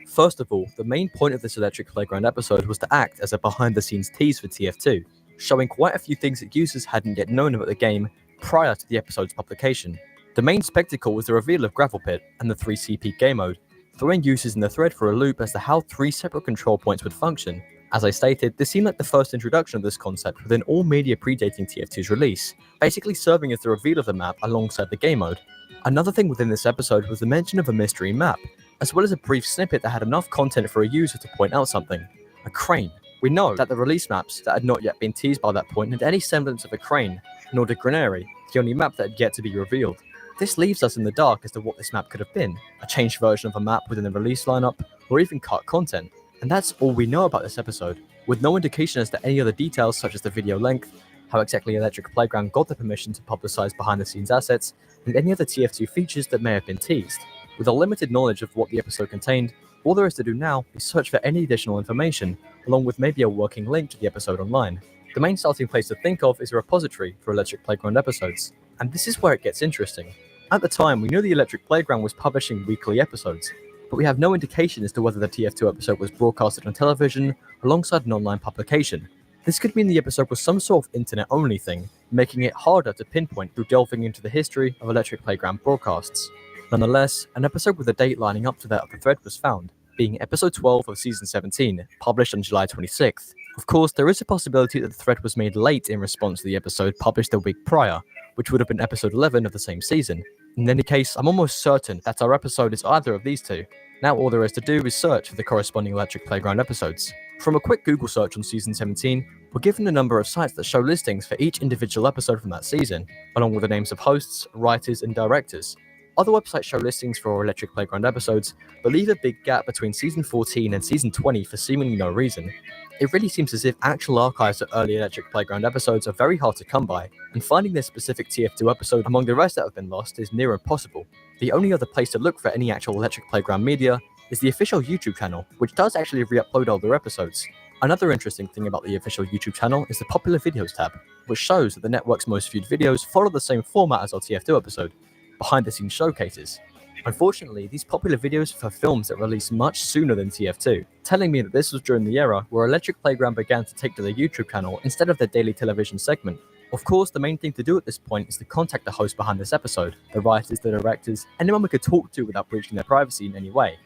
First of all, the main point of this Electric Playground episode was to act as a behind-the-scenes tease for TF2, showing quite a few things that users hadn't yet known about the game prior to the episode's publication. The main spectacle was the reveal of Gravel Pit and the 3CP game mode, throwing users in the thread for a loop as to how 3 separate control points would function. As I stated, this seemed like the first introduction of this concept within all media predating TF2's release, basically serving as the reveal of the map alongside the game mode. Another thing within this episode was the mention of a mystery map, as well as a brief snippet that had enough content for a user to point out something: a crane. We know that the release maps that had not yet been teased by that point had any semblance of a crane, nor did Granary, the only map that had yet to be revealed. This leaves us in the dark as to what this map could have been, a changed version of a map within the release lineup, or even cut content. And that's all we know about this episode, with no indication as to any other details such as the video length, how exactly Electric Playground got the permission to publicize behind the scenes assets, and any other TF2 features that may have been teased. With a limited knowledge of what the episode contained, all there is to do now is search for any additional information, along with maybe a working link to the episode online. The main starting place to think of is a repository for Electric Playground episodes, and this is where it gets interesting. At the time, we knew the Electric Playground was publishing weekly episodes, but we have no indication as to whether the TF2 episode was broadcasted on television alongside an online publication. This could mean the episode was some sort of internet-only thing, making it harder to pinpoint through delving into the history of Electric Playground broadcasts. Nonetheless, an episode with a date lining up to that of the thread was found, being episode 12 of season 17, published on July 26th. Of course, there is a possibility that the thread was made late in response to the episode published a week prior, which would have been episode 11 of the same season. In any case, I'm almost certain that our episode is either of these two. Now all there is to do is search for the corresponding Electric Playground episodes. From a quick Google search on season 17, we're given a number of sites that show listings for each individual episode from that season, along with the names of hosts, writers, and directors. Other websites show listings for Electric Playground episodes, but leave a big gap between season 14 and season 20 for seemingly no reason. It really seems as if actual archives of early Electric Playground episodes are very hard to come by, and finding this specific TF2 episode among the rest that have been lost is near impossible. The only other place to look for any actual Electric Playground media is the official YouTube channel, which does actually re-upload older episodes. Another interesting thing about the official YouTube channel is the Popular Videos tab, which shows that the network's most viewed videos follow the same format as our TF2 episode, behind-the-scenes showcases. Unfortunately, these popular videos are for films that released much sooner than TF2, telling me that this was during the era where Electric Playground began to take to their YouTube channel instead of their daily television segment. Of course, the main thing to do at this point is to contact the host behind this episode, the writers, the directors, anyone we could talk to without breaching their privacy in any way.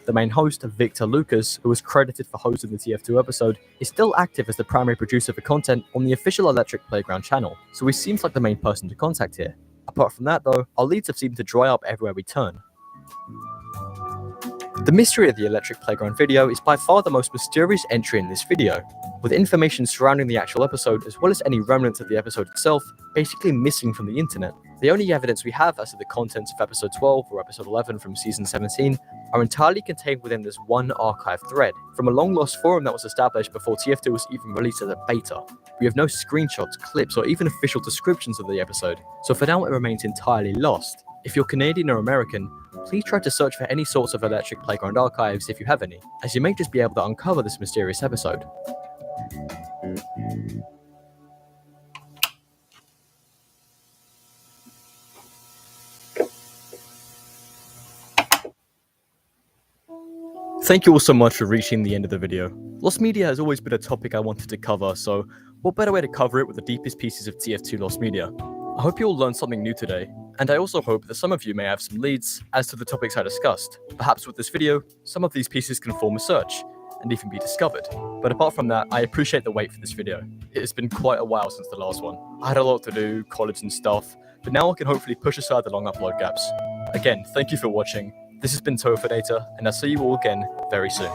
The main host, Victor Lucas, who was credited for hosting the TF2 episode, is still active as the primary producer for content on the official Electric Playground channel, so he seems like the main person to contact here. Apart from that though, our leads have seemed to dry up everywhere we turn. The mystery of the Electric Playground video is by far the most mysterious entry in this video, with information surrounding the actual episode as well as any remnants of the episode itself basically missing from the internet. The only evidence we have as to the contents of episode 12 or episode 11 from season 17 are entirely contained within this one archive thread, from a long-lost forum that was established before TF2 was even released as a beta. We have no screenshots, clips, or even official descriptions of the episode, so for now it remains entirely lost. If you're Canadian or American, please try to search for any sorts of Electric Playground archives if you have any, as you may just be able to uncover this mysterious episode. Thank you all so much for reaching the end of the video. Lost media has always been a topic I wanted to cover, so what better way to cover it with the deepest pieces of TF2 Lost media? I hope you all learned something new today, and I also hope that some of you may have some leads as to the topics I discussed. Perhaps with this video, some of these pieces can form a search, and even be discovered. But apart from that, I appreciate the wait for this video. It has been quite a while since the last one. I had a lot to do, college and stuff, but now I can hopefully push aside the long upload gaps. Again, thank you for watching. This has been Topher, and I'll see you all again very soon.